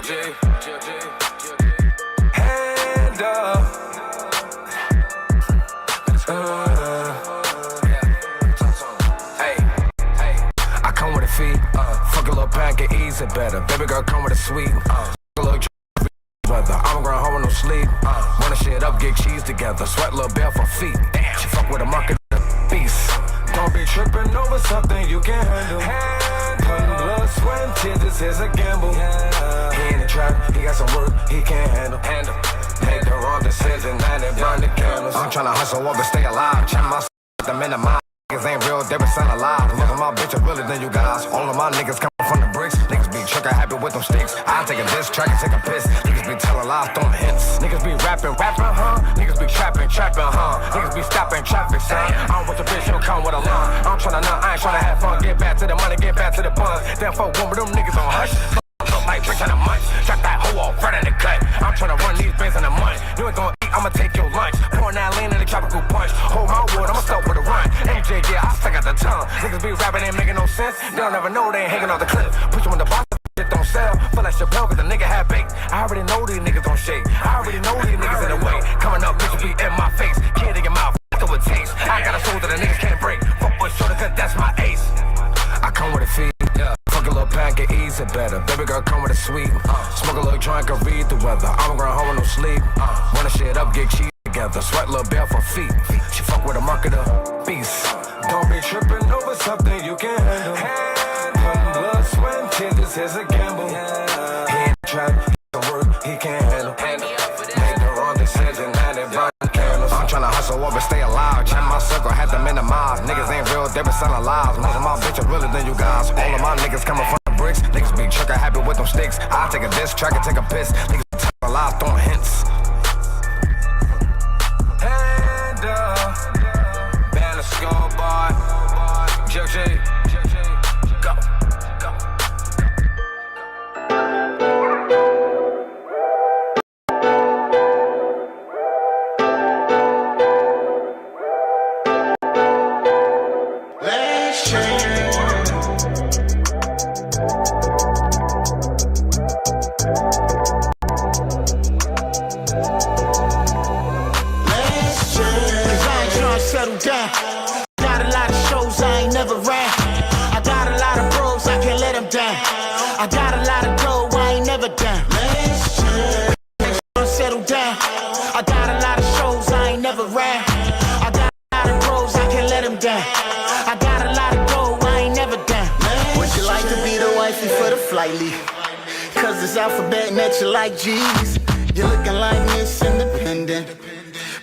Hand up. I come with a fee. Fuck a little pack, get easy better. Baby girl, come with a sweet. A little weather. I'm going home with no sleep. Run the shit up, get cheese together. Sweat little bell for feet. Damn, she fuck with a market beast. Don't be tripping over something you can't handle. Putting blood, sweat, and tears, this is a gamble. He in the trap, he got some work he can't handle. Make the wrong decision, now they burn the candles. I'm tryna hustle up and stay alive. Check my them in the mind. Niggas ain't real, they been selling lies. Most of my bitches realer than you guys. All of my niggas coming from the bricks. Niggas be trigger happy with them sticks. I take a diss track and take a piss. Niggas be telling lies, throwing hints. Niggas be rapping, huh? Niggas be trapping, huh? Niggas be stopping traffic, son. I don't want your bitch, she'll come with a line. I'm tryna nut, I ain't tryna have fun. Get back to the money, get back to the buns. Then fuck one with them niggas on hush. Look like bitch on a munch. Drop that hoe off right in the cut. I'm tryna run these bands in a month. You ain't gon' eat, I'ma take your lunch. Pouring that lean in the tropical punch. Hold my wood, I'ma start with a run. MJ, yeah, I stick out the tongue. Niggas be rapping, ain't making no sense. They don't ever know they ain't hanging off the cliff. Put you in the box, shit don't sell. Feel like Chappelle, cause the nigga had baked. I already know these niggas gon' shake. I already know these niggas in the way. Coming up, bitches be in my face. Kid in your mouth, fuck it with taste. I got a soul that the niggas can't break. Fuck with shoulder, cause that's my ace. I come with a fee. Fuck a little pack, get easy better. Baby girl, come with a sweet. Smoke a little joint, can read the weather. I'm going home with no sleep. Run the shit up, get cheese together. Sweat little bell for feet. She fuck with a marketer, beast. Don't be tripping over something you can't handle. Putting blood, sweat, and tears, this is a gamble. He in the trap, he can work, he can't handle. Make the wrong decision, now they burn candles. I'm tryna hustle up and stay alive. Check my circle, had to minimize. Niggas ain't real, they been selling lies. Most of my bitches realer than you guys. All of my niggas coming from the bricks. Niggas be trigger happy with them sticks. I take a diss track and take a piss. Niggas be telling lies, throwing hints. Hand up, banner scoreboard. JJ, go, go. Let's change. Settle down. Got a lot of shows I ain't never ran. I got a lot of bros, I can't let them down. I got a lot of dough, I ain't never down. Let's chill. Settle down. I got a lot of shows I ain't never ran. I got a lot of bros, I can't let them down. I got a lot of dough, I ain't never down. Would you like to be the wifey for the flight lead? Cause it's alphabet and that you like G's. You're looking like Miss Independent.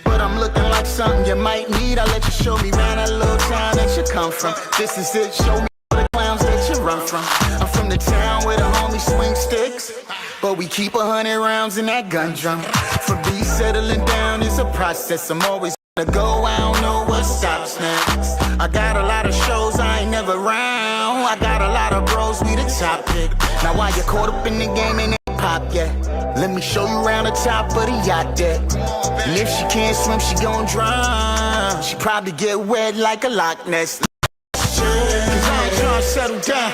But I'm looking like something you might need. I'll let you show me around that little town that you come from. This is it, show me all the clowns that you run from. I'm from the town where the homies swing sticks, but we keep 100 rounds in that gun drum. For me, settling down is a process. I'm always gonna go, I don't know what stops next. I got a lot of shows I ain't never round. I got a lot of bros, we the top pick. Now while you're caught up in the game and ain't pop yet, let me show you around the top of the yacht deck. And if she can't swim, she gon' drown. She probably get wet like a Loch Ness. Cause I ain't tryna settle down.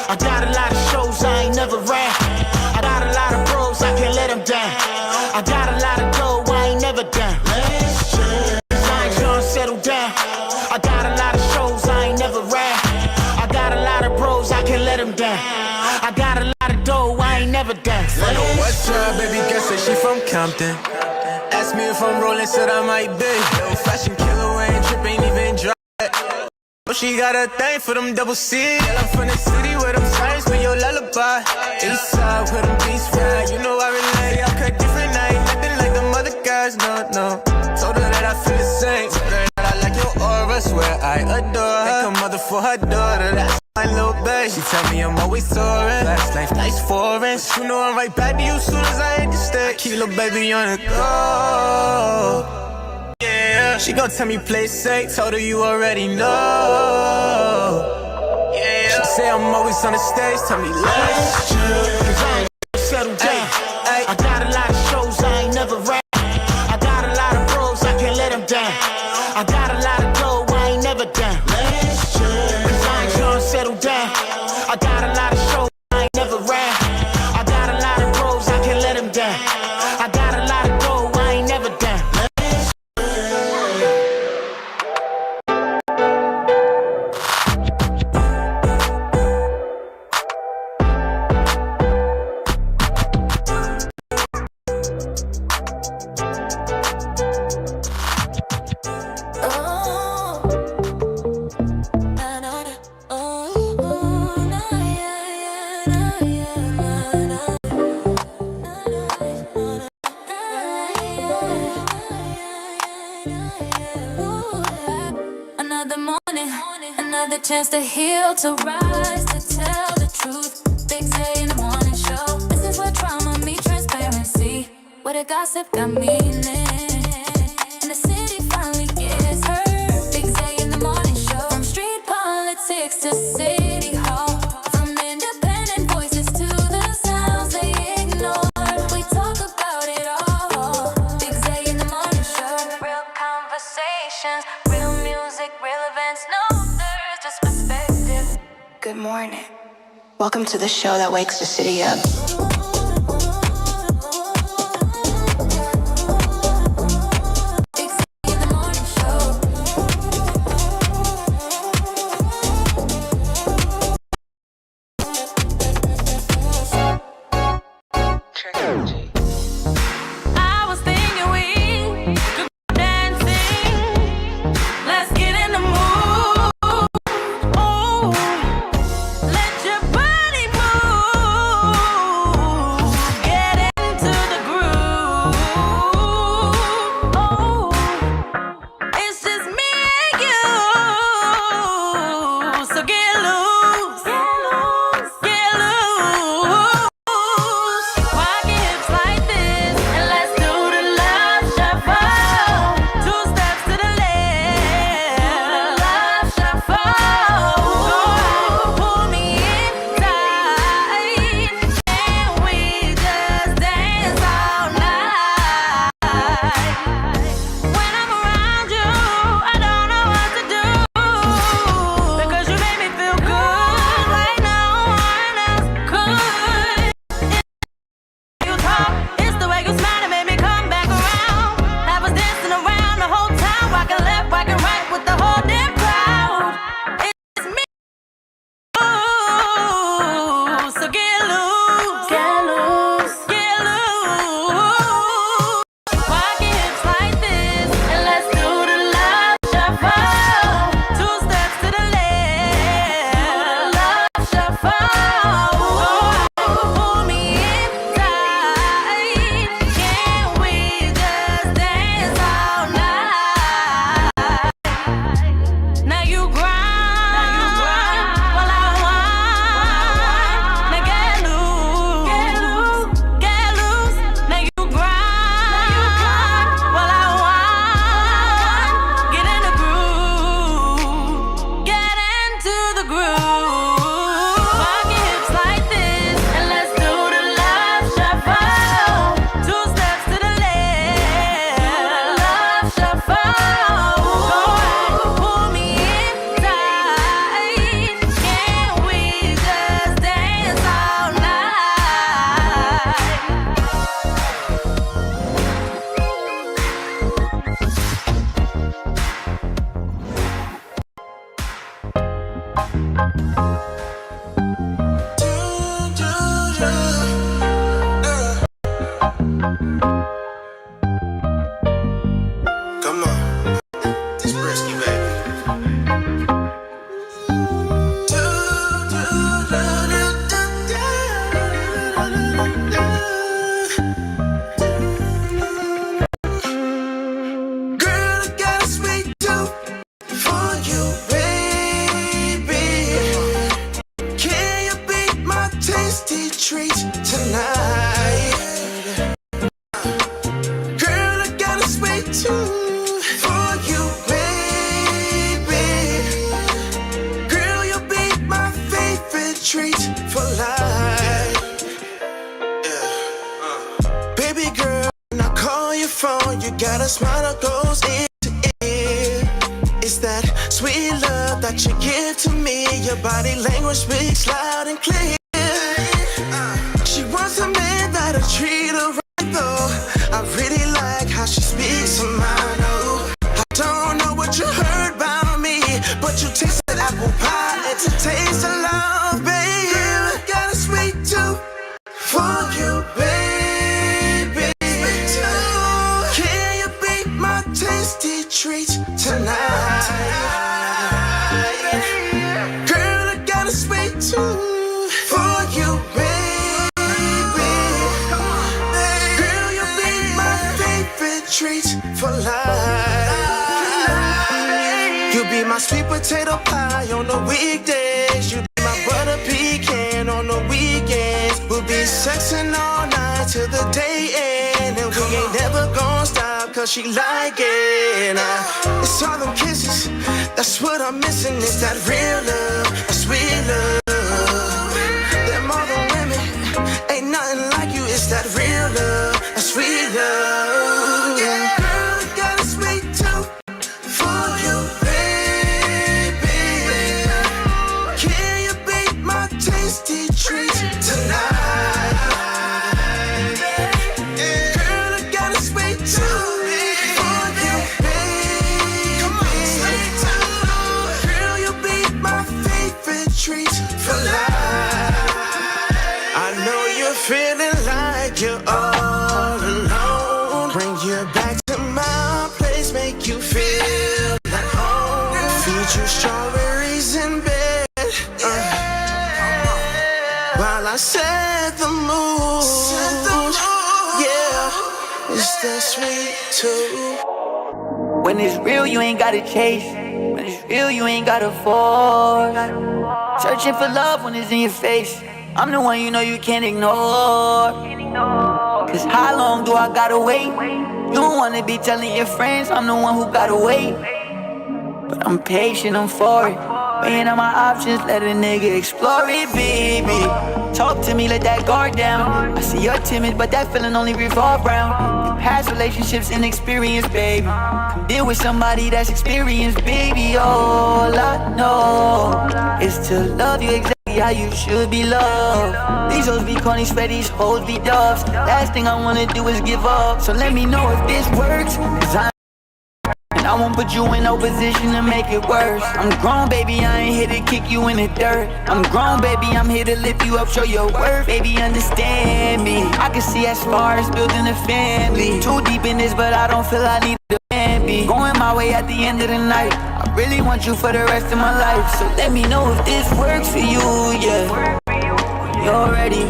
I got a lot of shows I ain't never ran. I got a lot of bros, I can't let them down. I got a lot of dough, I ain't never down. Cause I ain't tryna settle down. I got a lot of shows I ain't never ran. I got a lot of bros, I can't let them down. I got a lot of dough, I ain't never down. From the west side, baby girl said she from Compton. Ask me if I'm rolling, said I might be. Little fashion killer, ain't trip, ain't even dry. But she got a thing for them double C. Girl, I'm from the city where them sirens be your lullaby. East side where them beats ride. You know I relate, I cut different, I ain't nothing like them other guys, no, no. Told her that I feel the same. Told her that I like your aura, swear I adore her. Make a mother for her daughter, that's my little babe. She tell me I'm always soaring. Last life, nice foreign. But you know I'm right back to you soon as I hit the stage. Keep little baby on the go. Yeah, she gon' tell me play safe. Told her you already know. Yeah, she say I'm always on the stage. Tell me let's chill. Cause I ain't settle down. I got a lot of shows I ain't never ran. I got a lot of bros, I can't let them down. I got a lot of dough, I ain't never down. Let's chill. Cause I ain't tryna settle down. I got a lot of shows I ain't never ran. I got a lot of bros, Another morning, another chance to heal, to rise, to tell the truth. Big day in the morning show. This is what trauma meets transparency. Where the gossip got meaning, and the city finally gets heard. Big day in the morning show. From street politics to city hall, from independent voices to the sounds they ignore. We talk about it all. Big day in the morning show. Real conversations, real music, real events. No, there's just perspective. Good morning. Welcome to the show that wakes the city up. Big day in the morning show. I was thinking we could go dancing. Let's get in the mood. Oh, let your body move. Get into the groove. Oh, it's just me and you. So get loose, get loose. Rock your hips like this, and let's do the love shuffle. 2 steps to the left, love shuffle. Pull me in tight, and we just dance all night. When I'm around you, I don't know what to do, because you make me feel good right now, and that's good. You talk, it's the way you smile that made me come back around. I was dancing around the whole town, rocking left, rocking right with the whole damn crowd. It's me, so get loose, get loose, get loose. Rock your hips like this, and let's do the love shuffle. 2 steps to the left, love shuffle. Pull me in tight, can we just dance all night? Now you grind, while I whine. Now get loose, get loose. Now you grind, while I whine. Get in the groove, get into the groove. Rock your hips like this, and let's do the love shuffle. 2 steps to the left, love shuffle. Pull me in tight, can we just dance all night? Come on, this risky, baby. Girl, I got a sweet tooth for you, baby. Can you beat my tasty treat tonight? Girl, I got a sweet tooth for you, baby. Girl, you'll be my favorite treat for life. Baby girl, when I call your phone, you got a smile that goes ear to ear. It's that sweet love that you give to me. Your body language speaks loud and clear. She wants a man that'll treat her right though. I really like how she speaks her mind. Oh, I don't know what you heard about me, but you tasted apple pie. It's a taste of love, baby. I got a sweet tooth for you, baby. Can you beat my tasty treat tonight? Girl, I got a sweet tooth for you, baby. potato pie on the weekdays. You be my butter pecan on the weekends. We'll be sexing all night till the day end. And we ain't never gonna stop cause she like it. It's all them kisses, that's what I'm missing. It's that real love, that sweet love. Them other women, ain't nothing like you. It's that real love, that sweet love. Yeah, girl, I got a sweet tooth for you, baby. Can you be my tasty treat tonight? Girl, I got a sweet tooth for you, baby. Girl, you'll be my favorite treat for life. I know you're feeling like you're all alone. Bring you back to my place, make you feel at home. Feed you strawberries in bed, while I set the mood. Yeah, it's that sweet too. When it's real, you ain't gotta chase. When it's real, you ain't gotta force. Searching for love when it's in your face. I'm the one you know you can't ignore. Cause how long do I gotta wait? You don't wanna be telling your friends I'm the one who gotta wait. But I'm patient, I'm for it. Weighing out my options, let a nigga explore it, baby. Talk to me, let that guard down. I see you're timid, but that feeling only revolve around past relationships and experience, baby. Come deal with somebody that's experienced, baby. All I know is to love you exactly how you should be loved. These hoes be corny, swear these hoes be doves. Last thing I wanna do is give up. So let me know if this works, cause I won't put you in no position to make it worse. I'm grown, baby, I ain't here to kick you in the dirt. I'm grown, baby, I'm here to lift you up, show your worth. Baby, understand me. I can see as far as building a family. Too deep in this, but I don't feel I need to be going my way at the end of the night. I really want you for the rest of my life. So let me know if this works for you, yeah. You're ready.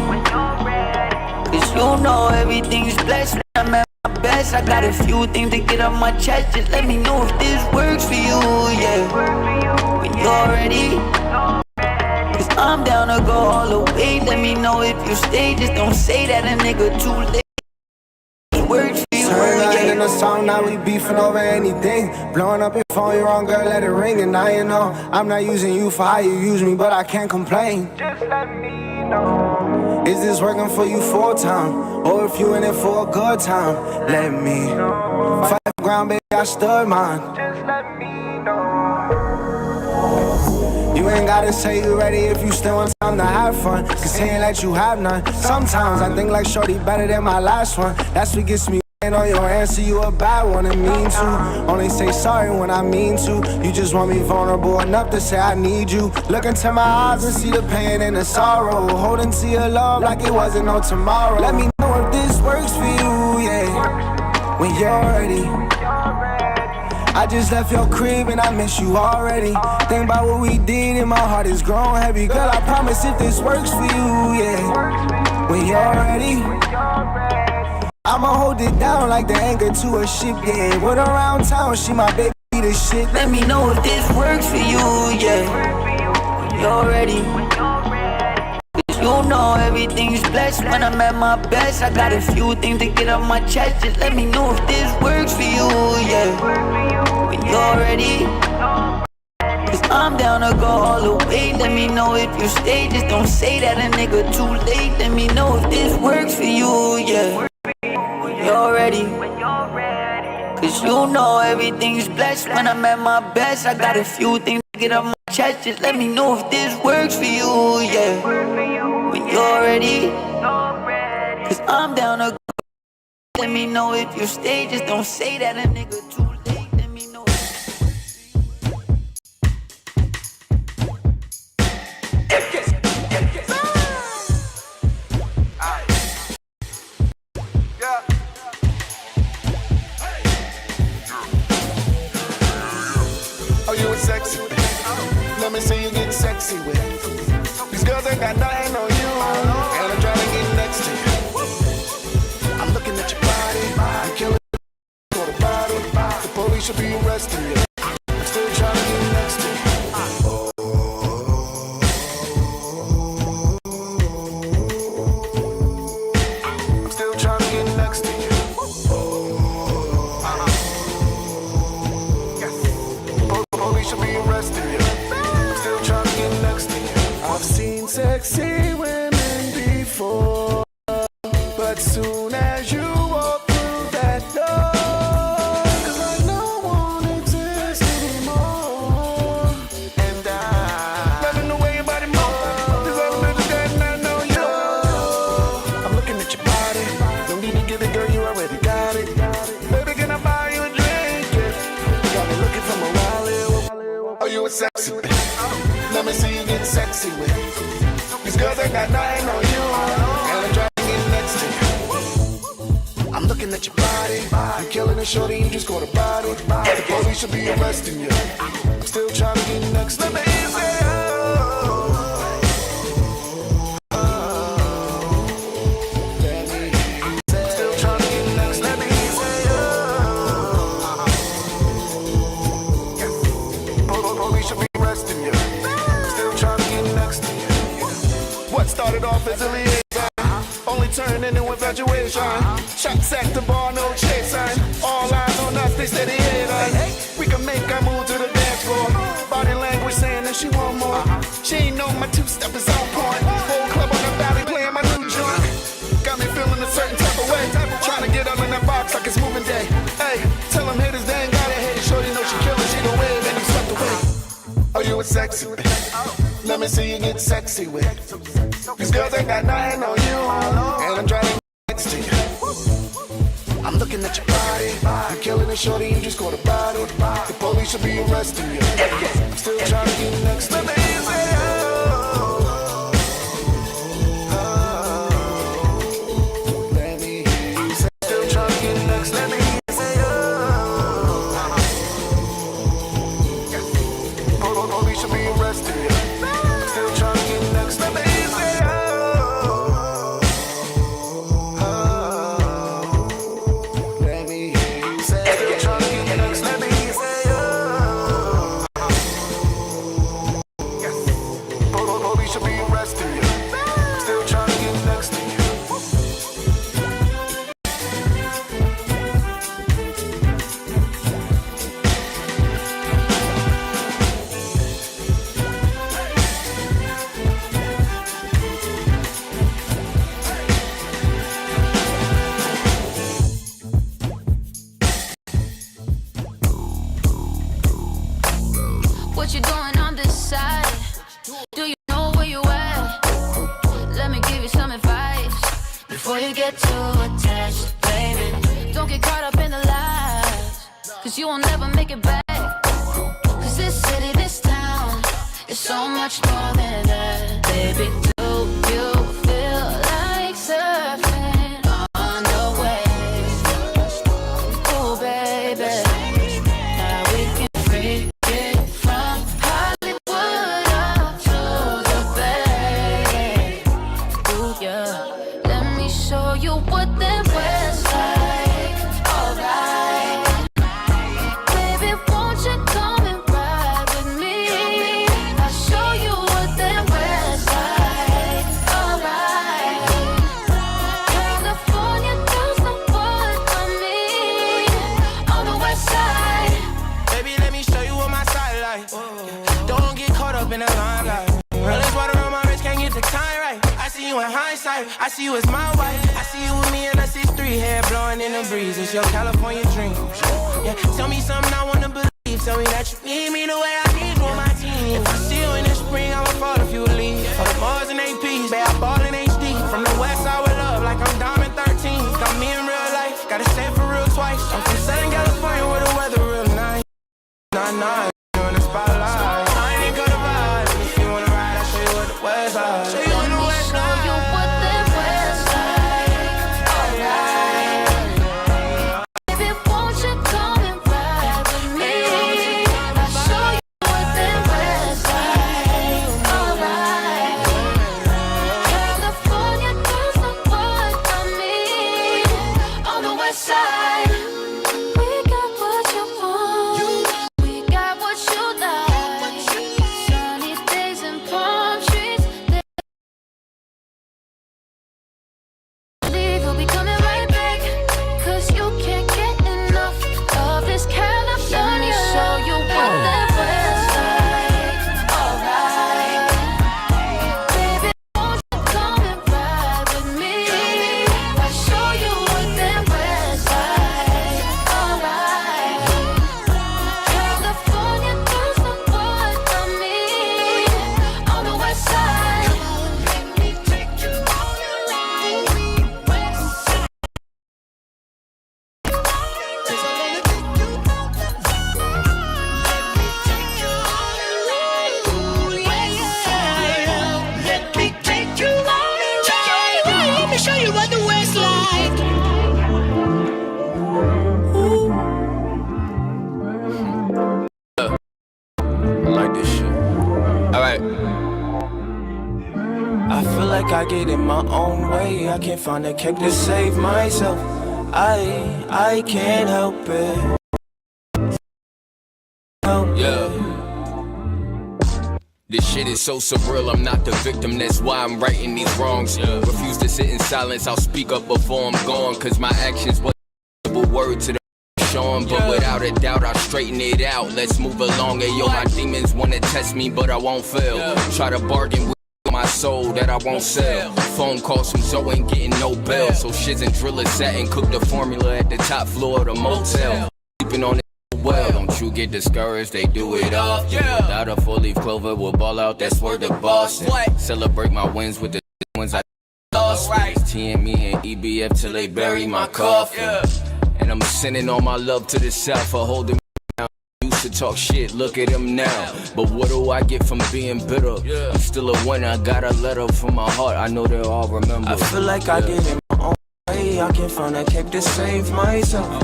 Cause you know everything's blessed. I'm at my best. I got a few things to get off my chest. Just let me know if this works for you, yeah. When you're ready. Cause I'm down to go all the way. Let me know if you stay. Just don't say that a nigga too late. It works for you, yeah. In the song, now we beefing over anything. Blowing up your phone, you're wrong, girl, let it ring. And now you know I'm not using you for how you use me, but I can't complain. Just let me know. Is this working for you full time? Or if you in it for a good time? Let me fight the ground, baby, I stood mine. Just let me know. You ain't gotta say you ready if you still want time to have fun. Cause he ain't let you have none. Sometimes I think like shorty better than my last one. That's what gets me on your answer, you a bad one and mean to. Only say sorry when I mean to. You just want me vulnerable enough to say I need you. Look into my eyes and see the pain and the sorrow. Holding to your love like it wasn't no tomorrow. Let me know if this works for you, yeah. When you're ready. I just left your crib and I miss you already. Think about what we did and my heart is grown heavy. Girl, I promise if this works for you, yeah. When you're ready, I'ma hold it down like the anchor to a ship, yeah. With around town, she my baby, the shit. Let me know if this works for you, yeah. When you're ready. Cause you know everything's blessed when I'm at my best. I got a few things to get off my chest. Just let me know if this works for you, yeah. When you're ready. Cause I'm down to go all the way. Let me know if you stay. Just don't say that a nigga too late. Let me know if this works for you, yeah. You're ready. Cause you know everything's blessed when I'm at my best. I got a few things to get off my chest. Just let me know if this works for you, yeah. When you're ready. Cause I'm down to go. Let me know if you stay. Just don't say that a nigga too late. Let me know. Sexy. Let me see you get sexy with it. These girls ain't got nothing on you, and I'm trying to get next to you. I'm looking at your body, you're killing for the body. The police should be arresting you. I'm still trying to get next to you. But soon as you walk through that door, 'cause like no one exists anymore. And loving the way your body moves. There's all the bitches that I know you. I'm looking at your body. Don't need to get it, girl, you already got it. Baby, can I buy you a drink? Yeah. You got me looking for my wallet. Oh, you a sexy bitch. Let me see you get sexy with it. These girls ain't got nothing on you. And I'm trying to get next to you. I'm looking at your body. You killing it, shorty, you just caught a body. The police should be arresting you. I'm still trying to get next to you. Let me say, started off as a liaison, only turned into infatuation. Shots at the bar, no chasing. All eyes on us, they steady hit us. We can make our move to the dance floor. Body language saying that she want more. She ain't know my two-step is on point. Whole club on the valley playing my new joint. Got me feeling a certain type of way. Trying to get up in that box like it's moving day. Hey, tell them haters they ain't got it. Hey, shorty know she killing, she gon' wave and you swept away. Oh, you a sexy bitch. Let me see you get sexy with it. These girls ain't got nothing on you. And I'm trying to get next to you. I'm looking at your body. You killing it, shorty, you just caught a body. The police should be arresting you. I'm still trying to get next to you. Let me hear you say, still trying to get next. Let me hear you say, police should be arresting you. Still trying to get next. Let me hear you say, let me hear you say, still trying to get next. Let me hear you say, police should be arresting you. Still trying to get next to you. What you doing on this side? Do you know where you at? Let me give you some advice before you get too attached, baby. Don't get caught up in the lies, 'cause you will never make it back. 'Cause this city, this town is so much more than that, baby. Do you feel like surfing on the waves? Oh, baby. Now we can freak it from Hollywood up to the Bay. Ooh, yeah. Let me show you what that West like. Alright. Baby, won't you come and ride with me? I'll show you what that West like. Alright. California does not work for me. On the West side. Baby, let me show you what my side like. Don't get caught up in the limelight. Girl, it's water on my wrist, can't get the time right. I see you in hindsight, I see you as my wife. I see you with me and us is three, hair blowing in the breeze. It's your California dream. Yeah, tell me something I wanna believe. Tell me that you need me the way I need you on my team. If I see you in the spring, I would fall if you would leave. For the Mars and APs, babe, I ball in HD. From the West side with love, like I'm Diamond 13. Got me in real life, gotta say it for real twice. I'm from Southern California where the weather real nice. Nah, you're in the spotlight. I ain't gonna ride. If you wanna ride, I'll show you what the West side. Show you what the West Show side. you what that West like. Alright. Baby, won't you come and ride with me? I'll show you what that West like. Alright. my own way. I can't find a cake to save myself. I can't help it. Yeah. This shit is so surreal, I'm not the victim, that's why I'm righting these wrongs. Refuse to sit in silence, I'll speak up before I'm gone. Cause my actions was a word to the showing. But without a doubt, I'll straighten it out. Let's move along, hey yo, my demons wanna test me, but I won't fail. Try to bargain with my soul that I won't sell. Phone calls from Zoe ain't getting no bail. So shiz and drillers sat and cooked the formula at the top floor of the motel. Sleeping on it well, don't you get discouraged, they do it often. Without a 4-leaf clover, we'll ball out, that's word to Boston. Celebrate my wins with the ones I lost. TME and EBF till they bury my coffin. And I'm sending all my love to the South for holding me down. Used to talk shit, look at them now. But what do I get from being bitter? I'm still a winner, I got a letter from my heart, I know they'll all remember. I feel like I get in my own way. I can't find a cake to save myself.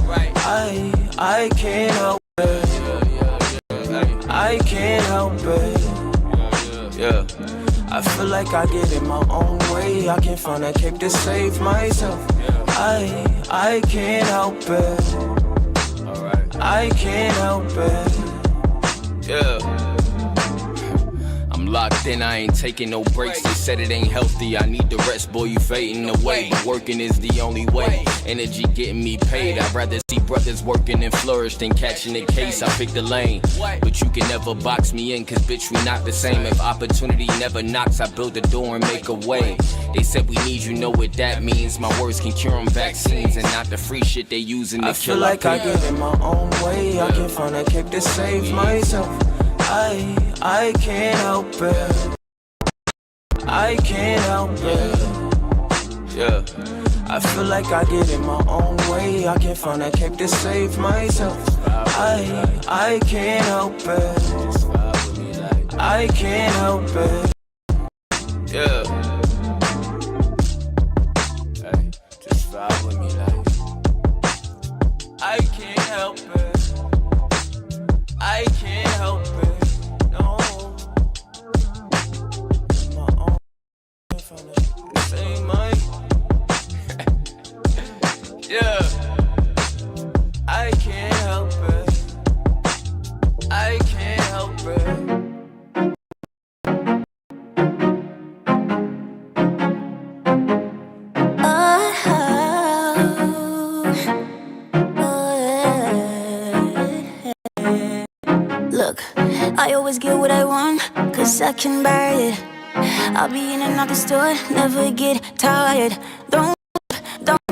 I can't help it. I can't help it. Yeah. I feel like I get in my own way. I can't find a cake to save myself. I can't help it. I can't help it. Yeah. I'm locked in, I ain't taking no breaks. They said it ain't healthy, I need the rest. Boy, you fading away, but working is the only way. Energy getting me paid, I'd rather see brothers working and flourish than catching a case. I pick the lane, but you can never box me in, cause bitch, we not the same. If opportunity never knocks, I build the door and make a way. They said we need you, know what that means. My words can cure them vaccines and not the free shit they using to kill. I feel like I get in my own way. I can't find a cake to save myself. I can't help it. I can't help it. Yeah. I feel like I get in my own way. I can't find a cake to save myself. I can't help it. I can't help it. Yeah. Hey, just vibe with me like I can't help it. I can't help it. No. My own same mind. Yeah. I can't help it. I can't help it. Look, I always get what I want, cause I can buy it. I'll be in and out the store, never get tired. Don't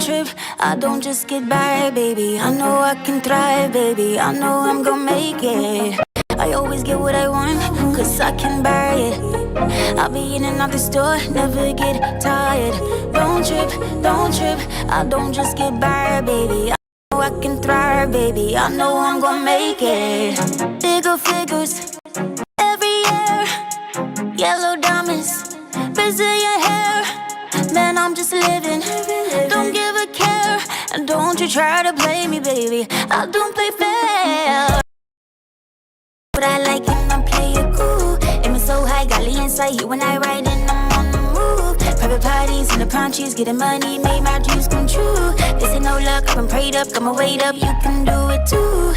trip, I don't just get by, baby. I know I can thrive, baby. I know I'm gonna make it. I always get what I want, cause I can buy it. I'll be in and out the store, never get tired. Don't trip, I don't just get by, baby. I can thrive, baby. I know I'm gonna make it. Bigger figures every year, yellow diamonds, Brazilian hair. Man, I'm just living, don't give a care. And don't you try to play me, baby. I don't play fair. But I like when I play it cool. Aiming so high, got Lee inside you when I ride and I'm on the move. Private parties in the palm trees, getting money, made my dreams come true. This ain't no luck, I've been prayed up, got my weight up, you can do it too.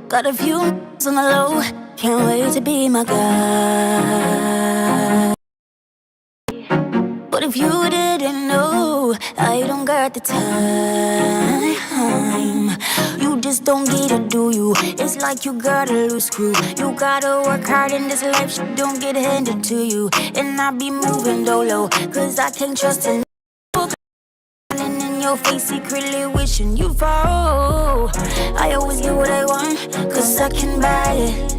Got a few on the low, can't wait to be my guy. But if you didn't know, I don't got the time. You just don't get it, do you? It's like you gotta lose screw. You gotta work hard in this life, shit don't get handed to you. And I be moving dolo, cause I can't trust in your face, secretly wishing you fall. I always get what I want, cause I can buy it.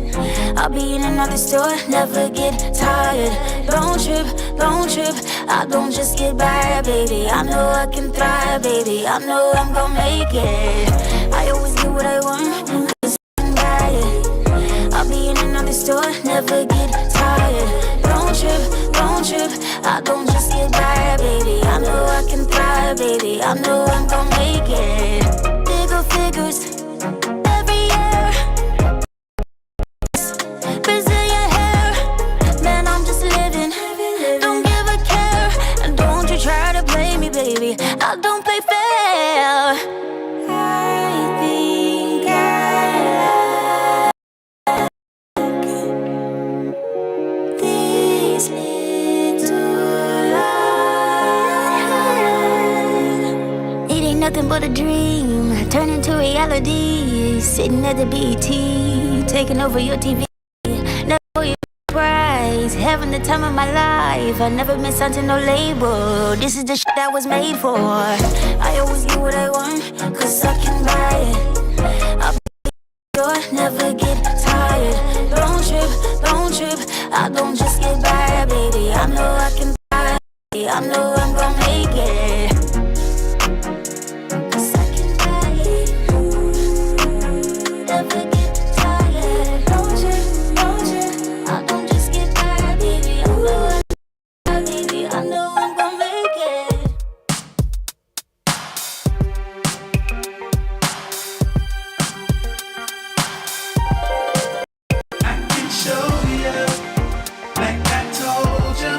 I'll be in another store, never get tired. Don't trip, I don't just get by, baby. I know I can thrive, baby. I know I'm gonna make it. I always get what I want, cause I can buy it. I'll be in another store, never get tired. Don't trip, I don't just get by, baby. I know I can thrive, baby. I know I'm gonna make it. Bigger figures every year, Brazilian hair. Man, I'm just living, don't give a care. And don't you try don't play fair. I think I like this little life. It ain't nothing but a dream, turning to reality. Sitting at the BT, taking over your TV. Never for your prize, having the time of my life. I never been signed to no label. This is the shit I was made for. I always get what I want, cause I can buy it. I'll be sure, never get tired. Don't trip, I don't just get by, baby. I know I can buy it. I know I'm gonna make it. Cause I can buy it. Never get tired. Don't trip, I don't just get by, baby. I know I'm gonna make it. I can show you, like I told you.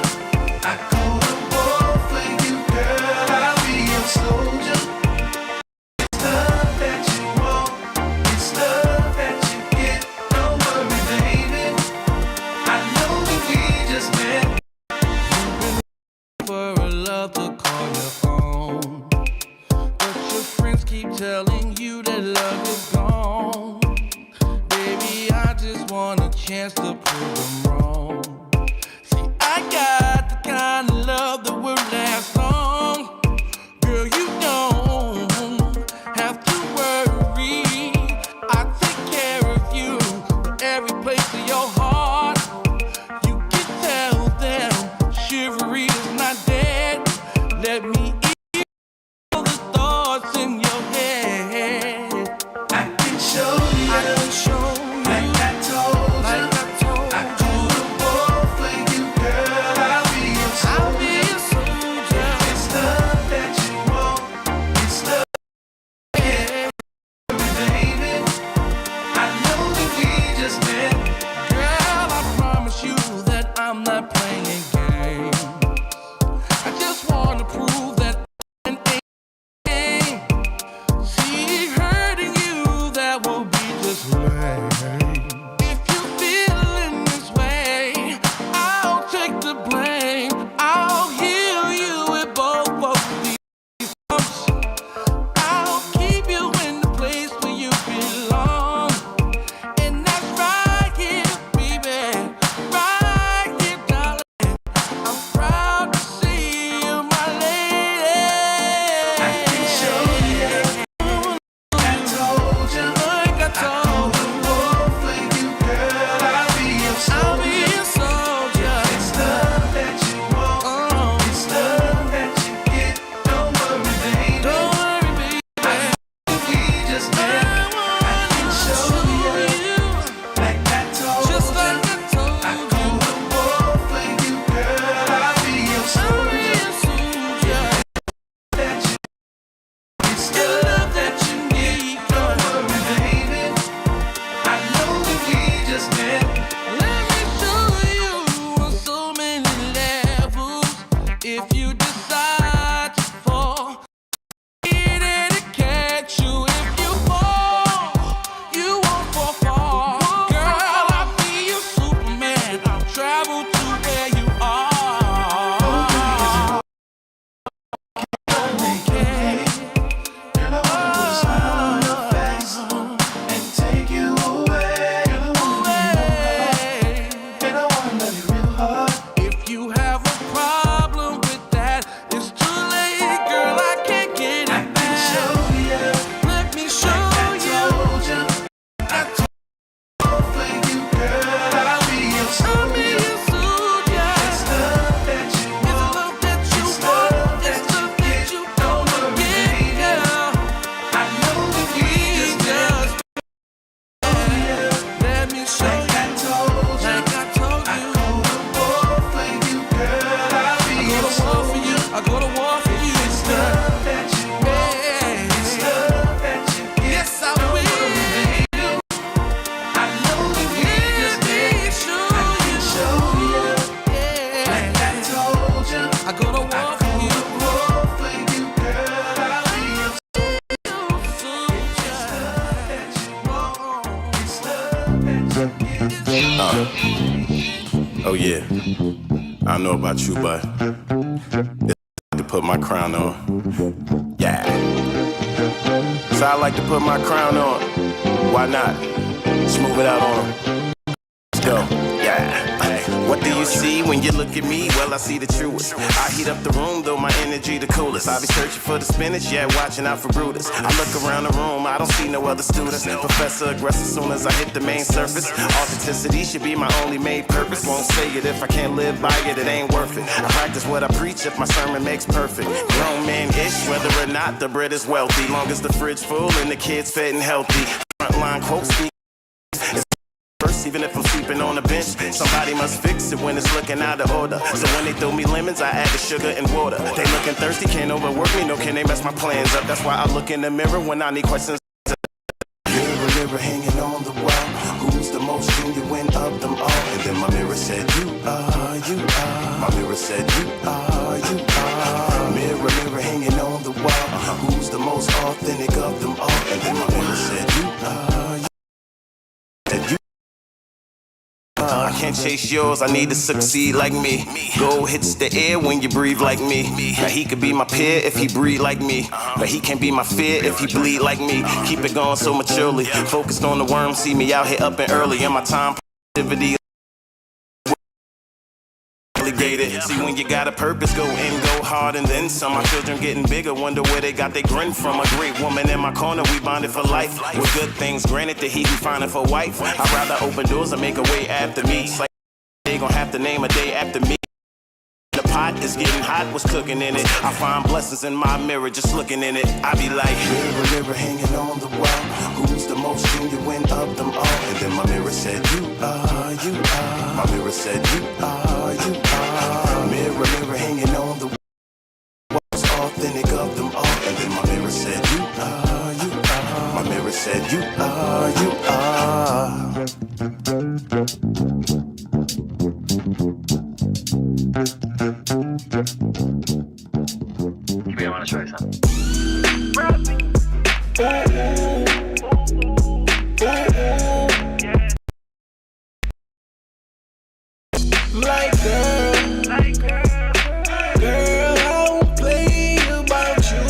I go to war for you, girl. I'll be your soldier. It's love that you want, it's love that you get. Don't worry, baby. I know that we just met. For a love to call your own, but your friends keep telling you that love is gone. Baby, I just want a chance to prove them wrong. See, I got the kind of love that will last long. Girl, you don't have to worry. I take care of you, every place of your heart. You can tell them chivalry is not dead. Let me eat all the thoughts in your head. I can show you, I can show you, like I told you. like I told I go Oh yeah, I don't know about you, but it's to put my crown on. Yeah. So I like to put my crown on. Why not? Smooth it out on 'em. Let's go. Yeah. What do you see when you look at me? Well, I see the truest. I heat up the room, though my energy the coolest. I be searching for the spinach, yeah, watching out for Brutus. I look around the room, I don't see no other students. Professor aggressive soon as I hit the main surface. Authenticity should be my only main purpose. Won't say it if I can't live by it, it ain't worth it. I practice what I preach if my sermon makes perfect. Grown man-ish, whether or not the bread is wealthy. Long as the fridge full and the kids fed and healthy. Frontline quotes speak. Even if I'm sleeping on a bench, somebody must fix it when it's looking out of order. So when they throw me lemons, I add the sugar and water. They looking thirsty, can't overwork me, no, can they mess my plans up? That's why I look in the mirror when I need questions. Mirror, mirror hanging on the wall, who's the most genuine of them all? And then my mirror said, you are, you are. My mirror said, you are, you are. Mirror, mirror hanging on the wall, who's the most authentic of them all? And then my mirror said, you are, you are. I can't chase yours, I need to succeed like me. Gold hits the air when you breathe like me. Now he could be my peer if he breathe like me, but he can't be my fear if he bleed like me. Keep it going so maturely, focused on the worm, see me out here up and early. In my time, positivity see when you got a purpose, go in, go hard, and then some. My children getting bigger, wonder where they got their grin from. A great woman in my corner, we bonded for life. With good things, granted that he be finding for wife. I'd rather open doors and make a way after me. It's like they gon' have to name a day after me. The pot is getting hot, what's cooking in it? I find blessings in my mirror, just looking in it. I be like, mirror, mirror hanging on the wall, who's the most genuine of them all? And then my mirror said, you are, you are. My mirror said, you are, you are. Mirror, mirror hanging on the wall, most authentic of them all. And then my mirror said, you are, you are. My mirror said, you are, you are. You may want to try something. Like girl, girl, I won't play about you.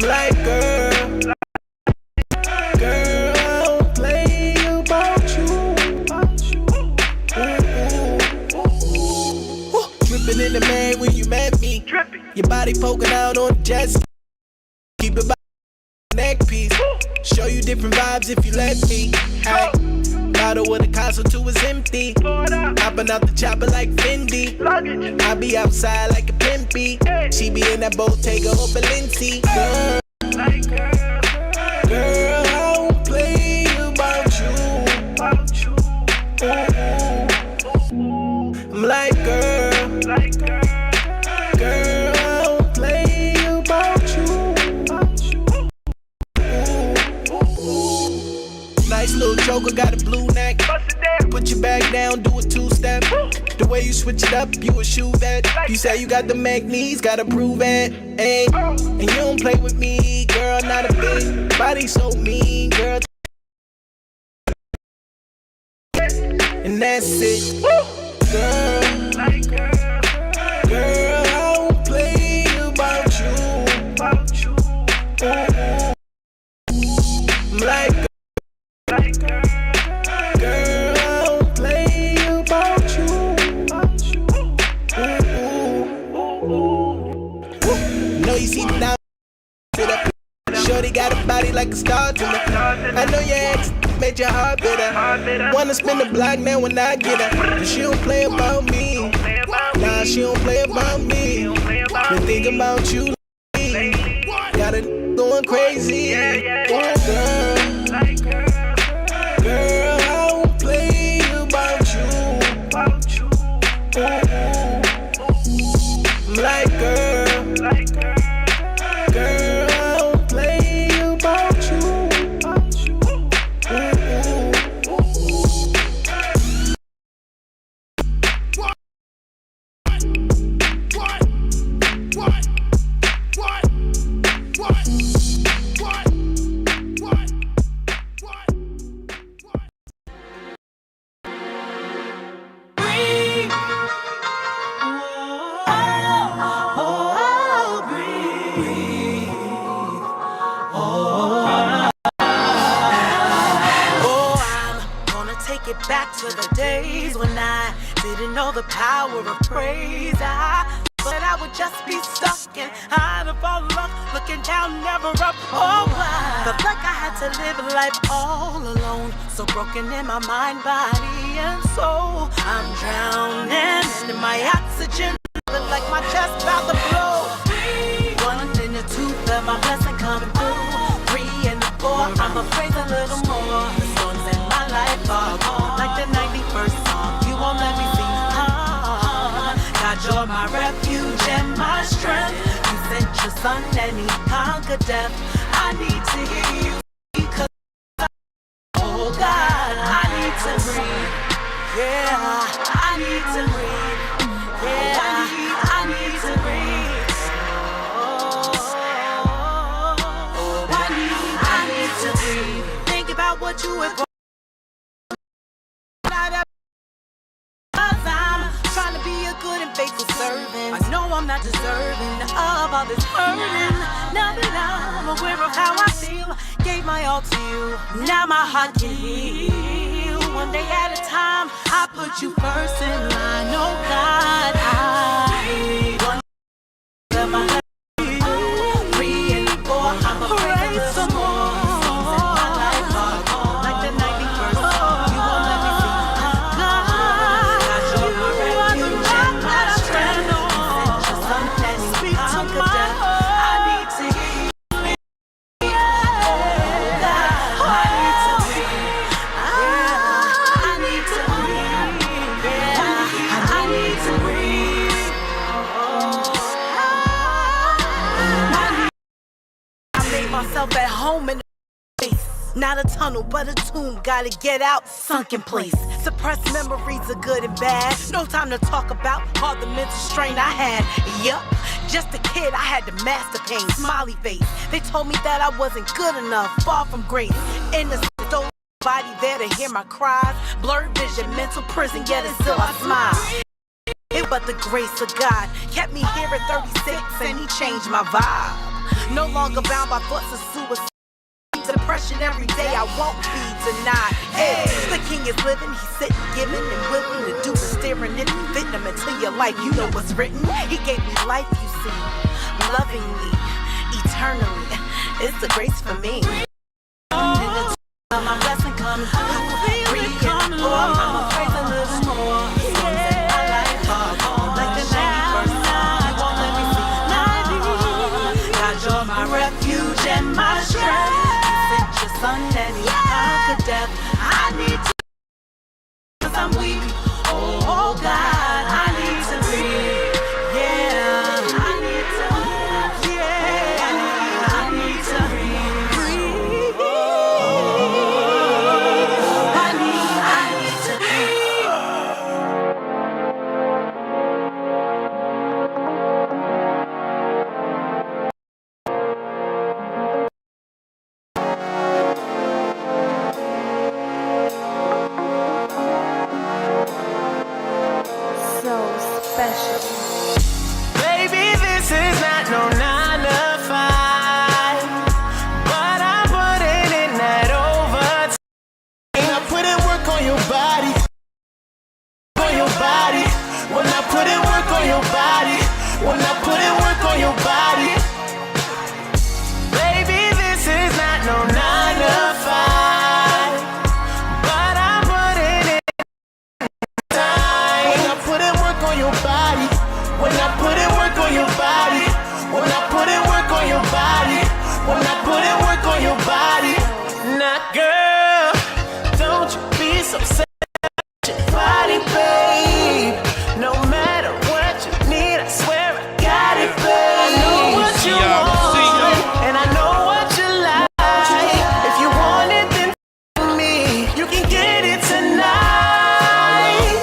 Like girl, girl, I won't play about you. Dripping in the man when you met me. Your body poking out on the jet ski. Keep it by the neck piece. Show you different vibes if you let me. Ay. Bottle with a console to is empty. Hopping out the chopper like Fendi. I be outside like a pimpy. She be in that Bottega or Balenci. Girl, I won't play about you. I'm like girl, girl, I won't play about you. Nice little joker, got a blue neck. Put your back down, do a two-step. The way you switch it up, you a shoe vet. You say you got the magnes, gotta prove it. Ay. And you don't play with me, girl, not a big body so mean, girl. And that's it, girl. Girl, I won't play about you. I'm like girl, I won't play about you. Know you see the down. Shorty got a body like a star to me. I know your ex made your heart bitter. Wanna spin the block now when I get her. But she don't play about me. Nah, she don't play about me. Been thinking about you. Got it going crazy. Girl, girl, I won't play about you. I'm like girl, girl, I won't play about you. to the days when I didn't know the power of praise. But I would just be stuck in high of all luck, looking down, never up. Oh, I felt like I had to live life all alone, so broken in my mind, body, and soul. I'm drowning in my oxygen, feeling like my chest about to blow. 1 and a 2, felt my blessing coming through. 3 and a 4, I'ma praise a little more. The storms in my life are gone, like the 91st song. You won't let me see. God, you're my refuge and my strength. You sent your son and he conquered death. I need to hear you because, oh God, I need to breathe. Yeah, I need to breathe. Yeah, I need to breathe. Oh, I need to breathe. Think about what you have brought. Trying to be a good and faithful servant. I know I'm not deserving of all this hurting. Now that I'm aware of how I feel, gave my all to you. Now my heart can heal. One day at a time, I put you first in line. Oh God, I want to my life. 3 and 4, I'm afraid of some more. Songs in my life are gone, like the 91st song. You won't let me see. God, you're my refuge and my strength. You sent your son and he conquered death. I need to hear you. Myself at home in the place. Not a tunnel, but a tomb. Gotta get out, sunken place. Suppressed memories of good and bad. No time to talk about all the mental strain I had. Yup, just a kid, I had the master pain. Smiley face. They told me that I wasn't good enough. Far from grace. Innocent, don't nobody there to hear my cries. Blurred vision, mental prison, yet and still I smile. It but the grace of God kept me here at 36 and he changed my vibe. No longer bound by thoughts of suicide. Depression every day, I won't be denied. Hey, the king is living, he's sitting, giving and willing to do the steering. If you fit him into your life, you know what's written. He gave me life, you see, lovingly, eternally. It's the grace for me. My blessing comes through. 3 and 4, I'ma praise a little more. Songs in my life are gone, like the 91st song. You won't let me see. God, you're my refuge and my strength. You sent your son and he conquered death. I need to, 'cause I'm weak. Oh God, I need to breathe. Yeah, I need to. Yeah, I need to breathe. I need to breathe. So special. Baby, this is not no 9 to 5, but I'm putting in that overtime. And I put in work on your body, on your body. When I put in work on your body, when I put in work on your body. Baby, this is not no 9 to 5, but I'm putting in time. When I put in work on your body, when I put in work on your body, when I put in work on your body, when I put in work on your body. Now, girl, don't you be so sad. Your body, babe. No matter what you need, I swear I got it, babe. I know what you want, and I know what you like. If you want it, then me, you can get it tonight.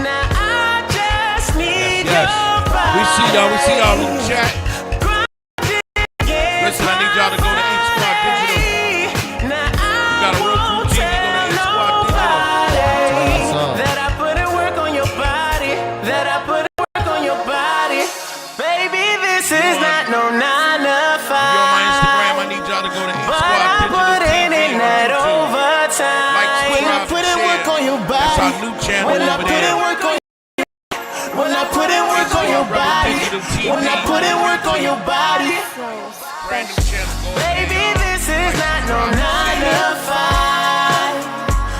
Now I just need your body. We see y'all in the chat. Listen, I need y'all to go to H Squad Digital. You got a Roku TV, go to H Squad Digital. That I put in work on your body. That I put in work on your body. Baby, this is not no 9 to 5. If you're on my Instagram, I need y'all to go to H But Squad I Digital put TV in on that YouTube. overtime. Like, When I subscribe, put in share. work on your That's our When I put in work on when I put in work on your body, when I put in work on your body, baby, this is not no 9 to 5.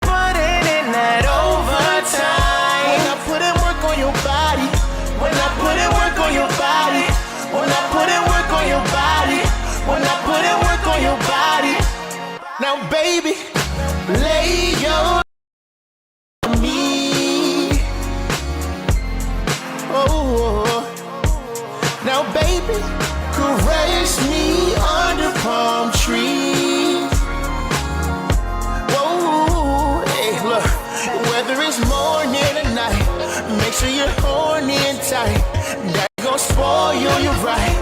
Putting in that overtime. When I put in work on your body, when I put in work on your body, when I put in work on your body, when I put in work on your body. Now, baby, lay your now, baby, caress me under palm trees. Whoa, hey, look, whether it's morning or night, make sure you're horny and tight. That gon' spoil you right.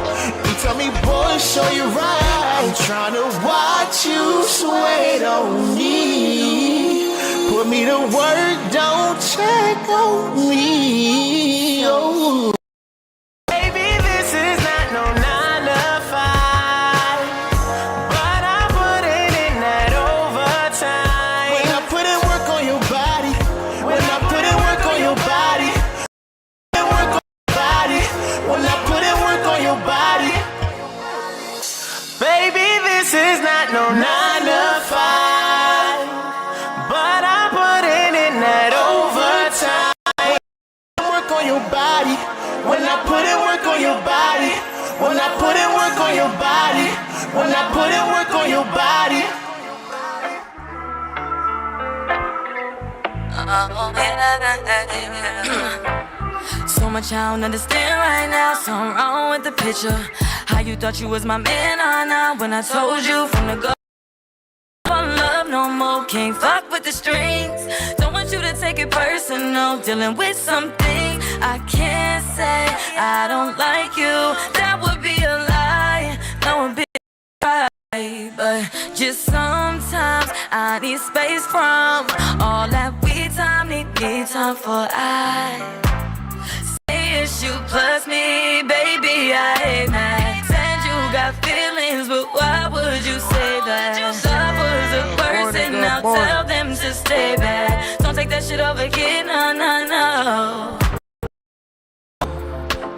You tell me, boy, show you right. I'm trying to watch you sweat on me. Put me to work, don't check on me. Oh. This is not no 9 to 5, but I'm putting in that overtime. Work on your body, when I put in work on your body, when I put in work on your body, when I put in work on your body. So much I don't understand right now. Something wrong with the picture. How you thought you was my man on now when I told you from the go. Don't love no more, can't fuck with the strings. Don't want you to take it personal, dealing with something I can't say. I don't like you, that would be a lie. No one be right, but just sometimes I need space from all that we time. Need time for it's you plus me, baby, I hate that. Said you got feelings, but why would you say that? Love was a person, now tell them to stay back. Don't take that shit over, kid, no.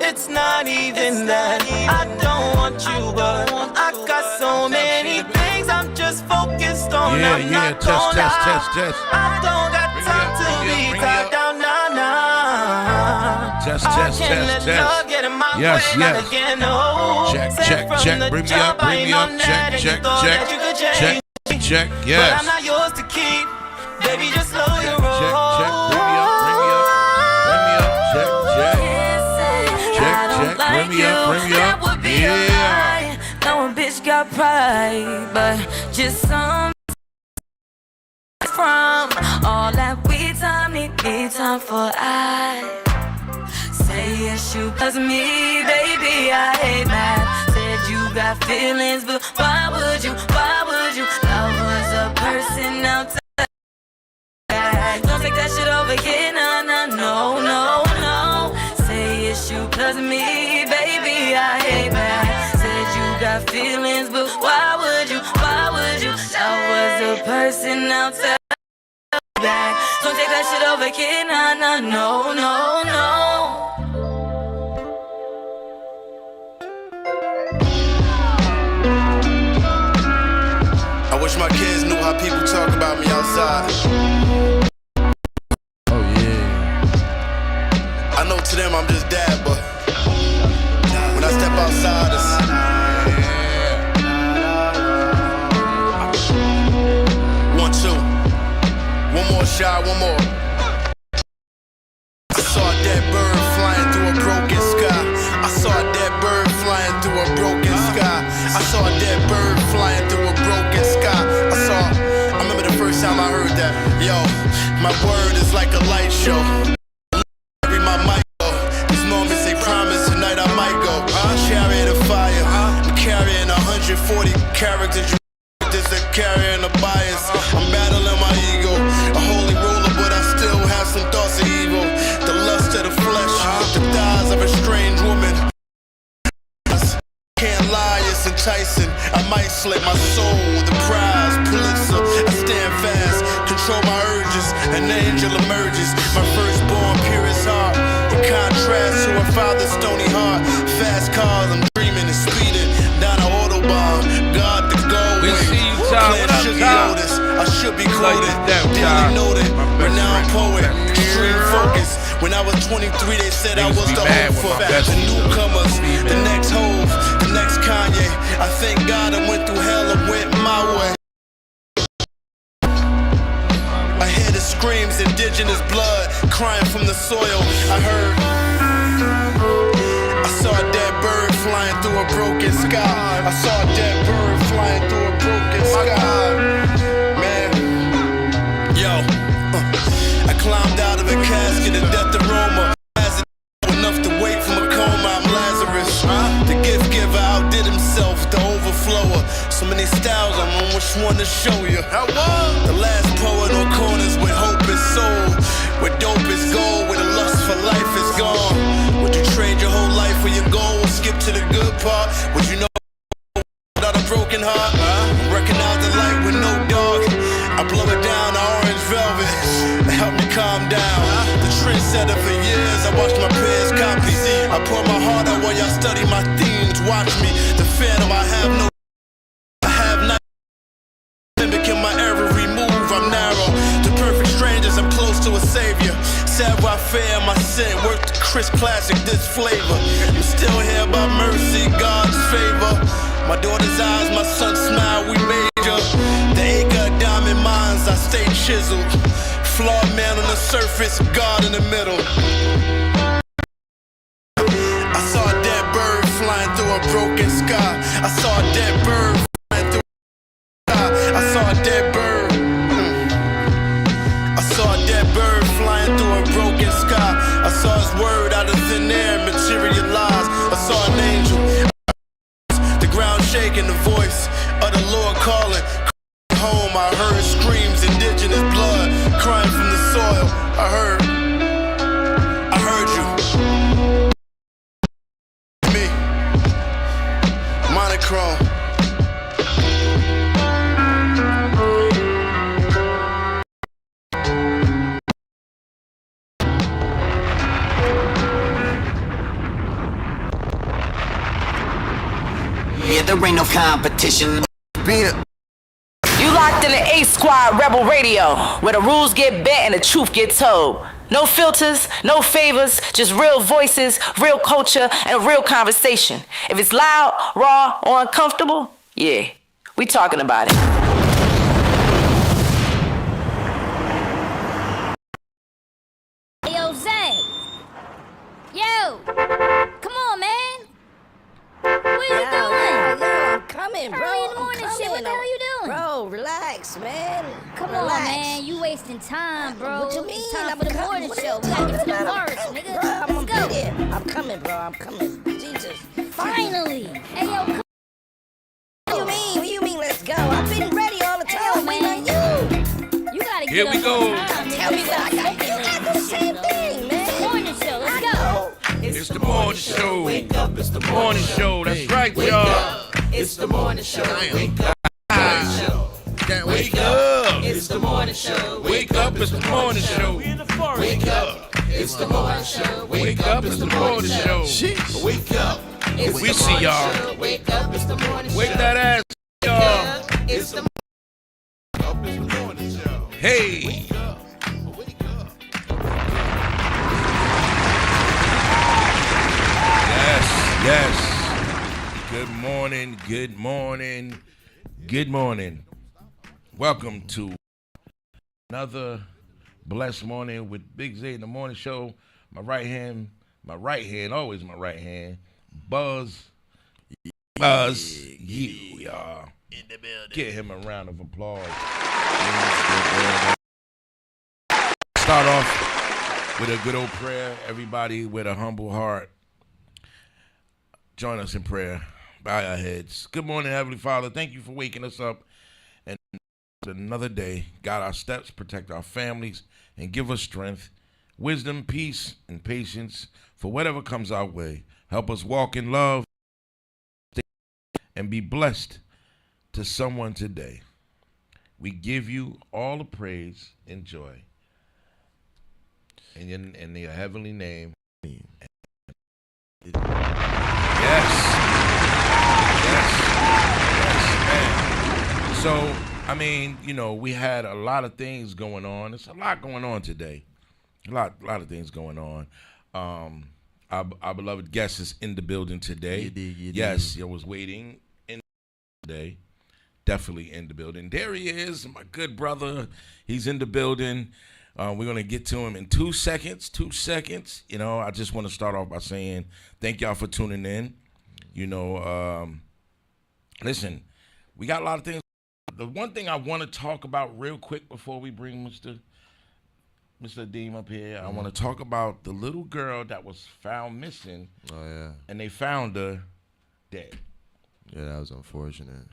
It's not even that I don't want you, but I got so many things I'm just focused on. I'm not gonna lie. I don't got time to be tied down, Test. Yes. Check. Bring me up. Check. Yes. But I'm not yours to keep. Baby, just slow your roll. Check. Bring me up. Bring me up. That would be a lie. No one bitch got pride, but just some from all that we time. Need time for say it's you plus me, baby, I hate math. Said you got feelings, but why would you? Love was a person, now don't take that shit over here, no. Say it's you plus me, baby, I hate math. Said you got feelings, but why would you? Love was a person, now back. Don't take that shit over, kid, no. I wish my kids knew how people talk about me outside. Oh yeah. I know to them I'm just dad, but when I step outside, it's 1, 2. One more shot, one more. I saw a dead bird flying through a broken sky. I saw a dead bird flying through a broken sky. I saw a dead bird flying through a broken sky. I remember the first time I heard that. Yo, my word is like a light show. Every my mic go. These moments they promise tonight I might go. Chariot of fire. I'm carrying 140 characters. That carrying a bias. I'm battling my ego. A holy ruler, but I still have some thoughts of evil. The lust of the flesh, the thighs of a strange woman. Can't lie, it's enticing. I might slip my soul, the prize, Pulitzer. I stand fast, control my urges. urges, an angel emerges. My firstborn, purest heart. In contrast to a father's stony heart. Fast cars, I'm dreaming and speeding down an autobahn. God, the goal way. Playing Sugar Otis, I should be quoted. Daily noted, renowned poet, extreme focus. When I was 23, they said I was the hope for the newcomers, the next Hove, the next Kanye. I thank God I went through hell and went my way. I hear the screams, indigenous blood crying from the soil. I heard, I saw a dead bird flying through a broken sky. I saw a dead bird flying through a broken sky. Man, yo, I climbed out of a casket of death aroma. As enough to wait from a coma, I'm Lazarus. The gift giver outdid himself, the overflower. So many styles, I'm on which one to show you. The last poet on corners with hope is soul, where dope is gold, where the lust for life is gone. Would you trade your whole life for your goal? Skip to the good part. Would you know without a broken heart? Recognize the light with no dark. I blow it down to orange velvet. Help me calm down. The trendsetter for years. I watch my peers copy. I pour my heart out while y'all study my themes. Watch me. The phantom. I have not. Mimicking my every move. I'm narrow. To perfect strangers, I'm close to a savior. Savoir-faire, my sin. Work the Chris Classic, this flavor. I'm still here by mercy, God's favor. My daughter's eyes, my son's smile, we major. The acre of diamond mines, I stay chiseled. Flawed man on the surface, God in the middle. I saw a dead bird flying through a broken sky. I saw a dead bird flying through a sky. I saw a dead bird. I saw a dead bird flying through a broken sky. I saw his word out of thin air materialize. I saw an angel. The ground shaking, the voice of the Lord calling. Home, I heard screams, indigenous blood crying from the soil. I heard you. Me, monochrome. Yeah, there ain't no competition. You locked in the A Squad Rebel Radio, where the rules get bent and the truth gets told. No filters, no favors, just real voices, real culture, and real conversation. If it's loud, raw, or uncomfortable, yeah, we talking about it. Yo, Zay. Yo, come on, man. What are you doing? Yo, I'm coming, bro. Early in the morning shit, what the hell you doing? Bro, relax, man. Come relax. on, man. You wasting time, bro. What you mean? It's time I'm for the coming. morning What show. are We you gotta get to talking the about? words, nigga. Bro, I'm Let's go. here. I'm coming, bro. I'm coming. Jesus. Finally. Hey, yo, come What do you mean? What do you mean, let's go? I've been ready all the time. Hey, yo, waiting on you. You gotta Here get we up go. on time. Tell me what I got. You got the same thing, man. Morning show. Let's go. It's the morning show. Wake up, it's the morning show. That's right, y'all. It's the morning show. Wake up. Can't wake up. It's the morning show. Wake up, it's the morning show. Wake up. It's the morning show. Wake up, it's the morning show. Wake up. We see y'all. Wake up. It's the morning show. Wake that ass, y'all. It's the morning show. Hey. Yes. Good morning, good morning, good morning. Welcome to another blessed morning with Big Z in the morning show. My right hand, always my right hand, Buzz, you, y'all. In the building. Give him a round of applause. Start off with a good old prayer. Everybody with a humble heart, join us in prayer. Bow our heads. Good morning, Heavenly Father. Thank you for waking us up and another day. Guide our steps, protect our families, and give us strength, wisdom, peace, and patience for whatever comes our way. Help us walk in love and be blessed to someone today. We give you all the praise and joy. in the heavenly name. Yes. Man. So, I mean, you know, we had a lot of things going on. There's a lot going on today. A lot of things going on. Our beloved guest is in the building today. Yes, I was waiting in today. Definitely in the building. There he is, my good brother. He's in the building. We're going to get to him in 2 seconds. 2 seconds. You know, I just want to start off by saying thank y'all for tuning in. You know, listen, we got a lot of things. The one thing I want to talk about real quick before we bring Mr. Deem up here, I want to talk about the little girl that was found missing. Oh, yeah. And they found her dead. Yeah, that was unfortunate.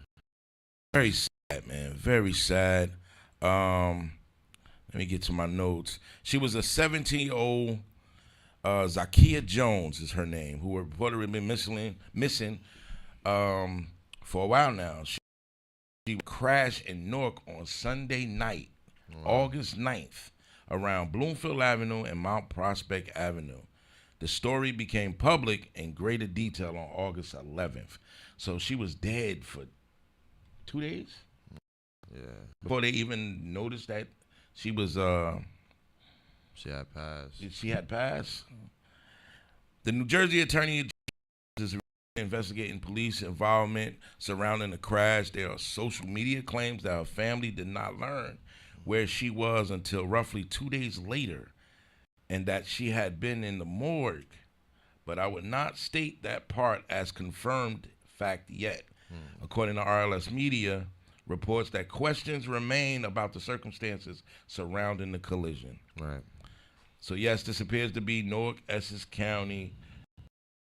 Very sad, man. Very sad. Let me get to my notes. She was a 17-year-old, Zakia Jones is her name, who reportedly been missing for a while now. She crashed in Newark on Sunday night, August 9th, around Bloomfield Avenue and Mount Prospect Avenue. The story became public in greater detail on August 11th. So she was dead for 2 days? Yeah. Before they even noticed that she was she had passed. She had passed. The New Jersey Attorney is investigating police involvement surrounding the crash. There are social media claims that her family did not learn where she was until roughly 2 days later, and that she had been in the morgue. But I would not state that part as confirmed fact yet. According to RLS Media, reports that questions remain about the circumstances surrounding the collision. Right. So yes, this appears to be Newark, Essex County.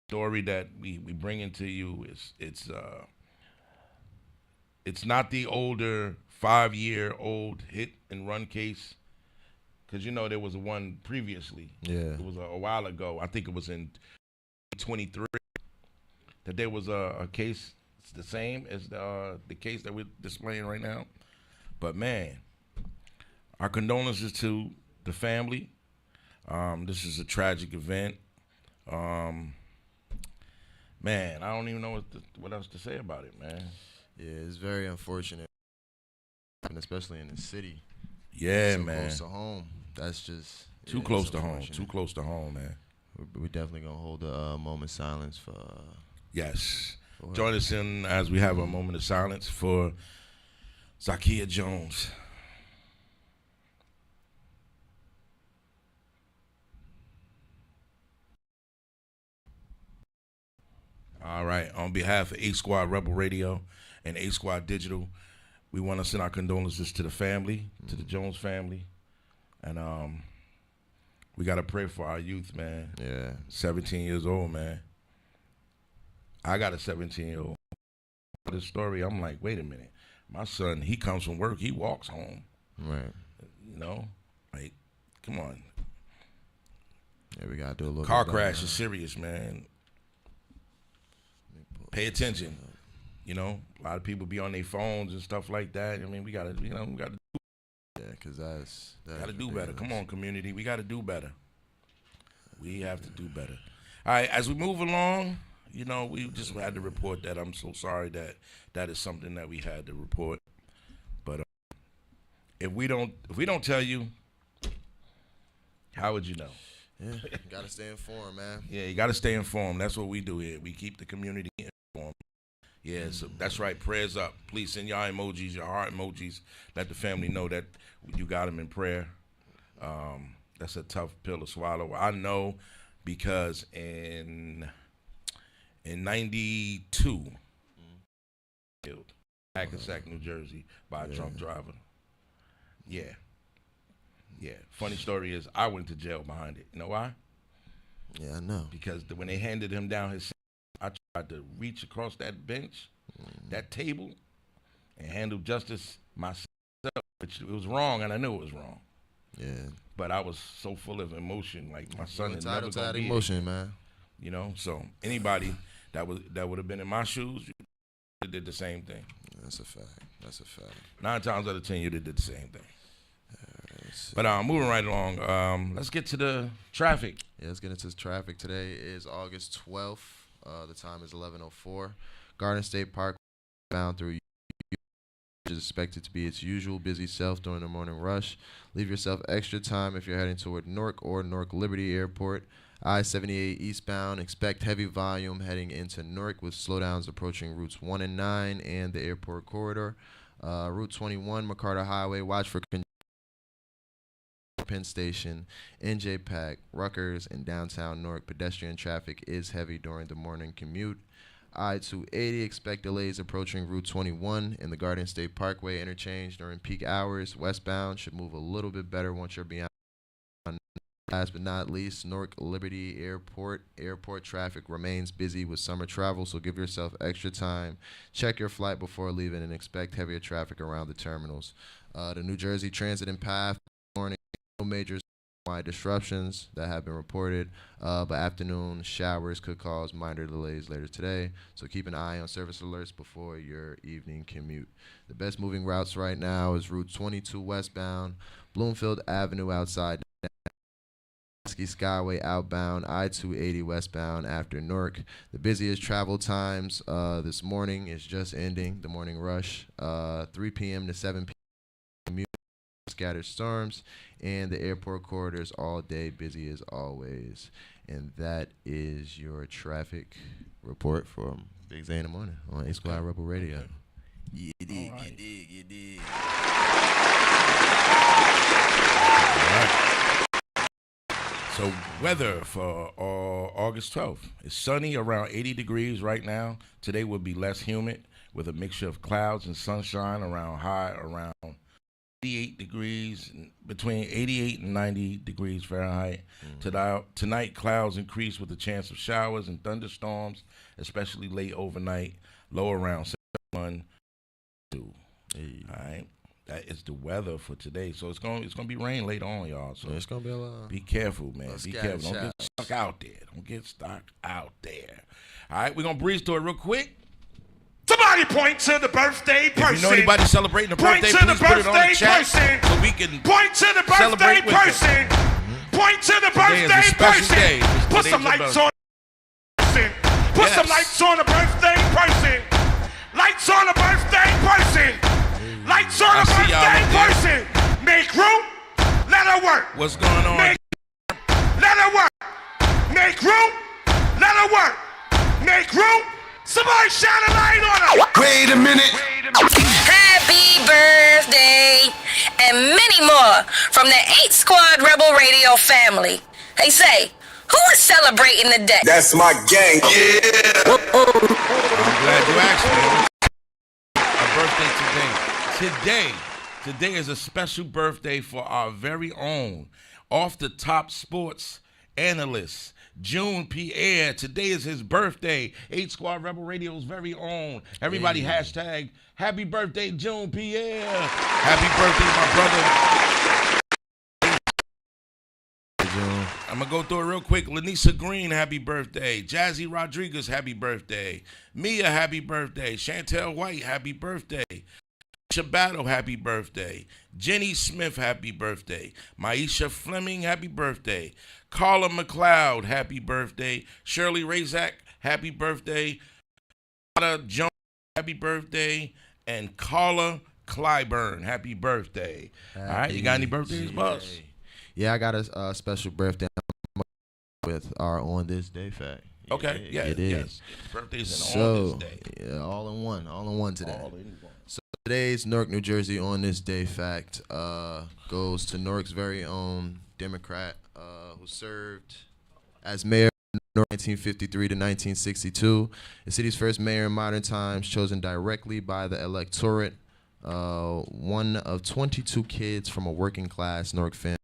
Story that we bring into you it's not the older 5-year-old hit and run case, because you know there was one previously. Yeah. It was a while ago. I think it was in 23 that there was a case. It's the same as the case that we're displaying right now. But man, our condolences to the family. This is a tragic event. Man, I don't even know what else to say about it, man. Yeah, it's very unfortunate, and especially in the city. Yeah, so man. Close to home. That's just too close to home. Too close to home, man. We're definitely gonna hold a moment of silence for. Yes. Join us in as we have a moment of silence for Zakia Jones. All right. On behalf of A-Squad Rebel Radio and A-Squad Digital, we want to send our condolences to the family, to the Jones family. And we got to pray for our youth, man. Yeah. 17 years old, man. I got a 17-year-old. This story, I'm like, wait a minute. My son, he comes from work, he walks home. Right. You know? Like, come on. Yeah, we got to do a little car bit crash better. is serious, man. Pay attention. You know, a lot of people be on their phones and stuff like that. I mean, we gotta do. Yeah, because that's gotta do better. Come on, community, we gotta do better. We have to do better. All right, as we move along, you know, we just had to report that. I'm so sorry that is something that we had to report. But if we don't tell you, how would you know? Yeah, you gotta stay informed, man. Yeah, you gotta stay informed. That's what we do here. We keep the community informed. Yeah, so that's right. Prayers up. Please send y'all emojis, your heart emojis. Let the family know that you got them in prayer. That's a tough pill to swallow. I know because in 92, killed Hackensack, New Jersey, by a drunk driver. Yeah. Funny story is I went to jail behind it. You know why? Yeah, I know. Because when they handed him down his, I tried to reach across that bench, that table, and handle justice myself, which it was wrong, and I knew it was wrong. Yeah. But I was so full of emotion, like my son is never entitled to gonna that be emotion, it. man. You know, so anybody that would have been in my shoes, did the same thing. That's a fact. 9 times out of 10, you did the same thing. But moving right along, let's get to the traffic. Yeah, let's get into traffic. Today is August 12th. The time is 11:04. Garden State Park bound through is expected to be its usual busy self during the morning rush. Leave yourself extra time if you're heading toward Newark or Newark Liberty Airport. I-78 eastbound, expect heavy volume heading into Newark with slowdowns approaching routes 1 and 9 and the airport corridor. Route 21, McCarter Highway, watch for Penn Station, NJ Pack, Rutgers, and downtown Newark. Pedestrian traffic is heavy during the morning commute. I-280, expect delays approaching Route 21 in the Garden State Parkway interchange during peak hours. Westbound should move a little bit better once you're beyond. Last but not least, Newark Liberty Airport. Airport traffic remains busy with summer travel, so give yourself extra time. Check your flight before leaving and expect heavier traffic around the terminals. The New Jersey Transit and PATH morning, no major disruptions that have been reported, but afternoon showers could cause minor delays later today, so keep an eye on service alerts before your evening commute. The best moving routes right now is Route 22 westbound, Bloomfield Avenue outside Skyway outbound, I-280 westbound after Newark. The busiest travel times this morning is just ending, the morning rush, 3 p.m. to 7 p.m. Scattered storms, and the airport corridors all day busy as always. And that is your traffic report from Big Zay in the Morning on A Squad Rebel Radio. Okay. You dig, right. You dig. So weather for August 12th. It's sunny, around 80 degrees right now. Today will be less humid with a mixture of clouds and sunshine, around 88 degrees, between 88 and 90 degrees Fahrenheit. Tonight, clouds increase with a chance of showers and thunderstorms, especially late overnight, low around 71. All right. That is the weather for today. So it's gonna be rain later on, y'all. So it's gonna be a lot. Be careful, man. Be careful. Don't get stuck out there. All right, we're gonna breeze through it real quick. Somebody point to the birthday person. If you know anybody celebrating a birthday, please put it on the chat so we can point to the birthday person. Point to the birthday person. Put some lights on. Put some lights on the birthday person. Lights on the birthday person. Lights on the birthday person. Make room. Let her work. What's going on? Let her work. Make room. Let her work. Make room. Somebody shine a light on her. Wait a minute. Happy birthday and many more from the 8 Squad Rebel Radio family. Hey, say, who is celebrating today? That's my gang. Yeah. I'm glad you asked me. A birthday today is a special birthday for our very own off the top sports analyst, June Pierre. Today is his birthday. 8 Squad Rebel Radio's very own. Everybody hashtag happy birthday, June Pierre. Happy birthday, my brother. I'm going to go through it real quick. Lanisa Green, happy birthday. Jazzy Rodriguez, happy birthday. Mia, happy birthday. Chantel White, happy birthday. Battle, happy birthday. Jenny Smith, happy birthday. Maisha Fleming, happy birthday. Carla McLeod, happy birthday. Shirley Razak, happy birthday. Ada Jones, happy birthday. And Carla Clyburn, happy birthday. All right, you got any birthdays, boss? Yeah, I got a special birthday with our On This Day fact. Okay, yeah, it is. Yes. Birthdays on this day. Yeah, all in one today. All in one. So today's Newark, New Jersey On This Day fact goes to Newark's very own Democrat who served as mayor from 1953 to 1962. The city's first mayor in modern times, chosen directly by the electorate. One of 22 kids from a working class Newark family.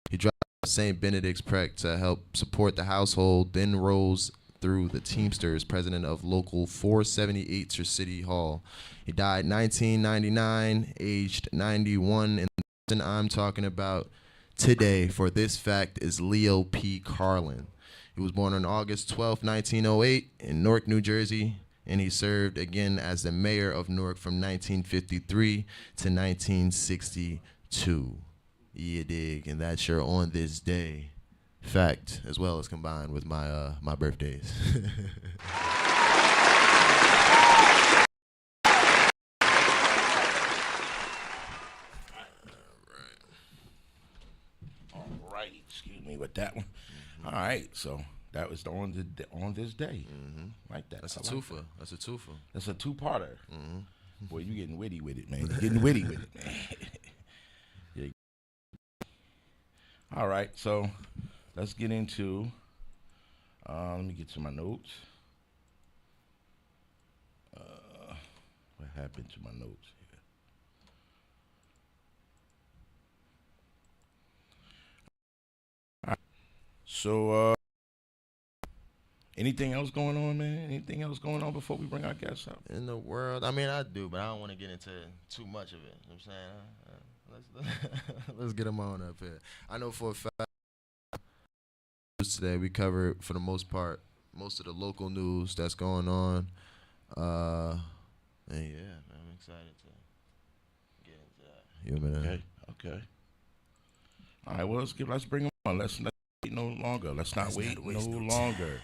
He dropped St. Benedict's Prep to help support the household, then rose through the Teamsters, president of Local 478 City Hall. He died 1999, aged 91, and the person I'm talking about today for this fact is Leo P. Carlin. He was born on August 12, 1908 in Newark, New Jersey, and he served again as the mayor of Newark from 1953 to 1962. You dig? And that's your on this day fact, as well as combined with my my birthdays. All right. Excuse me with that one. All right. So that was the on this day. Like that. That's a I like twofer. that. That's a twofer. That's a two-parter. Boy, you getting witty with it, man. You getting witty with it, man. Yeah. All right, so let's get into. Let me get to my notes. What happened to my notes here? All right. So, anything else going on, man? Anything else going on before we bring our guests up? In the world, I mean, I do, but I don't want to get into too much of it. You know what I'm saying? Let's get them on up here. I know for a fact today we covered, for the most part, most of the local news that's going on. And yeah, man, I'm excited to get into that. Okay. All right, well, let's bring them on. Let's not wait no longer. Let's not wait no longer.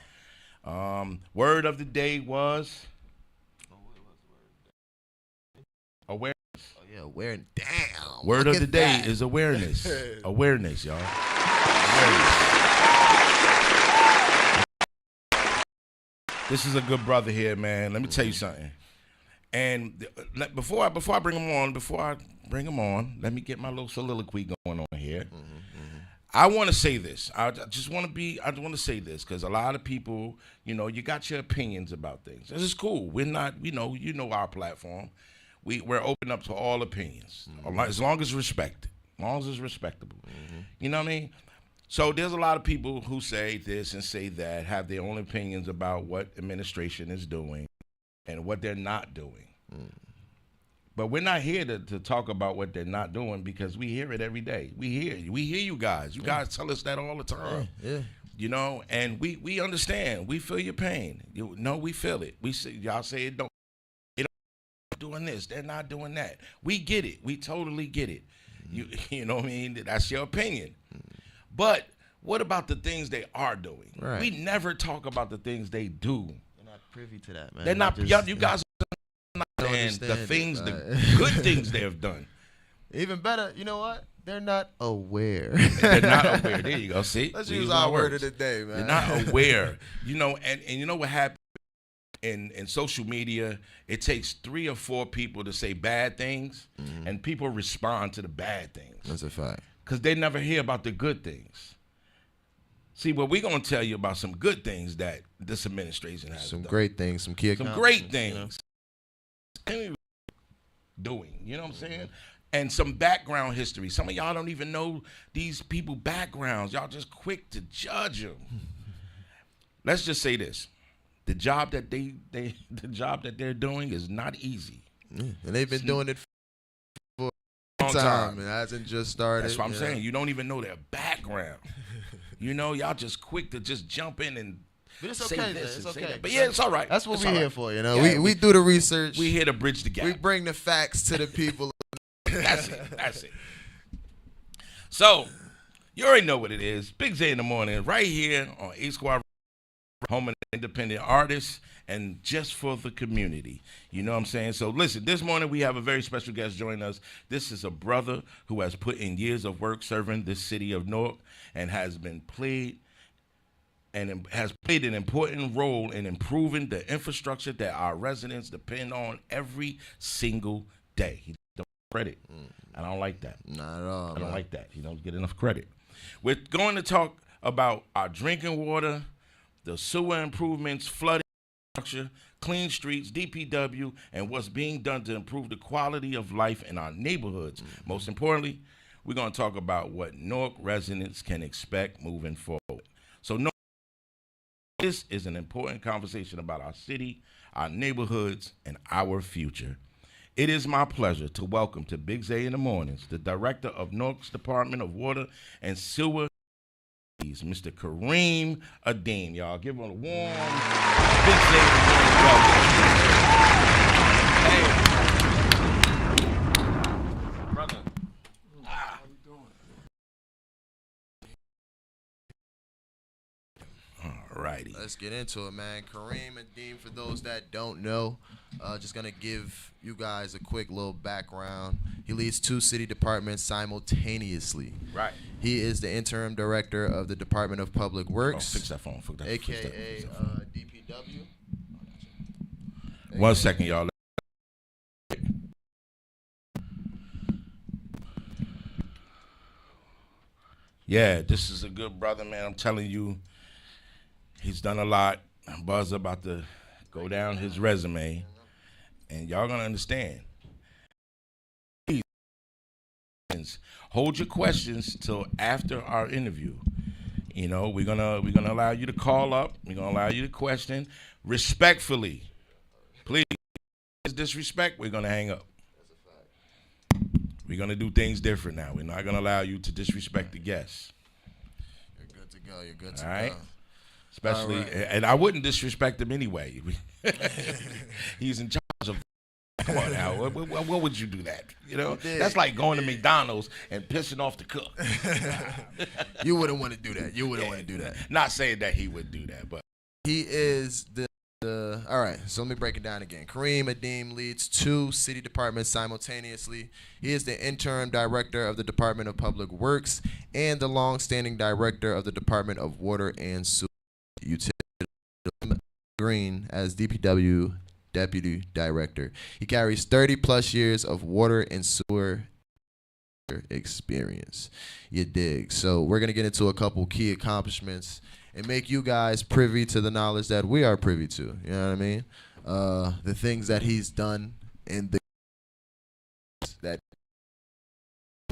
Word of the day was awareness. Oh yeah, awareness. Damn. Word of the day is awareness. Awareness, y'all. Awareness. This is a good brother here, man. Let me tell you something. And before I bring him on, let me get my little soliloquy going on here. I want to say this. I want to say this because a lot of people, you got your opinions about things. This is cool. We're not, you know our platform. We're open up to all opinions, as long as respected, as long as it's respectable. You know what I mean? So there's a lot of people who say this and say that, have their own opinions about what administration is doing and what they're not doing. But we're not here to talk about what they're not doing because we hear it every day. We hear you guys. You guys tell us that all the time. Yeah. And we understand. We feel your pain. We feel it. We say, y'all say it don't doing this. They're not doing that. We get it. We totally get it. You know what I mean? That's your opinion. But what about the things they are doing? Right. We never talk about the things they do. They're not privy to that, man. They're not. You guys and the things, the good things they have done. Even better, you know what? They're not aware. They're not aware. There you go. See? Let's use our word of the day, man. They're not aware. And you know what happened in social media? It takes 3 or 4 people to say bad things, and people respond to the bad things. That's a fact. Because they never hear about the good things. See, well, we're going to tell you about some good things that this administration has Some done. great things, some key Some great things. Doing, you know what I'm saying? And some background history. Some of y'all don't even know these people backgrounds. Y'all just quick to judge them. Let's just say this. The job that they're doing is not easy. And they've been doing it for a long time. It hasn't just started. That's what I'm saying. You don't even know their background. Y'all just quick to just jump in and but it's say okay, this it's and say okay. that. But yeah, it's all right. That's what It's we're all here right. for, Yeah, we do the research. We here to bridge the gap. We bring the facts to the people. That's it. So, you already know what it is. Big Zay in the morning, right here on A Squad, home of independent artists, and just for the community. You know what I'm saying? So listen, this morning we have a very special guest joining us. This is a brother who has put in years of work serving this city of Newark and has played an important role in improving the infrastructure that our residents depend on every single day. He don't get credit. I don't like that. Not at all. I don't like that. He don't get enough credit. We're going to talk about our drinking water, the sewer improvements, flooding structure, clean streets, DPW, and what's being done to improve the quality of life in our neighborhoods. Most importantly, we're going to talk about what Newark residents can expect moving forward. So this is an important conversation about our city, our neighborhoods, and our future. It is my pleasure to welcome to Big Zay in the Mornings, the director of Newark's Department of Water and Sewer, Mr. Kareem Adeem. Y'all give him a warm Big Zay in the Mornings welcome. Hey. Brother. Let's get into it, man. Kareem Adeem, for those that don't know, just going to give you guys a quick little background. He leads 2 city departments simultaneously. Right. He is the interim director of the Department of Public Works. Fix that phone. A.K.A. DPW. 1 second, y'all. Yeah, this is a good brother, man. I'm telling you, he's done a lot. Buzz about to go down his resume, and y'all gonna understand. Please, hold your questions till after our interview. You know, we're gonna allow you to call up. We're gonna allow you to question respectfully. Please, disrespect, we're gonna hang up. We're going to do things different now. We're not going to allow you to disrespect the guests. You're good to go. You're good to All right? go. Especially, All right. and I wouldn't disrespect him anyway. He's in charge of. Come on now. What would you do that? You know? That's like going to McDonald's and pissing off the cook. You wouldn't want to do that. You wouldn't want to do that. Not saying that he would do that, but. He is the all right, so let me break it down again. Kareem Adeem leads 2 city departments simultaneously. He is the interim director of the Department of Public Works and the long-standing director of the Department of Water and Sewer Utilities. Green as DPW deputy director. He carries 30-plus years of water and sewer experience. You dig? So we're gonna get into a couple key accomplishments and make you guys privy to the knowledge that we are privy to. You know what I mean? The things that he's done and the that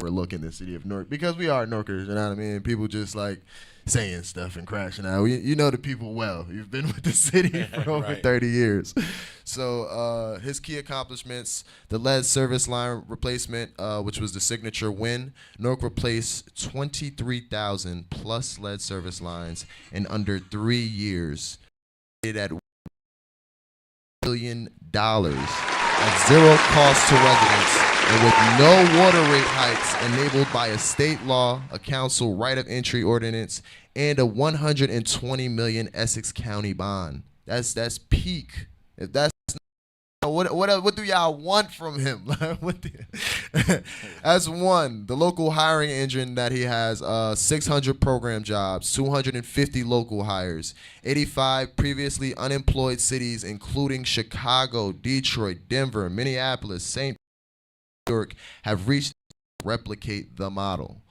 we're looking the city of Newark, because we are Newarkers, you know what I mean? People just like saying stuff and crashing out. You know the people well. You've been with the city for over 30 years. So his key accomplishments, the lead service line replacement, which was the signature win. Newark replaced 23,000 plus lead service lines in under 3 years. It at $1 billion at zero cost to residents, and with no water rate hikes enabled by a state law, a council right of entry ordinance, and a $120 million Essex County bond. That's peak. If that's what do y'all want from him? That's one. The local hiring engine that he has, 600 program jobs, 250 local hires, 85 previously unemployed cities, including Chicago, Detroit, Denver, Minneapolis, St. York, have reached to replicate the model.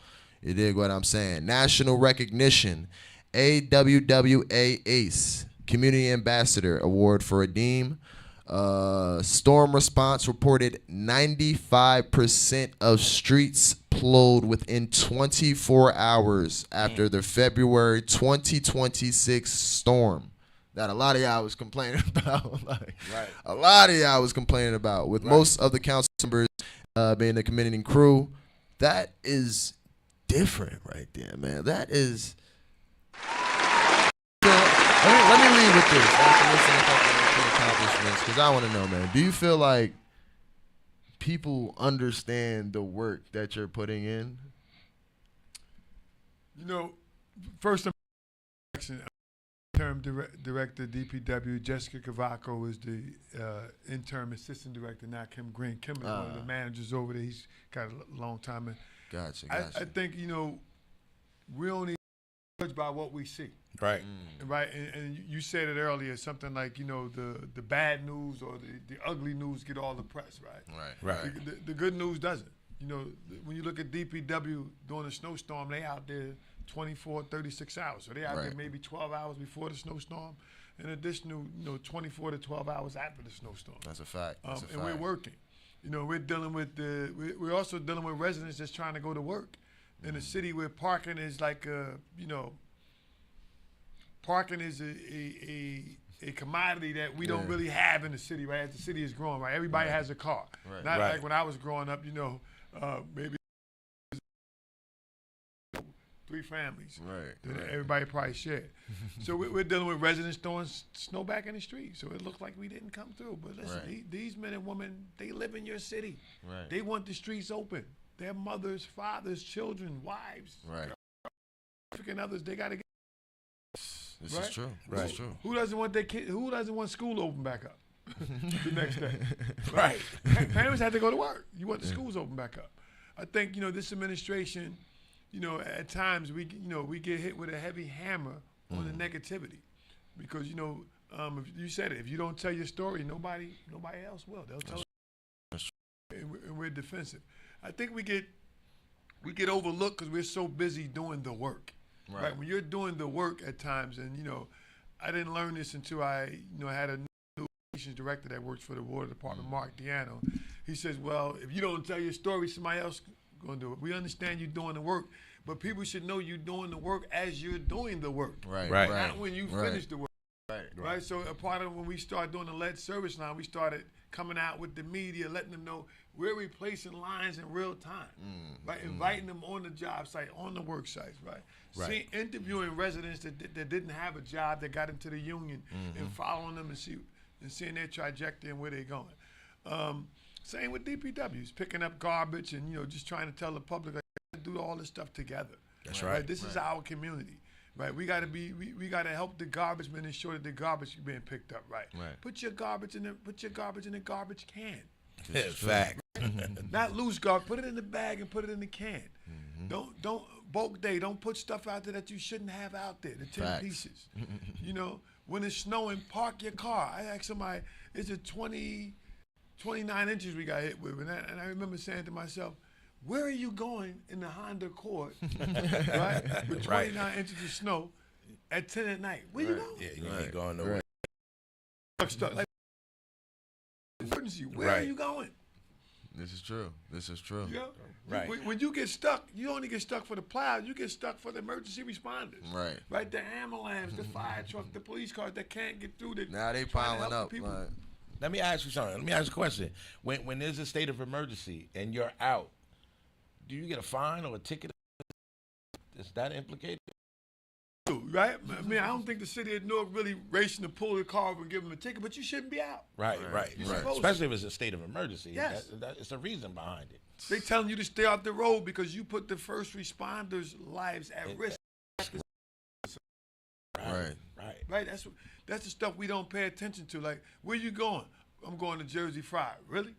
You dig what I'm saying? National recognition, AWWA ACE, Community Ambassador Award for Adeem. Storm response reported 95% of streets plowed within 24 hours after the February 2026 storm that a lot of y'all was complaining about. A lot of y'all was complaining about, with most of the council members being the committing crew. That is different right there, man. That is. Let me leave with this. After listening to a couple of key accomplishments, because I want to know, man, do you feel like people understand the work that you're putting in? You know, first interim director DPW Jessica Cavaco is the interim assistant director now. Kim Green. Kim is one of the managers over there. He's got a long time. Gotcha. I think, you know, we only judge by what we see. Right. Right. And you said it earlier, something like, you know, the bad news or the ugly news get all the press, right? Right. The good news doesn't. You know, when you look at DPW during a snowstorm, they out there 24, 36 hours. So they out there maybe 12 hours before the snowstorm, and additional, 24 to 12 hours after the snowstorm. That's a fact. And we're working. You know, we're dealing with we're also dealing with residents that's trying to go to work in a city where parking is like parking is a commodity that we don't really have in the city, right? As the city is growing, right? Everybody has a car. Right. Not like when I was growing up, maybe 3 families. Right. Everybody probably shared. So we're dealing with residents throwing snow back in the street. So it looked like we didn't come through. But listen, these men and women, they live in your city. Right. They want the streets open. Their mothers, fathers, children, wives, right, African others, they got to get. This right? is true. Right. This is true. Who doesn't want their kid? Who doesn't want school to open back up the next day? Right. Parents had to go to work. You want the schools open back up. I think this administration, at times we get hit with a heavy hammer on the negativity, because if you said it, if you don't tell your story, nobody else will. They'll tell it, and we're defensive. I think we get overlooked because we're so busy doing the work. Right. When you're doing the work at times, and I didn't learn this until I had a new relations director that works for the Water Department, Mark Diano. He says, well, if you don't tell your story, somebody else going to do it. We understand you're doing the work, but people should know you're doing the work as you're doing the work. Right. Not when you finish the work. Right. So a part of when we started doing the lead service line, we started coming out with the media, letting them know we're replacing lines in real time. Right. Inviting them on the job site, on the work sites. Right. Interviewing residents that didn't have a job, that got into the union, and following them and seeing their trajectory and where they're going. Same with DPWs, picking up garbage and just trying to tell the public to do all this stuff together. That's right. This is our community. Right, we got to help the garbage men ensure that the garbage is being picked up right. Put your garbage in the garbage can. Fact. Not loose garbage. Put it in the bag and put it in the can. Don't bulk day. Don't put stuff out there that you shouldn't have out there. The 10 pieces. When it's snowing, park your car. I asked somebody, is it 29 inches we got hit with, and I remember saying to myself, where are you going in the Honda Accord, right? With 29 inches of snow at 10 at night? Where you going? Yeah, you ain't going nowhere. Like, emergency. Where are you going? This is true. Right. When you get stuck, you only get stuck for the plows. You get stuck for the emergency responders. Right. The ambulance, the fire truck, the police cars that can't get through. Now they piling up. Let me ask you something. Let me ask you a question. When there's a state of emergency and you're out, do you get a fine or a ticket? Is that implicated? Right? I mean, I don't think the city of Newark really racing to pull the car over and give them a ticket, but you shouldn't be out. Right. Especially if it's a state of emergency. Yes. It's a reason behind it. They telling you to stay off the road because you put the first responders' lives at risk. Right. That's the stuff we don't pay attention to. Like, where you going? I'm going to Jersey Fried. Really?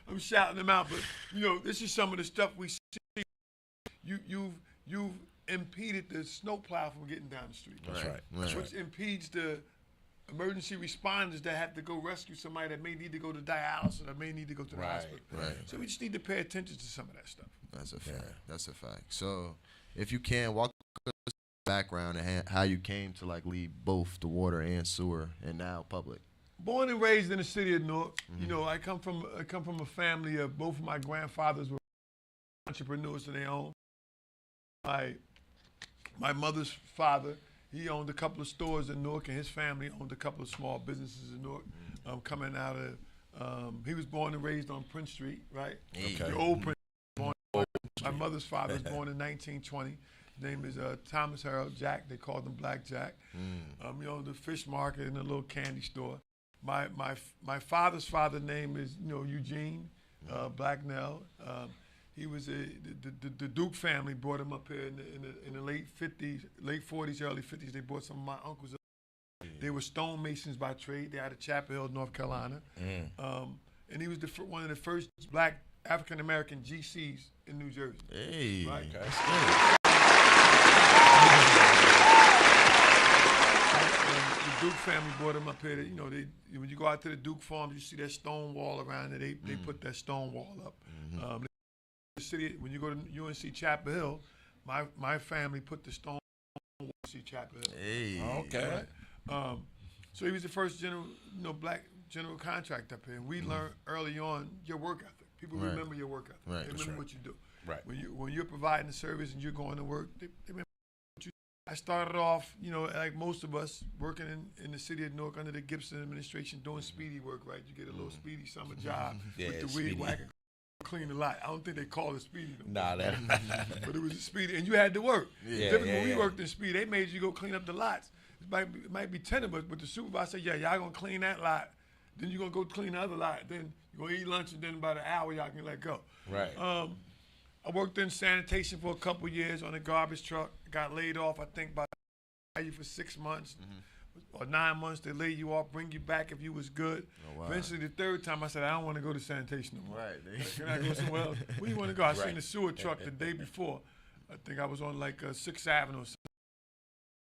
I'm shouting them out, but this is some of the stuff we see. You've impeded the snowplow from getting down the street. That's right. Which impedes the emergency responders that have to go rescue somebody that may need to go to dialysis or may need to go to the hospital. Right. So we just need to pay attention to some of that stuff. That's a fact. That's a fact. So if you can, walk us background and how you came to lead both the water and sewer and now public. Born and raised in the city of Newark. I come from a family of both of my grandfathers were entrepreneurs in their own. My mother's father, he owned a couple of stores in Newark, and his family owned a couple of small businesses in Newark. Coming out of, he was born and raised on Prince Street, right? Okay. The old Prince. My mother's father was born in 1920. His name is Thomas Harold Jack. They called him Black Jack. The fish market and a little candy store. My father's father's name is Eugene Blacknell. He was the Duke family brought him up here in the late 40s, early 50s. They brought some of my uncles up. They were stonemasons by trade. They out of Chapel Hill, North Carolina. And he was one of the first black African American GCs in New Jersey. Hey, right? That's good. The Duke family brought him up here. When you go out to the Duke farms, you see that stone wall around it. They put that stone wall up. The city, when you go to UNC Chapel Hill, my family put the stone wall to Chapel Hill. Hey, okay. Right? So he was the first black general contractor up here. And we learned early on your work ethic. People remember your work ethic. Right. They remember what you do. Right. When you're providing the service and you're going to work, they remember what you do. I started off, like most of us, working in the city of Newark under the Gibson administration, doing speedy work, right? You get a little speedy summer job with the weed whacker, clean the lot. I don't think they call it speedy. Nah, that. But it was a speedy, and you had to work. When we worked in speed, they made you go clean up the lots. It might be 10 of us, but the supervisor said, yeah, y'all gonna clean that lot. Then you're gonna go clean the other lot. Then you're gonna eat lunch, and then about an hour y'all can let go. Right. I worked in sanitation for a couple years on a garbage truck. got laid off, I think, by you for 6 months or 9 months. They lay you off, bring you back if you was good. Oh, wow. Eventually, the third time, I said, I don't want to go to sanitation no more. Right. Can I go somewhere else? Where you want to go? I seen the sewer truck the day before. I think I was on like 6th Avenue.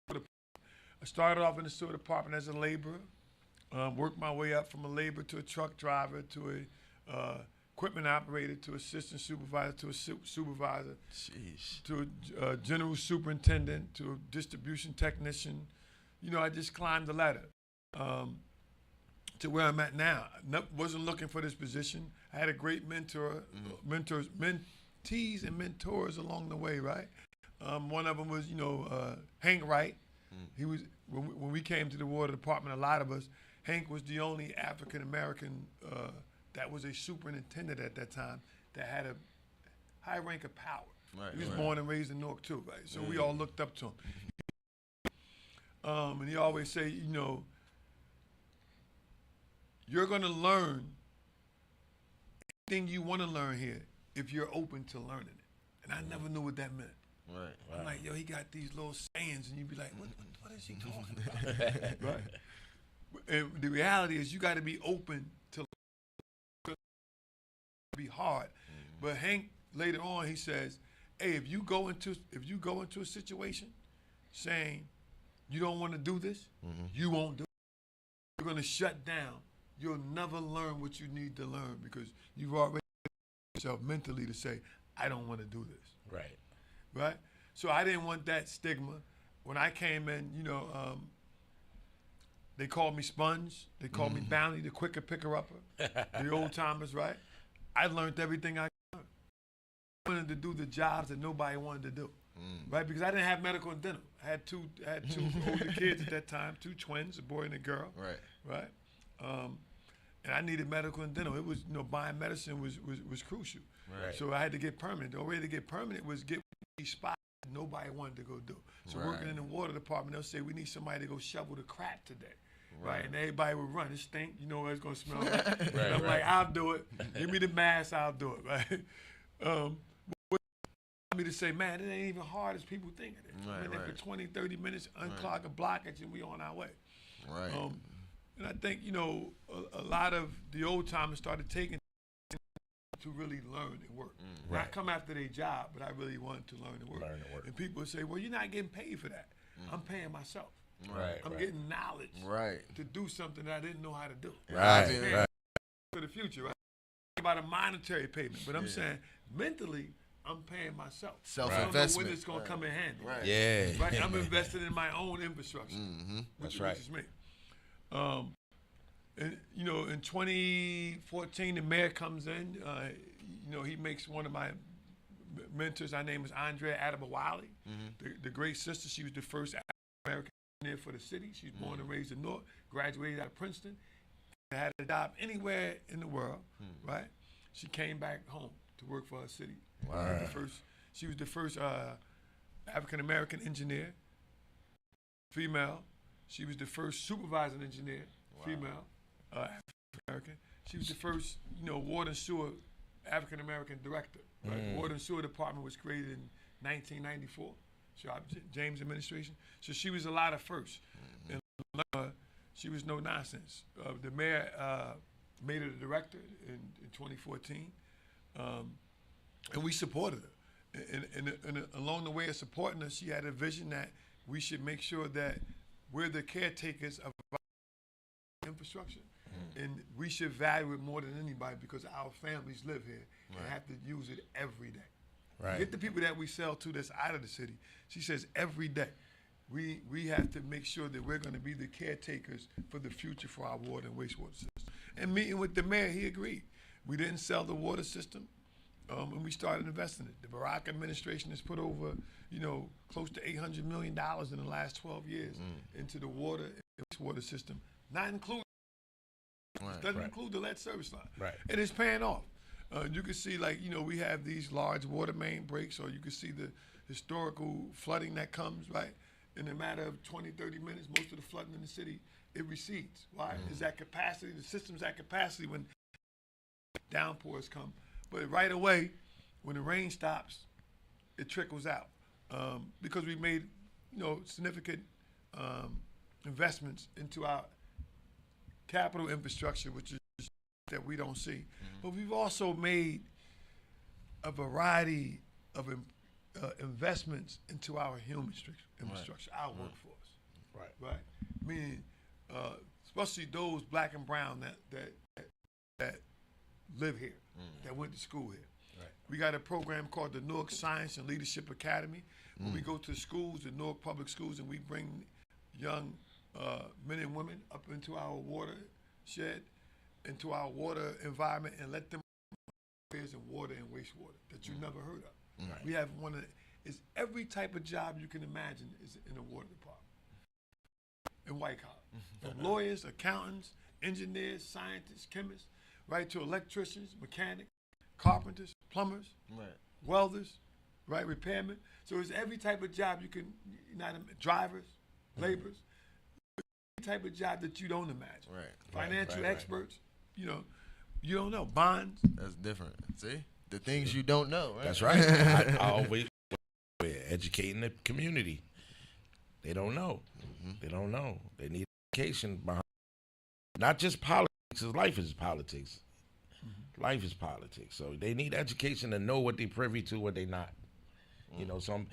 I started off in the sewer department as a laborer. Worked my way up from a laborer to a truck driver to a equipment operator to assistant supervisor to a supervisor. Jeez. To a general superintendent to a distribution technician. You know, I just climbed the ladder to where I'm at now. Wasn't looking for this position. I had a great mentees and mentors along the way, right? One of them was, Hank Wright. He was when we came to the water department. A lot of us, Hank was the only African American that was a superintendent at that time that had a high rank of power. Right, he was right. born and raised in Newark too, right? So we all looked up to him. And he always say, you're gonna learn anything you want to learn here if you're open to learning it. And I never knew what that meant. Right. I'm like, yo, he got these little sayings, and you'd be like, what is he talking about? Right. And the reality is, you got to be open to be hard. But Hank later on, he says, hey, if you go into a situation saying you don't want to do this, you won't do it. You're gonna shut down. You'll never learn what you need to learn because you've already yourself mentally to say, I don't want to do this. Right. Right? So I didn't want that stigma. When I came in, they called me Sponge. They called me Bounty, the quicker picker-upper. The old timers, right? I learned everything I learned. I wanted to do the jobs that nobody wanted to do, right? Because I didn't have medical and dental. I had two older kids at that time, 2 twins, a boy and a girl. Right. And I needed medical and dental. It was, buying medicine was crucial. Right. So I had to get permanent. The only way to get permanent was get these spots that nobody wanted to go do. So working in the water department, they'll say, we need somebody to go shovel the crap today. Right. And everybody would run. It stink. You know what it's going to smell like. And I'm like, I'll do it. Give me the mask, I'll do it. Right. Me to say, man, it ain't even hard as people think it is. Right, We're in there for 20, 30 minutes, unclog a blockage, and we on our way. Right. And I think, a lot of the old timers started taking to really learn and work. Not come after their job, but I really wanted to learn and work. And people would say, well, you're not getting paid for that. I'm paying myself. I'm getting knowledge to do something that I didn't know how to do. Right. For the future, right? About a monetary payment, but I'm saying mentally, I'm paying myself. Self-investment. I don't know when it's going to come in handy. Right. Yeah. Right. I'm invested in my own infrastructure. Which is me. And in 2014, the mayor comes in. He makes one of my mentors. Her name is Andrea Adebawale, the great sister. She was the first African American for the city. She's born and raised in North. Graduated out of Princeton. Had a job anywhere in the world. Right. She came back home to work for her city. Wow. She was the first African American engineer, female. She was the first supervising engineer, female, African American. She was the first, water and sewer African American director. Right? Water and sewer department was created in 1994. So James administration. So she was a lot of firsts. And she was no nonsense. The mayor made her the director in 2014. And we supported her. And along the way of supporting her, she had a vision that we should make sure that we're the caretakers of our infrastructure. And we should value it more than anybody because our families live here and have to use it every day. Right. Get the people that we sell to that's out of the city. She says every day we have to make sure that we're going to be the caretakers for the future for our water and wastewater system. And meeting with the mayor, he agreed. We didn't sell the water system. And we started investing in it. The Barack administration has put over, close to $800 million in the last 12 years into the water and wastewater system, not including, doesn't include the lead service line. Right. And it's paying off. You can see, we have these large water main breaks, or you can see the historical flooding that comes, right? In a matter of 20, 30 minutes, most of the flooding in the city, it recedes. Why? Is that capacity, the system's at capacity when downpours come. But right away, when the rain stops, it trickles out. because we made, significant investments into our capital infrastructure, which is that we don't see. But we've also made a variety of investments into our human infrastructure, our workforce. Right. Meaning, especially those black and brown that live here, that went to school here. Right. We got a program called the Newark Science and Leadership Academy, where we go to schools, the Newark public schools, and we bring young men and women up into our watershed, into our water environment, and let them affairs in water and wastewater that you never heard of. Right. We have is every type of job you can imagine is in the water department. In white collar. From lawyers, accountants, engineers, scientists, chemists, right, to electricians, mechanics, carpenters, plumbers, welders, right, repairmen. So it's every type of job you can, drivers, laborers, every type of job that you don't imagine. Right. Financial experts, you don't know. Bonds. That's different. See? The things you don't know, right? That's right. I always educating the community. They don't know. They don't know. They need education behind, not just politics, because life is politics. Life is politics. So they need education to know what they're privy to, what they're not. Some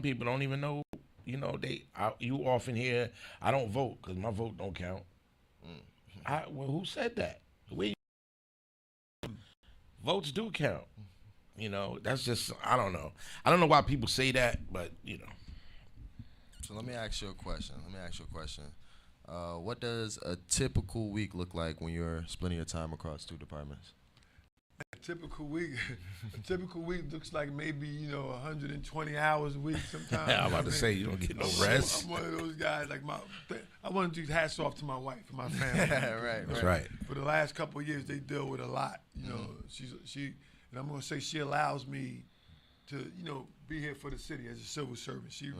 people don't even know, you often hear, I don't vote because my vote don't count. Well, who said that? Votes do count. That's just, I don't know. I don't know why people say that, but, So let me ask you a question. What does a typical week look like when you're splitting your time across 2 departments? A typical week looks like maybe 120 hours a week sometimes. I'm about to say you don't get no rest. I'm one of those guys I want to do hats off to my wife and my family. Right. That's right. For the last couple of years, they deal with a lot. She and I'm gonna say she allows me to be here for the city as a civil servant. She's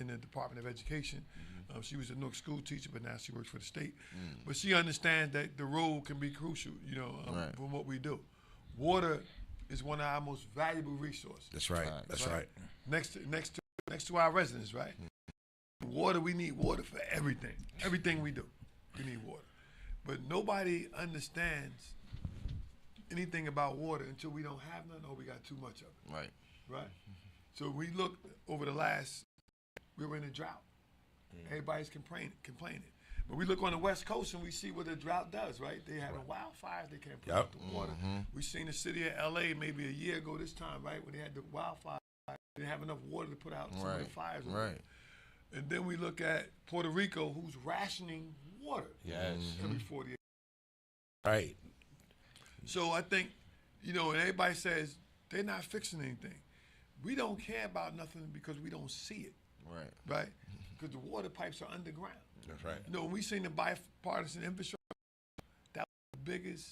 in the Department of Education. She was a Newark school teacher, but now she works for the state. But she understands that the role can be crucial, for what we do. Water is one of our most valuable resources. That's right. That's right. Next to our residents, right? Water, we need water for everything. Everything we do, we need water. But nobody understands anything about water until we don't have none or we got too much of it. Right. So we look over we were in a drought. Everybody's complaining. But we look on the West Coast and we see what the drought does, right? They having wildfires, they can't put out the water. We seen the city of LA maybe a year ago this time, right? When they had the wildfires, they didn't have enough water to put out some of the fires. Right. And then we look at Puerto Rico, who's rationing water every 48 hours. Right. So I think, and everybody says they're not fixing anything. We don't care about nothing because we don't see it. Right? Because the water pipes are underground. That's right. When we seen the bipartisan infrastructure, that was the biggest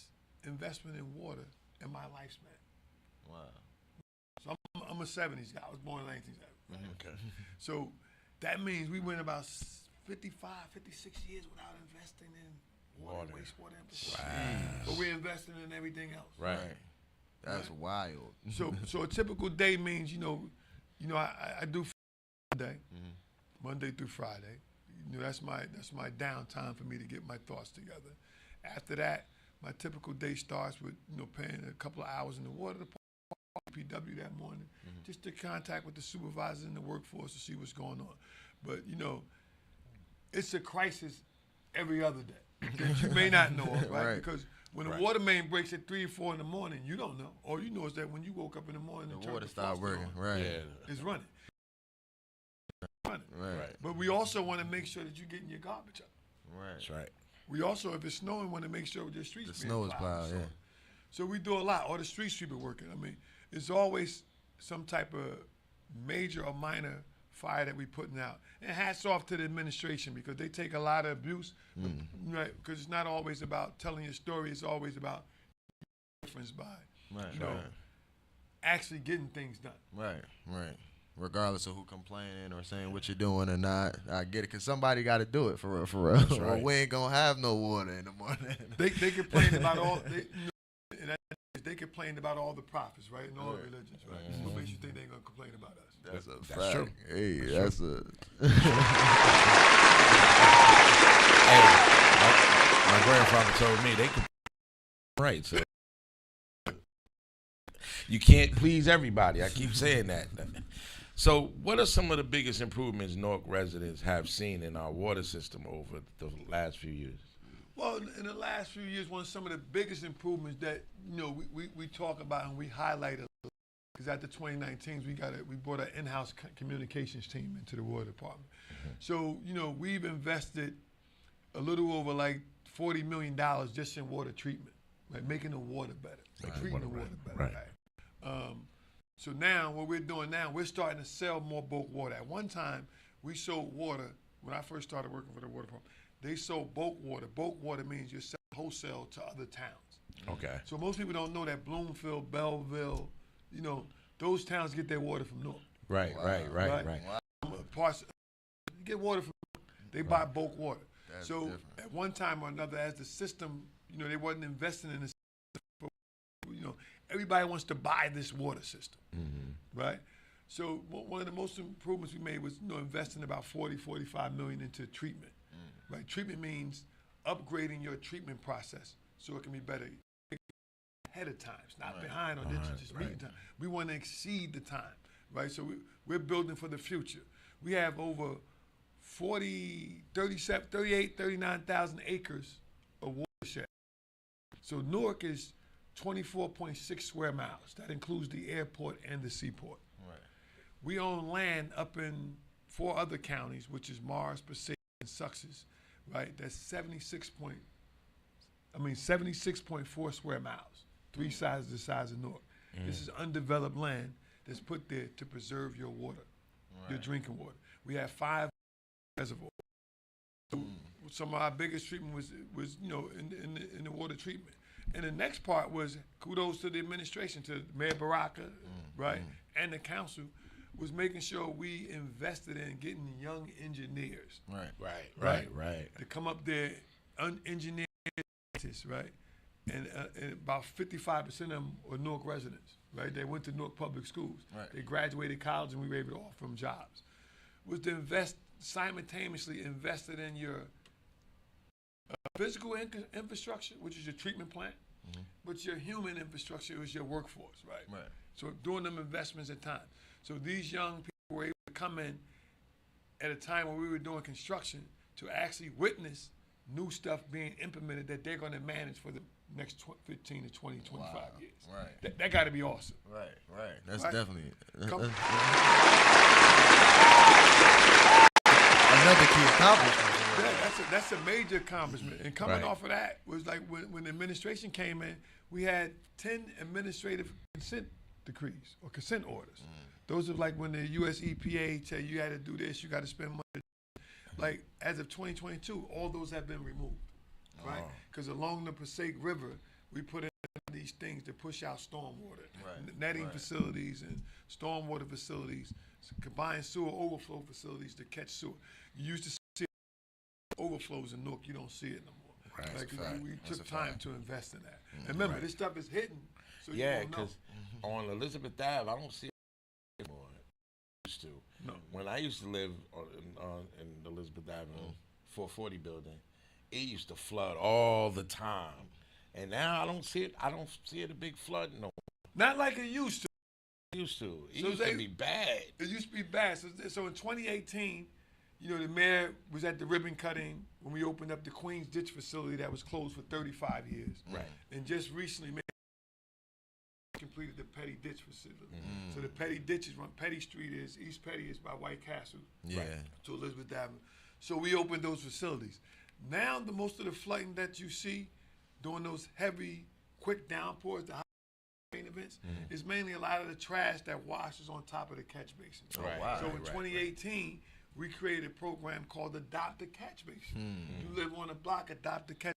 investment in water in my lifespan. Wow. So I'm a 70s guy. I was born in 1970. Okay. So that means we went about 55, 56 years without investing in water. Wastewater infrastructure. Wow. But we're investing in everything else. Right. That's wild. So a typical day means, I do Monday through Friday. That's my downtime for me to get my thoughts together. After that, my typical day starts with paying a couple of hours in the water department, PW that morning, just to contact with the supervisors and the workforce to see what's going on. But it's a crisis every other day that you may not know of, right? Because when the water main breaks at 3 or 4 in the morning, you don't know. All you know is that when you woke up in the morning, the water stopped working. It's running. Right. But we also want to make sure that you're getting your garbage up. That's right. We also, if it's snowing, want to make sure the streets the snow is plowed. So we do a lot. Or the street sweeper working. I mean, it's always some type of major or minor fire that we putting out. And hats off to the administration because they take a lot of abuse, right? Because it's not always about telling your story. It's always about difference by, actually getting things done. Right. Regardless of who complaining or saying what you're doing or not, I get it. Because somebody got to do it for real. That's right. Or we ain't going to have no water in the morning. They complain about all, and that is they complain about all the prophets, right, in all religions, right? What makes you think they're gonna complain about us? That's a That's true. Hey, That's that's My grandfather told me they could. Right, so you can't please everybody. I keep saying that. So, what are some of the biggest improvements Newark residents have seen in our water system over the last few years? Well, in the last few years, one of some of the biggest improvements that we talk about and we highlight because at the 2019s we brought an in-house communications team into the water department. So we've invested a little over like $40 million just in water treatment, like making the water better, treating the water better. Right. So now what we're doing now, we're starting to sell more bulk water. At one time, we sold water when I first started working for the water department. They sold bulk water. Bulk water means you sell wholesale to other towns. Okay. So most people don't know that Bloomfield, Belleville, those towns get their water from Newark. Right. Parts you get water from Newark. They buy bulk water. That's so different. at one time or another, as the system, they wasn't investing in the system. Everybody wants to buy this water system, right? So one of the most improvements we made was investing about $45 million into treatment. Right? Treatment means upgrading your treatment process so it can be better ahead of time. It's not behind or just meeting time. We want to exceed the time, right? So we're building for the future. We have over 39,000 acres of watershed. So Newark is 24.6 square miles. That includes the airport and the seaport. Right. We own land up in 4 other counties, which is Morris, Passaic, and Sussex, right? That's 76.4 square miles, 3 sizes the size of Newark. This is undeveloped land that's put there to preserve your water, your drinking water. We have 5 reservoirs. Some of our biggest treatment was in the water treatment. And the next part was kudos to the administration, to Mayor Baraka, right, and the council, was making sure we invested in getting young engineers. Right. To come up there, engineers, right, and about 55% of them are Newark residents, right. They went to Newark public schools. Right. They graduated college, and we were able to offer them jobs. Was to simultaneously invested in your physical infrastructure, which is your treatment plant, but your human infrastructure is your workforce, right? So doing them investments at times. So these young people were able to come in at a time when we were doing construction to actually witness new stuff being implemented that they're going to manage for the next 15 to 20, 25 years. Right. That got to be awesome. Right. That's definitely another key accomplishment. That's a major accomplishment. And coming off of that was like when the administration came in, we had 10 administrative consent decrees or consent orders. Those are like when the US EPA tell you had to do this, you got to spend money. Like as of 2022, all those have been removed, right? Because along the Passaic River, we put in these things to push out stormwater, netting facilities and stormwater facilities, combined sewer overflow facilities to catch sewer. You used to see overflows in Newark, you don't see it no more. Like we took time to invest in that. And remember, this stuff is hidden, so you don't know. Because on Elizabeth Ave, I don't see it anymore. Used to. No. When I used to live in Elizabeth Avenue, 440 building, it used to flood all the time. And now I don't see it. I don't see it a big flood no more. Not like it used to. It used to be bad. It used to be bad. So in 2018, the mayor was at the ribbon cutting when we opened up the Queens Ditch facility that was closed for 35 years. Right. And just recently, completed the Petty Ditch facility. So the Petty Ditch is Petty Street is, East Petty is by White Castle. To Elizabeth Avenue. So we opened those facilities. Now most of the flooding that you see during those heavy, quick downpours, the high rain events, is mainly a lot of the trash that washes on top of the catch basin. So in 2018, we created a program called Adopt a Catch Basin. You live on a block, adopt a catch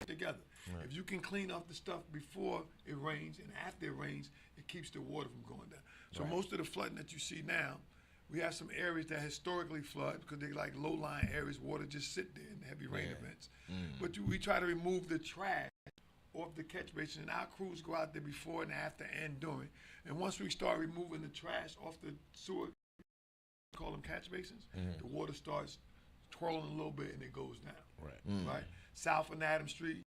together. If you can clean up the stuff before it rains and after it rains, it keeps the water from going down. So most of the flooding that you see now, we have some areas that historically flood because they're like low-lying areas, water just sit there in heavy rain events. But we try to remove the trash off the catch basin, and our crews go out there before and after and during. And once we start removing the trash off the sewer, call them catch basins, the water starts twirling a little bit and it goes down. Right. Right. South on Adams Street,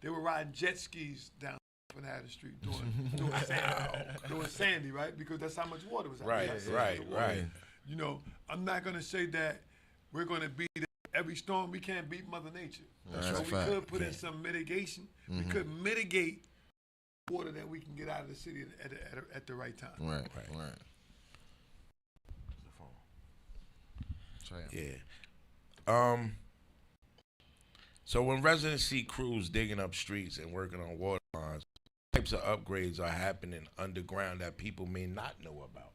they were riding jet skis down on Adams Street doing Sandy, right? Because that's how much water was out there. Right. You know, I'm not gonna say that we're gonna beat every storm. We can't beat Mother Nature. So we could put in some mitigation. We could mitigate water that we can get out of the city at the right time. Right. Yeah. So when residents see crews digging up streets and working on water lines, what types of upgrades are happening underground that people may not know about?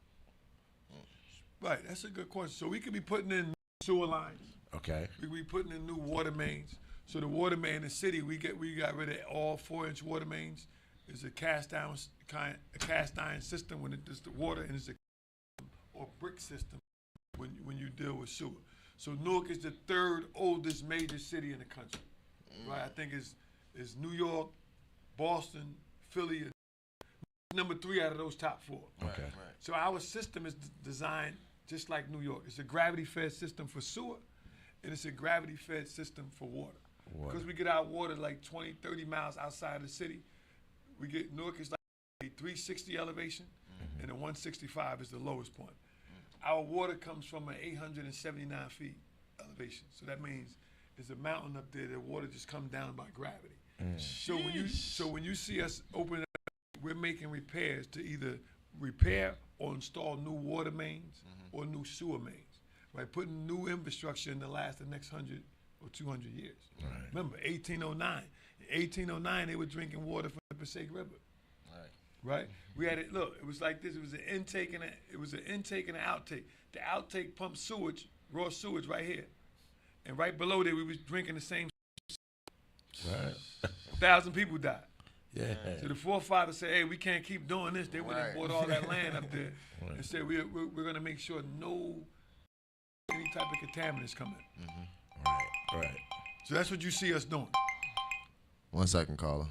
Right, that's a good question. So we could be putting in sewer lines. Okay. We could be putting in new water mains. So the water main in the city, we got rid of all 4-inch water mains. It's a cast iron system when it's the water, and it's a or brick system when you deal with sewer. So Newark is the 3rd oldest major city in the country, right? I think it's New York, Boston, Philly, and number 3 out of those top 4. Okay. So our system is designed just like New York. It's a gravity-fed system for sewer, and it's a gravity-fed system for water. Because we get our water like 20, 30 miles outside of the city, Newark is like a 360 elevation, and a 165 is the lowest point. Our water comes from an 879 feet elevation. So that means there's a mountain up there, the water just comes down by gravity. So when you see us open up, we're making repairs to either repair or install new water mains or new sewer mains, right? Putting new infrastructure in to last the next 100 or 200 years. Right. Remember, 1809. In 1809, they were drinking water from the Passaic River. Right? We had it. Look, it was like this. It was an intake and an outtake. The outtake pumped sewage, raw sewage, right here, and right below there we was drinking the same. Right. 1,000 people died. Yeah. So the forefathers said, "Hey, we can't keep doing this." They went and bought all that land up there and said, "We're going to make sure any type of contaminants come in." Right. So that's what you see us doing. 1 second, caller.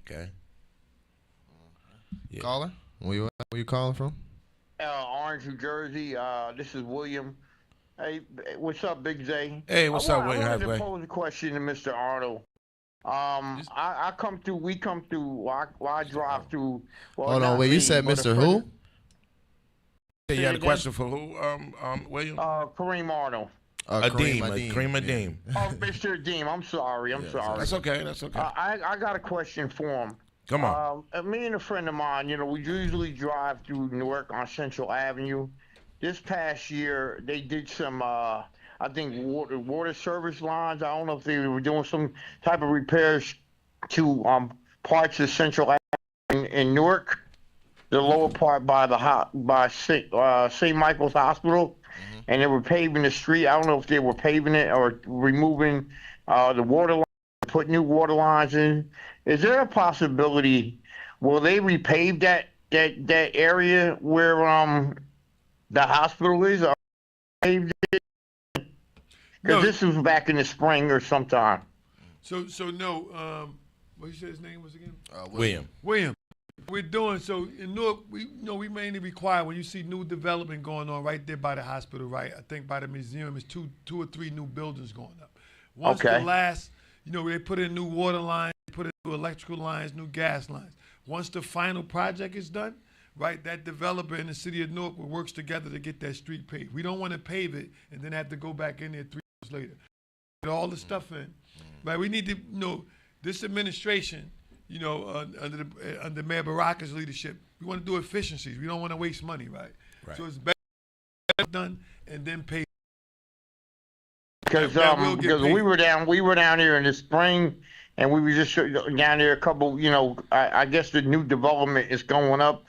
Okay. Yeah. Caller, where you calling from? Orange, New Jersey. This is William. Hey, what's up, Big J? Hey, what's up, William? I wanted to pose a question to Mr. Arnold. I come through. We come through. I drive through. Well, Hold on, wait. You said Mr. Who? Yeah, you had a question for who? William? Kareem Arnold. Kareem Adeem. Oh, Mr. Adeem. I'm sorry. Sorry. That's okay. I got a question for him. Come on. Me and a friend of mine, we usually drive through Newark on Central Avenue. This past year, they did some, I think, water service lines. I don't know if they were doing some type of repairs to parts of Central Avenue in Newark, the lower part by St. Michael's Hospital. And they were paving the street. I don't know if they were paving it or removing the water line, put new water lines in. Is there a possibility? Will they repave that area where the hospital is? Or paved it? Because this was back in the spring or sometime. So no. What you said his name was again? William. We're doing so in Newark. We mainly require when you see new development going on right there by the hospital, right? I think by the museum is two or three new buildings going up. Once the last, they put in new water lines, put in new electrical lines, new gas lines. Once the final project is done, right, that developer in the city of Newark works together to get that street paved. We don't want to pave it and then have to go back in there 3 years later. Get all the stuff in, right? We need to, this administration. Under Mayor Baraka's leadership, we want to do efficiencies. We don't want to waste money, right? So it's better done and then pay. Because we were down here in the spring, and we were just down there a couple. I guess the new development is going up,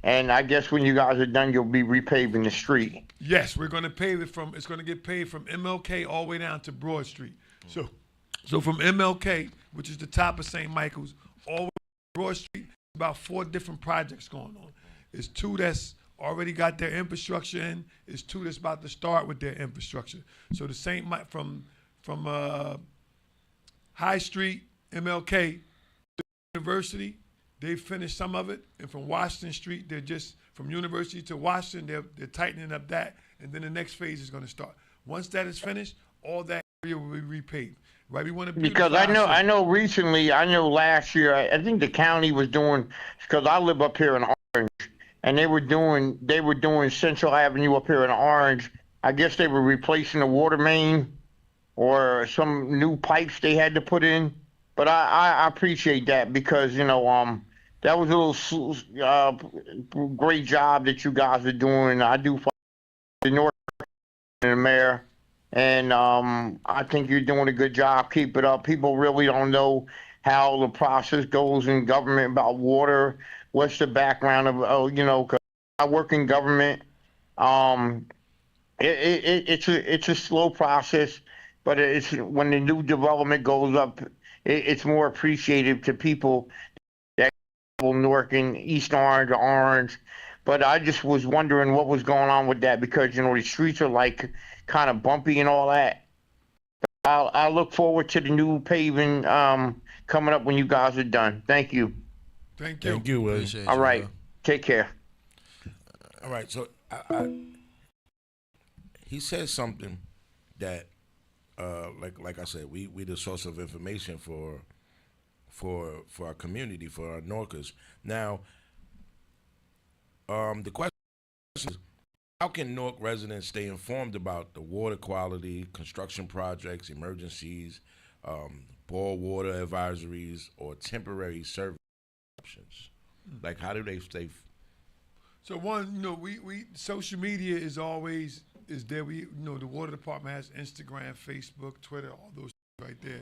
and I guess when you guys are done, you'll be repaving the street. Yes, we're going to pave it it's going to get paved from MLK all the way down to Broad Street. So from MLK, which is the top of St. Michael's, all the way to Broad Street, about 4 different projects going on. There's 2 that's already got their infrastructure in. There's 2 that's about to start with their infrastructure. So the from High Street, MLK, University, they finished some of it. And from Washington Street, they're just from University to Washington, they're tightening up that. And then the next phase is going to start. Once that is finished, all that area will be repaved. Right? We want to Because I know recently, I know last year, I think the county was doing, because I live up here in Orange, and they were doing Central Avenue up here in Orange. I guess they were replacing the water main or some new pipes they had to put in. But I appreciate that because, you know, that was a little great job that you guys are doing. I do follow the North and the mayor. And I think you're doing a good job. Keep it up. People really don't know how the process goes in government about water. What's the background of, you know, 'cause I work in government. It's a slow process, but it's when the new development goes up, it's more appreciative to people that Newark and East Orange or Orange. But I just was wondering what was going on with that because, you know, the streets are like kind of bumpy and all that. I look forward to the new paving coming up when you guys are done. Thank you. Thank you. Thank you, Will. All right. Take care. All right. So he says something that, like I said, we the source of information for our community, for our Norkers. Now, the question is, how can Newark residents stay informed about the water quality, construction projects, emergencies, boil water advisories, or temporary service options? Like, how do they stay? So one, you know, we social media is always there. We, you know, the water department has Instagram, Facebook, Twitter, all those right there.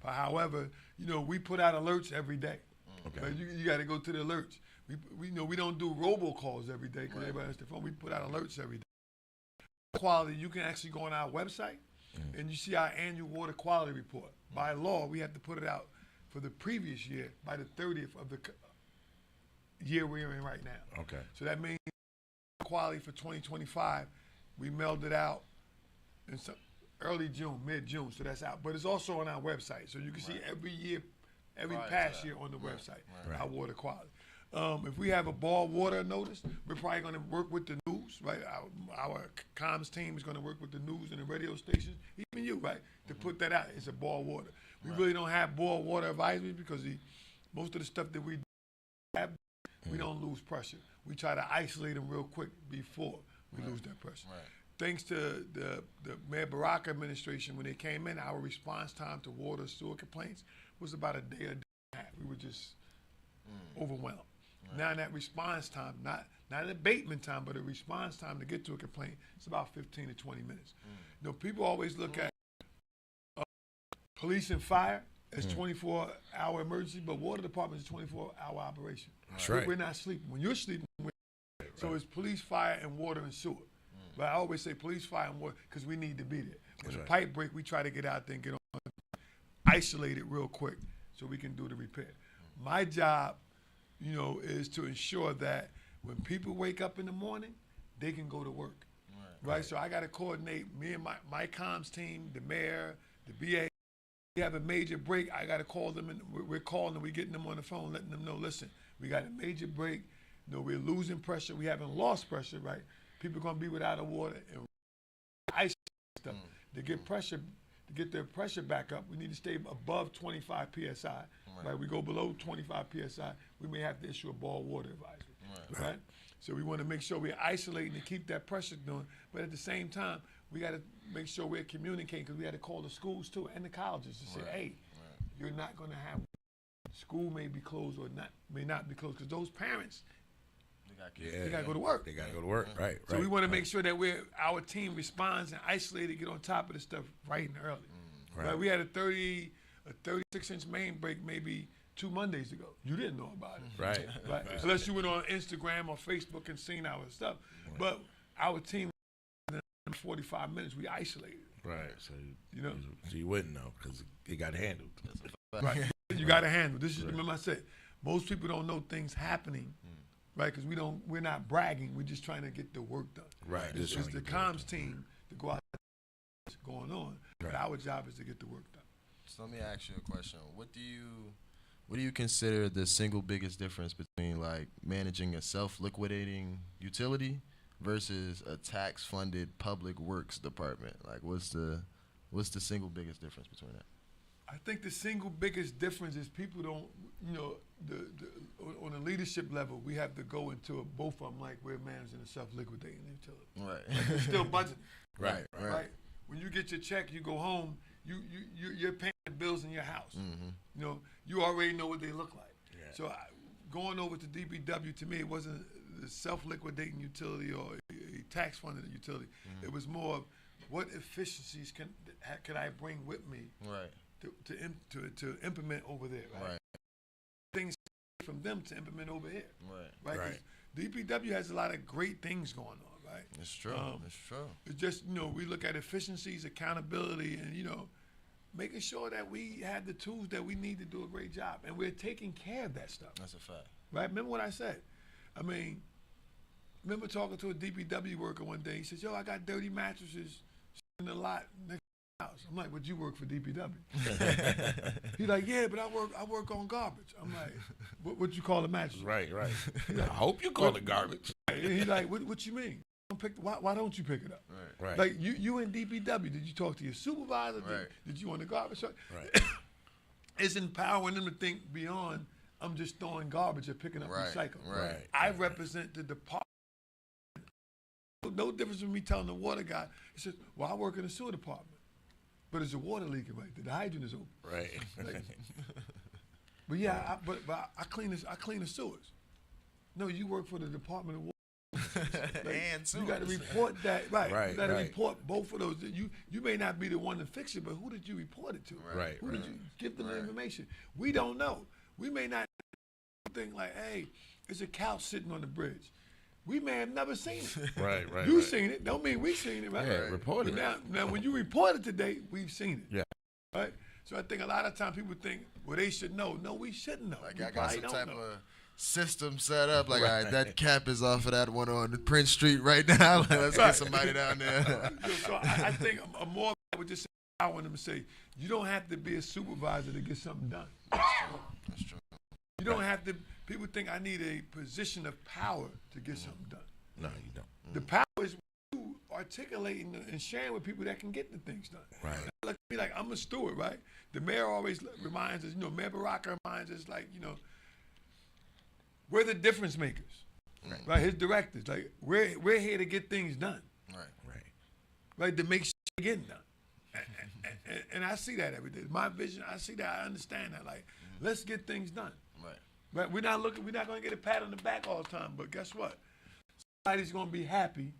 But however, you know, we put out alerts every day. Okay. Right? You got to go to the alerts. We know we don't do robocalls every day because everybody has their phone. We put out alerts every day. Quality, you can actually go on our website and you see our annual water quality report. By law, we have to put it out for the previous year by the 30th of the year we're in right now. Okay. So that means quality for 2025, we mailed it out in early June, mid-June, so that's out. But it's also on our website, so you can see every year, every past year on the website, our water quality. If we have a ball water notice, we're probably going to work with the news, right? Our comms team is going to work with the news and the radio stations, even you, right, to put that out. It's a ball water. We really don't have ball water advisories because most of the stuff that we have, we don't lose pressure. We try to isolate them real quick before we lose that pressure. Right. Thanks to the Mayor Baraka administration, when they came in, our response time to water sewer complaints was about a day and a half. We were just overwhelmed. Right. Now that response time, not an abatement time, but a response time to get to a complaint, it's about 15 to 20 minutes. You know, people always look at police and fire as 24-hour emergency, but water department is a 24-hour operation. That's right. We're not sleeping. When you're sleeping, so it's police, fire, and water and sewer. But I always say police, fire, and water because we need to be there. When the pipe break, we try to get out there and get on, isolate it real quick so we can do the repair. My job, you know, is to ensure that when people wake up in the morning, they can go to work. Right? So I got to coordinate me and my comms team, the mayor, the BA. We have a major break. I got to call them, and we're calling them. We're getting them on the phone, letting them know, listen, we got a major break. You know, we're losing pressure. We haven't lost pressure, right? People are going to be without a water and ice stuff. To get pressure, to get their pressure back up, we need to stay above 25 PSI. Right? We go below 25 PSI, we may have to issue a ball water advisory. Right? So we want to make sure we're isolating to keep that pressure doing. But at the same time, we got to make sure we're communicating because we had to call the schools too and the colleges to say, hey, you're not going to have school may be closed or may not be closed because those parents. They got to go to work. They got to go to work, right. So we want to make sure that our team responds and isolated, get on top of the stuff right and early. Right. We had a 36-inch main break maybe 2 Mondays ago. You didn't know about it. Right. Unless you went on Instagram or Facebook and seen our stuff. But our team, in 45 minutes, we isolated. Right. So you wouldn't know because it got handled. Right. You got to handle. This is remember I said most people don't know things happening. Right, because we're not bragging. We're just trying to get the work done. Right. It's the comms team to go out what's going on. But our job is to get the work done. So let me ask you a question. What do you consider the single biggest difference between like managing a self-liquidating utility versus a tax-funded public works department? Like, what's the single biggest difference between that? I think the single biggest difference is people don't, on a leadership level, we have to go into both of them like we're managing a self-liquidating utility. Right. Like we're still budgeting. Right. When you get your check, you go home, you're paying the bills in your house. Mm-hmm. You already know what they look like. Yeah. So going over to DPW, to me, it wasn't a self-liquidating utility or a tax-funded utility. Mm-hmm. It was more of what efficiencies can I bring with me to implement over there, right? Things from them to implement over here, right? 'Cause DPW has a lot of great things going on, right? It's true. It's true. It's just we look at efficiencies, accountability, and making sure that we have the tools that we need to do a great job, and we're taking care of that stuff. That's a fact. Right? Remember what I said? I mean, remember talking to a DPW worker one day. He says, "Yo, I got dirty mattresses in the lot next to the house." I'm like, "Would you work for DPW?" He's like, "Yeah, but I work on garbage." I'm like, "What you call a mattress?" Right. He's like, I hope you call it garbage. He's like, "What you mean? Why don't you pick it up?" Right. Like you in DPW, did you talk to your supervisor? Right. Did you on the garbage truck? Right. It's empowering them to think beyond. I'm just throwing garbage or picking up recycle. Right. I represent the department. No difference from me telling the water guy. He says, "Well, I work in the sewer department, but there's a water leaking right there. The hydrant is open." Right. Like, but yeah, I clean this. I clean the sewers. No, you work for the Department of Water. And you got to report that, right? You got to Right. report both of those. You may not be the one to fix it, but who did you report it to? Right. Who did you give them the information? We don't know. We may not think like, "Hey, there's a couch sitting on the bridge." We may have never seen it. Right. You seen it? Don't mean we seen it, right? Yeah, report it. Now, when you report it today, we've seen it. Yeah. Right. So I think a lot of times people think, well, they should know. No, we shouldn't know. Like We I got probably some don't type know. of system set up. Like, all right, that cap is off of that one on Prince Street right now. Like, let's get somebody down there. So I think a more I would just say, I want them to say, you don't have to be a supervisor to get something done. That's true. You don't have to. People think I need a position of power to get something done. No, you don't. The power is you articulating and sharing with people that can get the things done. Right. Look at me like I'm a steward, right? The mayor always reminds us, Mayor Baraka reminds us, like, we're the difference makers, right? His directors, like, we're here to get things done, right? To make shit getting done. And I see that every day. My vision, I see that, I understand that. Like, let's get things done. Right? We're not going to get a pat on the back all the time, but guess what? Somebody's going to be happy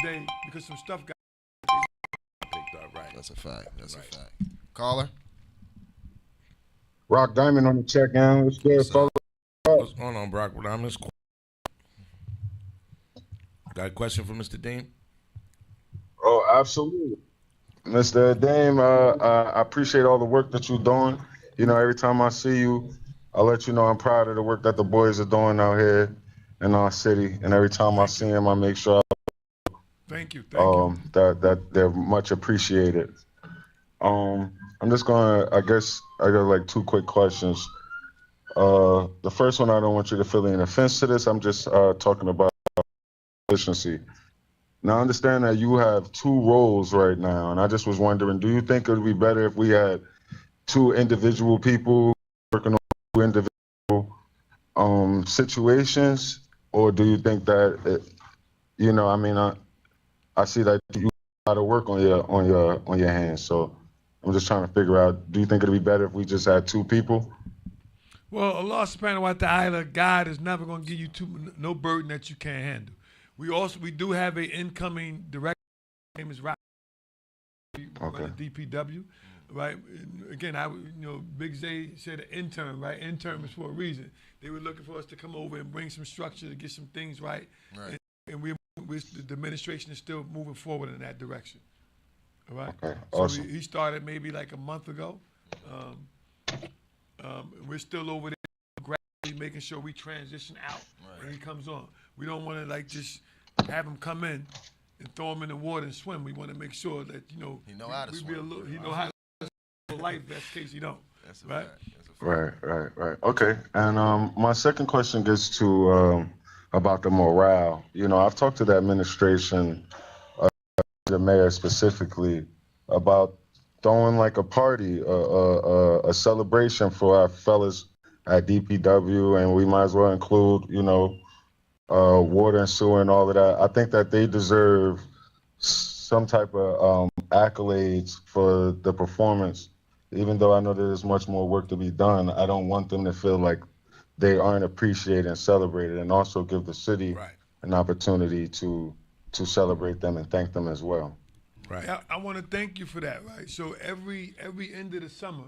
today because some stuff got picked up. Right. That's a fact. That's a fact. Caller. Rock Diamond on the check in. What's good, fellas? What's going on, Brock? Got a question for Mr. Dean? Oh, absolutely. Mr. Dame, I appreciate all the work that you're doing. Every time I see you, I let you know I'm proud of the work that the boys are doing out here in our city. And every time I see them, I make sure Thank you. that they're much appreciated. I'm just gonna, I guess I got like two quick questions. The first one, I don't want you to feel any offense to this. I'm just talking about efficiency. Now, I understand that you have two roles right now, and I just was wondering, do you think it would be better if we had two individual people working on two individual situations, or do you think that I see that you got to work on your hands, so I'm just trying to figure out, do you think it'd be better if we just had two people? Well, Allah subhanahu wa ta'ala, God is never going to give you no burden that you can't handle. We do have an incoming director. His name is Rock. Run the DPW, right? And again, Big Zay said an intern, right? Intern is for a reason. They were looking for us to come over and bring some structure to get some things right. And the administration is still moving forward in that direction. All right. Okay. So Awesome. he started maybe like a month ago. We're still over there gradually making sure we transition out when he comes on. We don't want to just have him come in and throw him in the water and swim. We want to make sure that he know how to swim. He know how to life. Best case you don't. That's a right. fact. That's a fact. Right. Okay. And my second question gets to about the morale. I've talked to the administration, the mayor specifically, about throwing like a party, a celebration for our fellas at DPW, and we might as well include, water and sewer and all of that. I think that they deserve some type of accolades for the performance. Even though I know there's much more work to be done, I don't want them to feel like they aren't appreciated and celebrated, and also give the city an opportunity to celebrate them and thank them as well. Right. I want to thank you for that, right? So every end of the summer,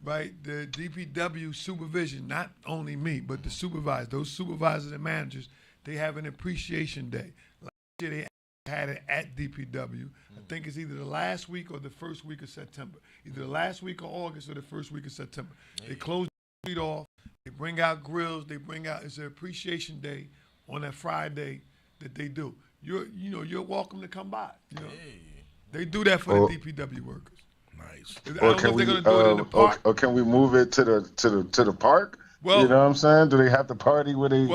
right, the DPW supervision, not only me, but the supervisors, those supervisors and managers, they have an appreciation day. Last year they had it at DPW. I think it's either the last week or the first week of September. Either the last week of August or the first week of September. They close the street off. They bring out grills. It's an appreciation day on that Friday that they do. You're welcome to come by. They do that for the DPW workers. Nice. I don't know if they're gonna do it in the park. Or can we move it to the park? Well, you know what I'm saying? Do they have the party where they,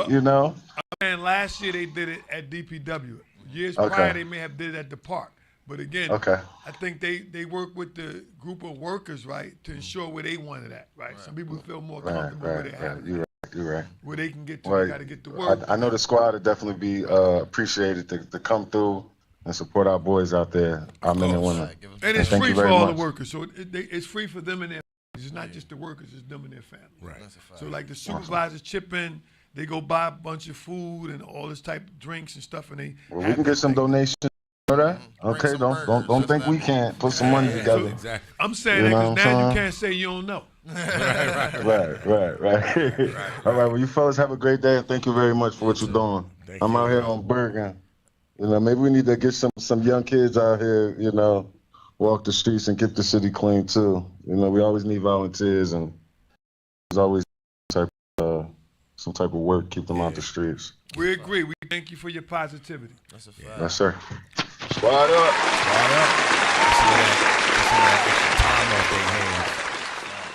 And last year they did it at DPW. Years prior they may have did it at the park. But again, I think they work with the group of workers, right, to ensure where they want it at, right? Some people feel more comfortable where they have it. You're right. Where they can get to, they got to get to work. I know the squad would definitely be appreciated to come through and support our boys out there, our men and women. And it's free for all the workers, so it's free for them and their families. It's not just the workers, it's them and their families. Right. So like the supervisors chip in, they go buy a bunch of food and all this type of drinks and stuff, and they. Well, we can get some donations for that. Okay, don't think we can't put some money together. Exactly. I'm saying that because now you can't say you don't know. Right. All right, well, you fellas have a great day, and thank you very much for what you're doing. I'm out here on Bergen. Maybe we need to get some young kids out here, walk the streets and get the city clean too. We always need volunteers, and there's always some type of work, keep them out the streets. We agree. We thank you for your positivity. That's a fact. Yes, sir. Squad up.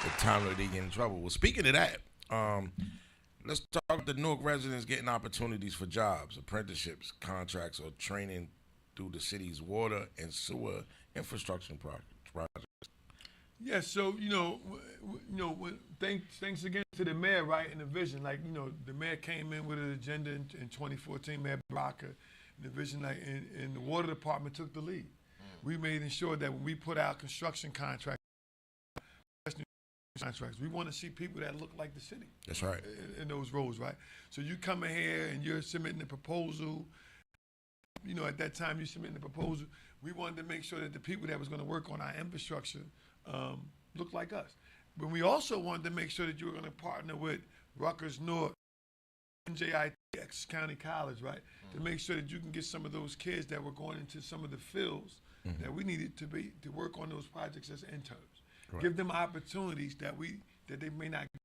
The time that they get in trouble. Well, speaking of that, let's talk about the Newark residents getting opportunities for jobs, apprenticeships, contracts, or training through the city's water and sewer infrastructure projects. Yeah, so thanks again to the mayor, right, and the vision. Like the mayor came in with an agenda in 2014, Mayor Baraka, the vision, like, and the water department took the lead. We made sure that when we put out construction contracts, we want to see people that look like the city. That's right. In those roles, right? So you come in here and you're submitting the proposal. At that time you submitting the proposal. We wanted to make sure that the people that was going to work on our infrastructure look like us. But we also wanted to make sure that you were going to partner with Rutgers North, NJIT, County College, right? To make sure that you can get some of those kids that were going into some of the fields that we needed to work on those projects as interns. Right. Give them opportunities that they may not get.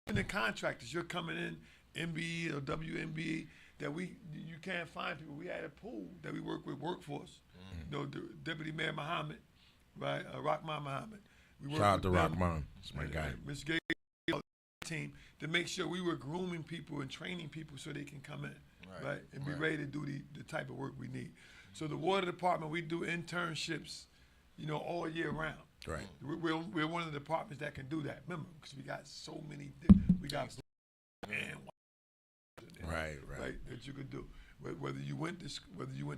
And the contractors, you're coming in, MBE or WMBE, that you can't find people. We had a pool that we work with workforce. The Deputy Mayor Muhammad, right? Rahman Muhammad. Shout out to Rahman. That's my guy. Ms. Gay team to make sure we were grooming people and training people so they can come in, right? And be ready to do the type of work we need. So the water department, we do internships, all year round. Right. We're one of the departments that can do that. Remember, because we got so many. We got right that you could do. Whether you went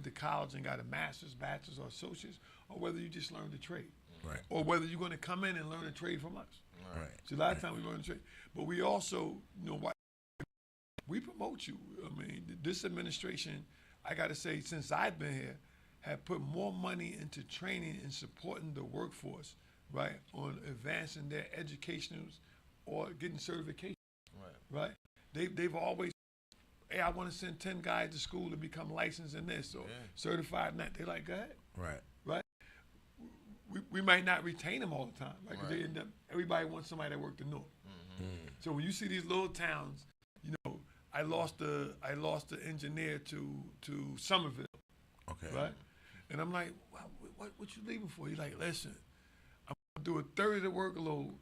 to college and got a master's, bachelor's, or associate's, or whether you just learned the trade. Right. Or whether you're going to come in and learn a trade from us. Right. So a lot of times we learn a trade, but we also, we promote you. I mean, this administration, I got to say, since I've been here, have put more money into training and supporting the workforce, right, on advancing their educationals or getting certification, right? They've always, hey, I want to send 10 guys to school to become licensed in this or certified in that. They're like, go ahead. Right. We might not retain them all the time, right? Because they end up, everybody wants somebody that worked the North. So when you see these little towns, I lost the engineer to Somerville. Okay. Right? And I'm like, what you leaving for? He's like, listen, I'm do a third of the workload,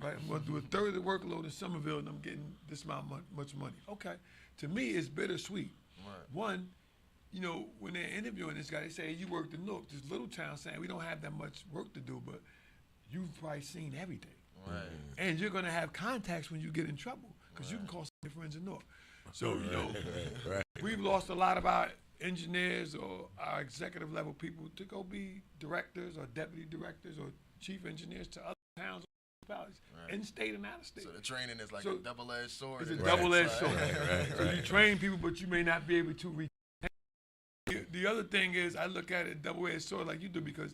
right? I'm going to do a third of the workload in Somerville, and I'm getting this amount much money. Okay. To me, it's bittersweet. Right. One, you know, when they're interviewing this guy, they say, hey, you worked in Newark, this little town, saying we don't have that much work to do, but you've probably seen everything. Right. And you're going to have contacts when you get in trouble, because you can call some of your friends in Newark. So, you know, we've lost a lot of our engineers or our executive level people to go be directors or deputy directors or chief engineers to other towns or municipalities, in state and out of state. So the training is like a double-edged sword. It's a double-edged sword. So you train people, but you may not be able to retain. The other thing is, I look at it double-edged sword like you do, because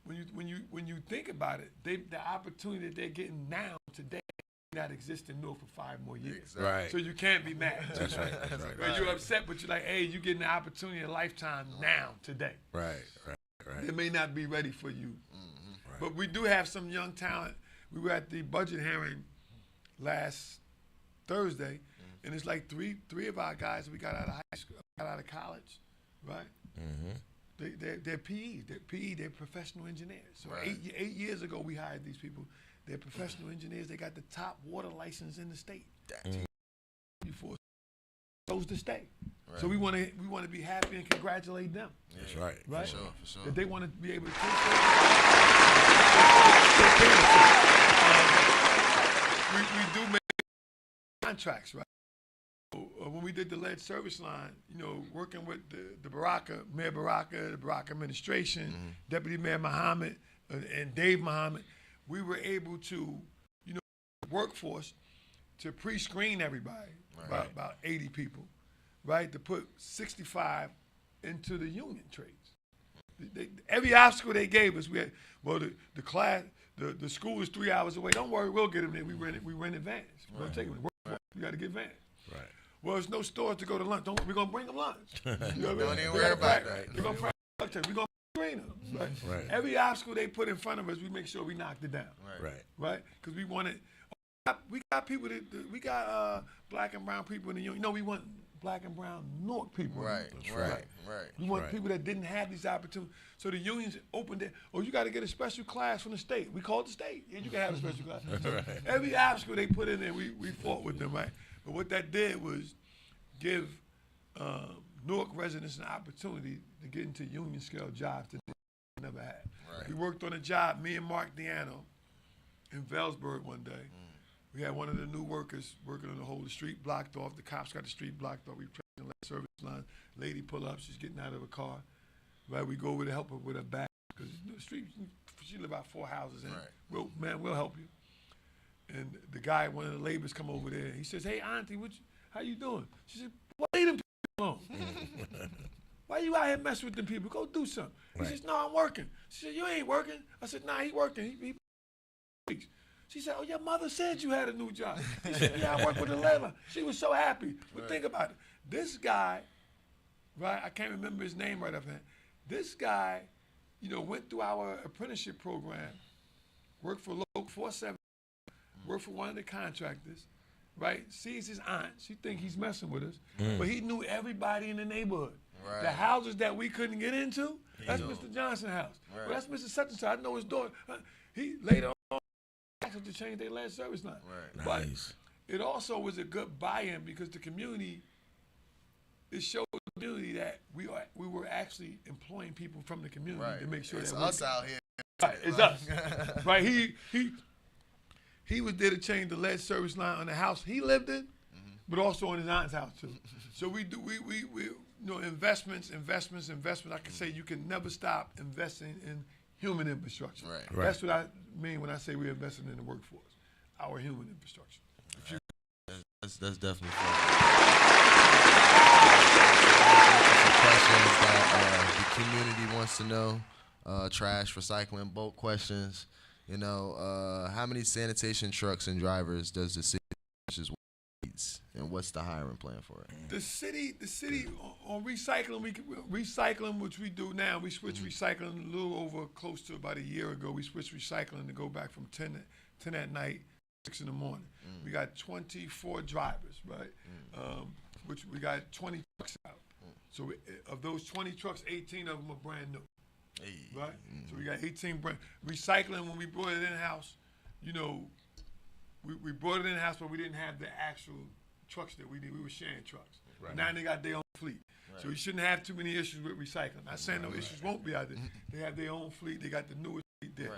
when you think about it, the opportunity that they're getting now today may not exist in North for 5 more years. Exactly. Right. So you can't be mad. That's right. Right. You're upset, but you're like, hey, you're getting the opportunity of a lifetime now, today. Right. They may not be ready for you. But we do have some young talent. We were at the budget hearing last Thursday, and it's like three of our guys we got out of high school, got out of college, right? They're PEs. They're professional engineers. So 8 years ago, we hired these people. They're professional engineers. They got the top water license in the state. Before chose to stay. Right. So we want to be happy and congratulate them. That's right. Right? For sure. That they want to be able to we do make contracts, right? When we did the lead service line, you know, working with the Mayor Baraka, the Baraka administration, Deputy Mayor Muhammad, and Dave Muhammad, we were able to, you know, workforce to pre-screen everybody, about 80 people, right? To put 65 into the union trades. Every obstacle they gave us, we had, well, the class, the school is 3 hours away. Don't worry, we'll get them there. We rent advance. We're gonna take them. You got to get advance. Right. Well, there's no stores to go to lunch. We're gonna bring them lunch. You know Don't even worry about that. We're gonna practice. We're gonna train them. Right. Every obstacle they put in front of us, we make sure we knocked it down. Right. Because we wanted. We got people we got black and brown people in the union. You know, we want black and brown Newark people. Right. We want people that didn't have these opportunities. So the unions opened it. Oh, you got to get a special class from the state. We call it the state. Yeah, you can have a special class. So every obstacle they put in there, we fought with them, right? But what that did was give Newark residents an opportunity to get into union scale jobs that they never had. Right. We worked on a job, me and Mark Diano, in Velsburg one day. We had one of the new workers working on the whole street blocked off. The cops got the street blocked off. We trained the service line. Lady pull up. She's getting out of a car. Right, we go over to help her with her bag because the street. She live about 4 houses in. Right. We'll help you. And the guy, one of the laborers, come over there. He says, "Hey, auntie, how you doing?" She said, "Why leave them people alone? Why you out here messing with them people? Go do something." He says, "No, I'm working." She said, "You ain't working." I said, "Nah, he working. He She said, "Oh, your mother said you had a new job." He said, "Yeah, I work with the labor." She was so happy. But think about it. This guy, right, I can't remember his name right offhand. This guy, you know, went through our apprenticeship program, worked for Local 47, worked for one of the contractors, right? Sees his aunt. She think he's messing with us. But he knew everybody in the neighborhood. Right. The houses that we couldn't get into, that's Mr. Johnson's house. Right. Well, that's Mr. Such and Such. I know his daughter. He later on to change their last service line. Right. But it also was a good buy-in because the community, it showed the community that we were actually employing people from the community to make sure it's that us out here. Right, it's us. Right. He was there to change the lead service line on the house he lived in, but also on his aunt's house too. So we you know, investments. I can say you can never stop investing in human infrastructure. Right. That's what I mean when I say we're investing in the workforce, our human infrastructure. That's definitely fun. Questions that the community wants to know. Trash, recycling, bulk questions. You know, how many sanitation trucks and drivers does the city needs, and what's the hiring plan for it? The city on recycling, which we do now. We switched recycling a little over close to about a year ago. We switched recycling to go back from 10 at night, 6 in the morning. We got 24 drivers, right? Which we got 20 trucks out. So of those 20 trucks, 18 of them are brand new. Right? So we got 18 brands. Recycling, when we brought it in-house, you know, we brought it in-house, but we didn't have the actual trucks that we did. We were sharing trucks. Right. Now they got their own fleet. Right. So you shouldn't have too many issues with recycling. Not saying no issues won't be out there. They have their own fleet. They got the newest fleet there.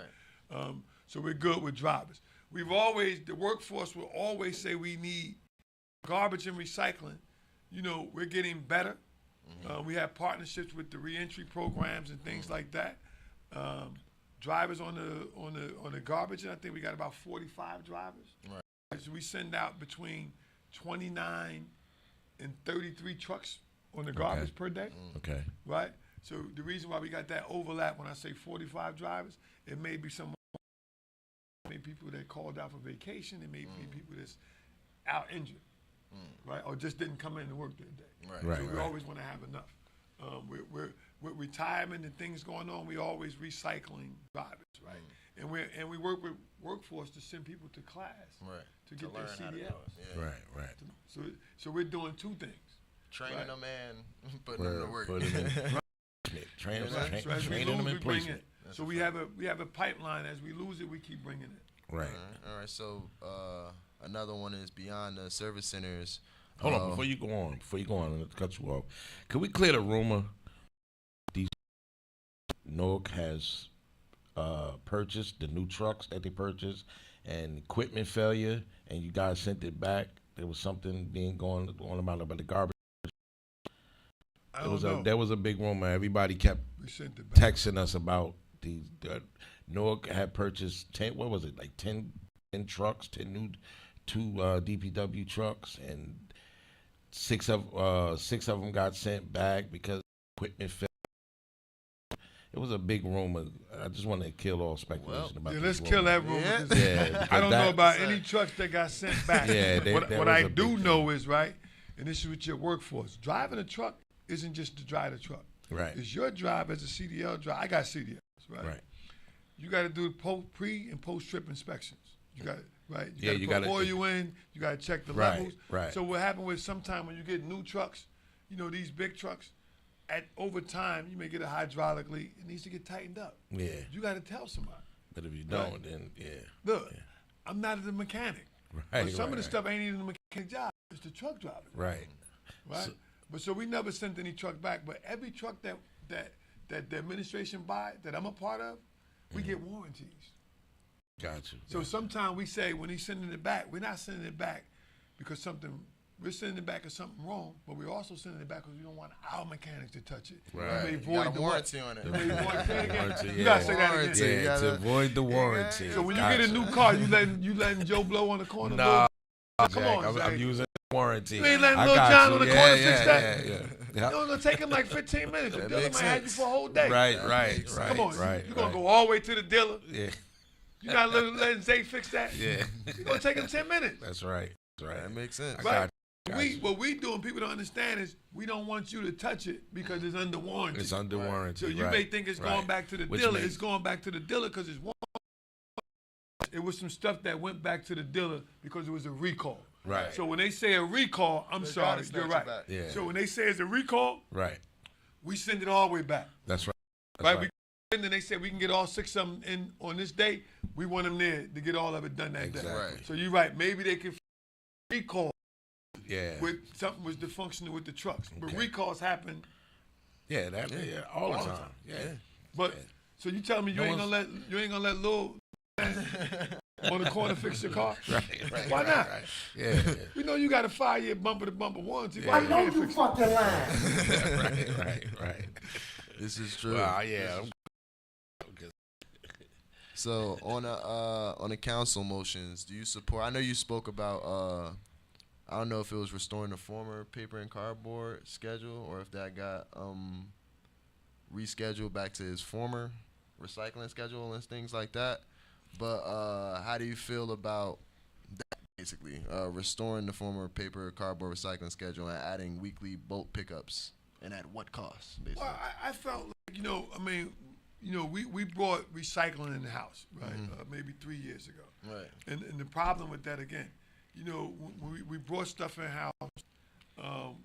Right. So we're good with drivers. The workforce will always say we need garbage and recycling. You know, we're getting better. We have partnerships with the reentry programs and things like that. Drivers on the garbage, and I think we got about 45 drivers. Right. So we send out between 29 and 33 trucks on the garbage per day. Okay. Right? So the reason why we got that overlap when I say 45 drivers, it may be people that called out for vacation, it may be people that's out injured, right? Or just didn't come in to work that day. Right. So we always want to have enough. We're with retirement and things going on, we always recycling drivers, right? And we work with workforce to send people to class to get their CDLs. Right. So we're doing two things. Training them and putting them to work. Training them in placement. So we have a pipeline. As we lose it, we keep bringing it. Right. All right. So another one is beyond the service centers. Hold on, before you go on, let's cut you off. Could we clear the rumor? Newark has purchased the new trucks that they purchased, and equipment failure, and you guys sent it back. There was something being going on about the garbage. There was a big rumor. Everybody kept texting us about the Newark had purchased 10 trucks, 10 two DPW trucks, and six of them got sent back because equipment failed. It was a big rumor. I just want to kill all speculation about. Let's kill that rumor. Yeah. I don't know about any trucks that got sent back. What I do know is, right, and this is with your workforce, driving a truck isn't just to drive the truck. Right. It's your job as a CDL driver. I got CDLs, right? You got to do pre and post trip inspections. You got right. You got to put oil in. You got to check the levels. Right. So what happened was sometimes when you get new trucks, you know, these big trucks, over time you may get it hydraulically. It needs to get tightened up. Yeah. You got to tell somebody. But if you don't, then Look, I'm not a mechanic. Right. But some of the stuff ain't even the mechanic job. It's the truck driver. Right. Right. So we never sent any truck back. But every truck that the administration buy that I'm a part of, we get warranties. Got you. So sometimes we say when he's sending it back, we're not sending it back because we're sending it back because something wrong, but we're also sending it back because we don't want our mechanics to touch it. Right. You got a warranty on it. You gotta say that again. Yeah, to avoid the warranty. So when you get a new car, you letting Joe Blow on the corner? Nah, come on, I'm using warranty. You ain't letting Lil John on the corner fix that? Yeah. It'll take him like 15 minutes. The dealer might have you for a whole day. Right. Come on, you're going to go all the way to the dealer. Yeah. You're not letting Zay fix that? Yeah. You're going to take him 10 minutes. That's right. That makes sense. Right. What we doing, people don't understand, is we don't want you to touch it because it's under warranty. It's under warranty. So you may think it's going back to the dealer. It's going back to the dealer because it's warranty. It was some stuff that went back to the dealer because it was a recall. Right. So when they say a recall, I'm sorry, you're right. Yeah. So when they say it's a recall, right, we send it all the way back. That's right. Right. And then they said we can get all 6 of them in on this day. We want them there to get all of it done that day. Right. So you're right. Maybe they can recall. Yeah. With something was dysfunctional with the trucks, but recalls happen. Yeah, all the time. Yeah. But so you telling me you ain't gonna let Lil on the corner fix your car? Right. Why not? Right. Yeah. We know you got a 5-year bumper-to-bumper warranty. Yeah. Why I you know can't you fix fucking it? Right. This is true. Well, yeah. So on the council motions, do you support? I know you spoke about. I don't know if it was restoring the former paper and cardboard schedule or if that got rescheduled back to his former recycling schedule and things like that. But how do you feel about that, basically, restoring the former paper, cardboard recycling schedule and adding weekly bulk pickups, and at what cost, basically? Well, I felt like, we brought recycling in the house, right? Maybe 3 years ago. Right. And the problem with that, again, when we brought stuff in house,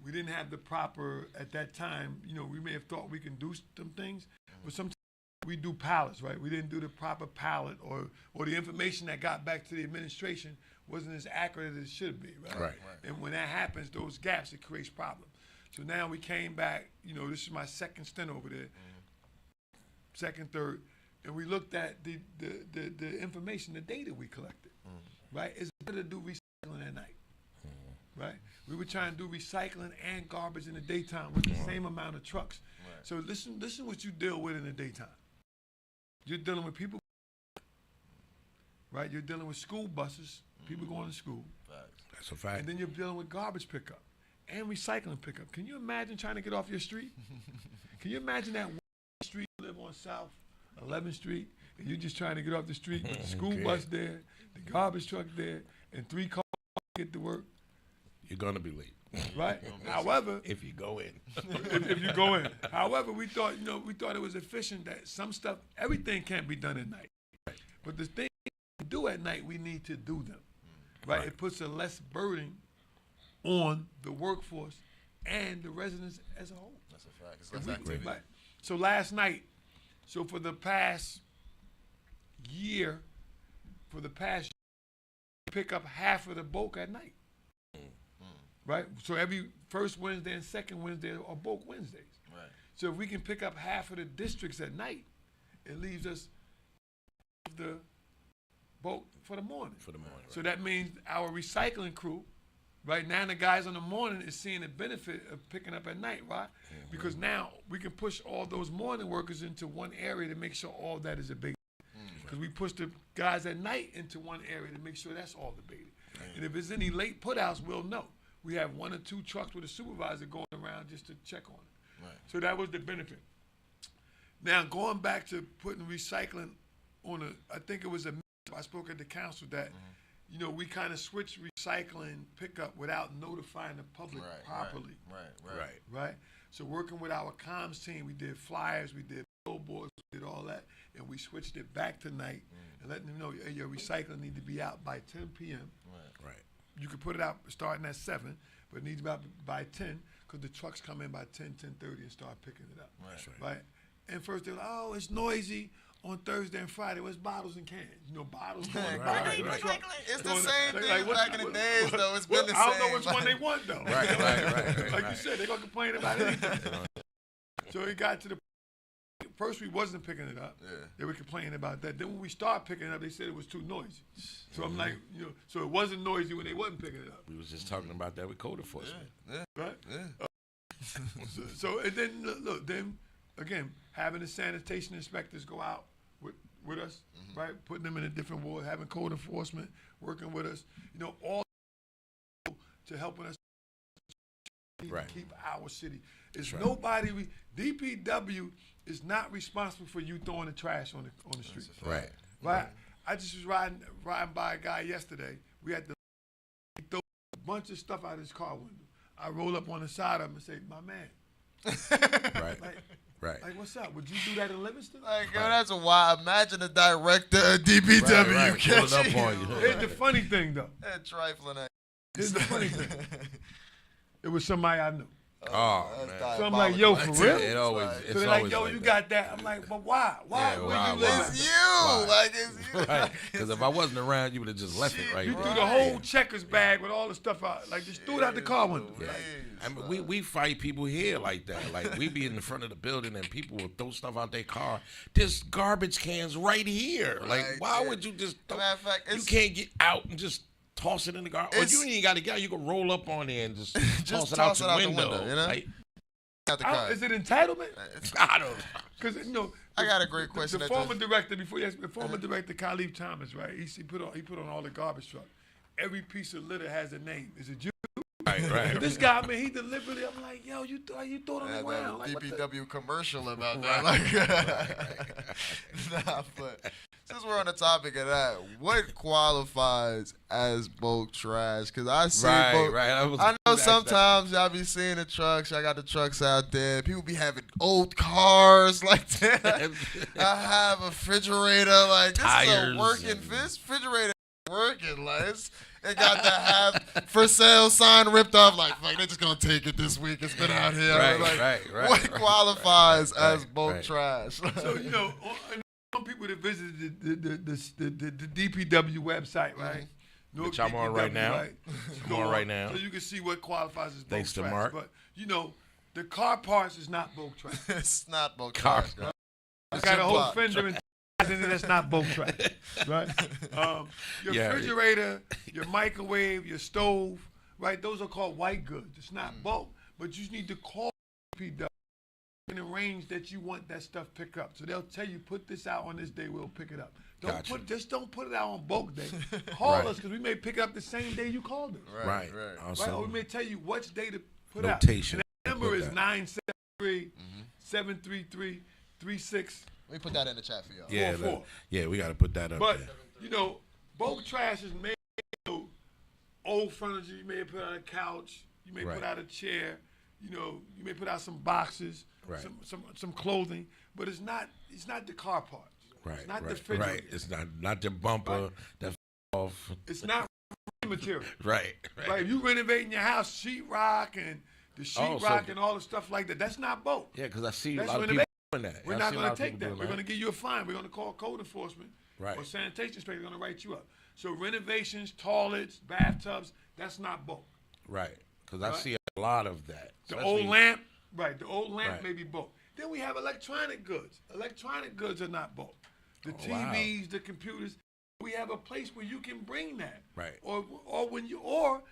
we didn't have the proper, at that time, we may have thought we can do some things, but sometimes we do pallets, right? We didn't do the proper pallet, or the information that got back to the administration wasn't as accurate as it should be, right? Right. And when that happens, those gaps, it creates problems. So now we came back, this is my second stint over there, second, third, and we looked at the information, the data we collected, right? It's better to do recycling at night, right? We were trying to do recycling and garbage in the daytime with the same amount of trucks. Right. So listen what you deal with in the daytime. You're dealing with people, right? You're dealing with school buses, people going to school. That's a fact. And then you're dealing with garbage pickup and recycling pickup. Can you imagine trying to get off your street? Can you imagine that one street you live on South 11th Street, and you're just trying to get off the street with the school bus there, the garbage truck there, and 3 cars to get to work? You're gonna be late, right? However, if you go in, if you go in. However, we thought it was efficient that some stuff, everything can't be done at night, but the things we do at night, we need to do them, right? It puts a less burden on the workforce and the residents as a whole. That's a fact. It's less activity. Right. So last night, for the past year, pick up half of the bulk at night. Right? So every first Wednesday and second Wednesday are bulk Wednesdays. Right. So if we can pick up half of the districts at night, it leaves us the bulk for the morning. So that means our recycling crew, right now the guys in the morning is seeing the benefit of picking up at night, right? Because now we can push all those morning workers into one area to make sure all that is abated. Because we push the guys at night into one area to make sure that's all abated. And if there's any late put-outs, we'll know. We have 1 or 2 trucks with a supervisor going around just to check on it. Right. So that was the benefit. Now, going back to putting recycling on I think it was I spoke at the council that, we kind of switched recycling pickup without notifying the public properly. Right. So working with our comms team, we did flyers, we did billboards, we did all that, and we switched it back tonight and letting them know, hey, your recycling need to be out by 10 p.m. Right. You can put it out starting at 7, but it needs to be out by 10 because the trucks come in by 10:30 and start picking it up. Right. And first they're like, oh, it's noisy on Thursday and Friday. What's bottles and cans? Bottles going by. It's the same thing back in the days, though. It's been the same. I don't know which one they want, though. Right. Like you said, they're going to complain about anything. So it got to the first we wasn't picking it up. Yeah. They were complaining about that. Then when we started picking it up, they said it was too noisy. So I'm like, so it wasn't noisy when they wasn't picking it up. We was just talking about that with code enforcement. Yeah. Right? Yeah. So and then look, then again, having the sanitation inspectors go out with us, right? Putting them in a different ward, having code enforcement working with us, all to helping us keep our city. It's nobody. DPW is not responsible for you throwing the trash on the street. Right. I just was riding by a guy yesterday. We had to throw a bunch of stuff out of his car window. I roll up on the side of him and say, "My man." Like, what's up? Would you do that in Livingston? Like, that's why. Imagine the director of DPW catching up on you. Here's the funny thing, though. That trifling. Here's the funny thing. It was somebody I knew. Oh, man. So I'm like, yo, for real? It's so they're like, yo, you got that. I'm like, but why? Why? It's you. Like, it's you. Right. Because if I wasn't around, you would have just left it right You there. threw the whole checkers bag with all the stuff out. Like, just threw it out the car window. Yeah. I mean, we fight people here like that. Like, we be in the front of the building and people will throw stuff out their car. There's garbage cans right here. Like, why would you just throw? Matter of fact, you can't get out and just toss it in the garbage. Or you ain't got to get out. You can roll up on there and just toss it out the window. You know? Like, is it entitlement? I don't know. Because I got a great question. The former director, the former director, Khalif Thomas, right? He put on all the garbage truck. Every piece of litter has a name. Is it you? Right. This guy, man, he deliberately. I'm like, yo, you throw it on the ground. Like, DPW commercial about that. Nah, but since we're on the topic of that, what qualifies as bulk trash? Because I see bulk. I know sometimes y'all be seeing the trucks. Y'all got the trucks out there. People be having old cars like that. I have a refrigerator. Like, this is a working refrigerator. working. Like it got the have for sale sign ripped off. Like they're just gonna take it this week. It's been out here. Right. What qualifies as bulk trash? So people that visited the DPW website, right? No, which I'm on right now. Right? I'm on right now. So you can see what qualifies as bulk Thanks to trash. Mark. But the car parts is not bulk trash. It's not bulk Car trash. It's got a whole fender and in it that's not bulk trash, right? Your refrigerator, your microwave, your stove, right? Those are called white goods. It's not bulk, but you need to call DPW in the range that you want that stuff pick up. So they'll tell you, put this out on this day, we'll pick it up. Don't put it out on bulk day. Call us because we may pick it up the same day you called us. Right. Right? Or we may tell you which day to put Notation. out. And that number is 973-733-36. Let me put that in the chat for y'all. Yeah, we got to put that up But, there. bulk trash is made old furniture. You may put out a couch. You may put out a chair. You may put out some boxes, some clothing. But it's not the car parts. Right, it's not the refrigerator. Right. It's not the bumper that off. It's not material. Right. If you renovating your house, sheetrock and the sheetrock and all the stuff like that, that's not bulk. Yeah, because I see that's a lot of people doing that. We're not going to take that. We're going to give you a fine. We're going to call code enforcement or sanitation inspector. They're going to write you up. So renovations, toilets, bathtubs, that's not bulk. Right, because I see a lot of that. The old lamp may be bulk. Then we have electronic goods. Electronic goods are not bulk. The TVs, the computers, we have a place where you can bring that. Right. Or when you're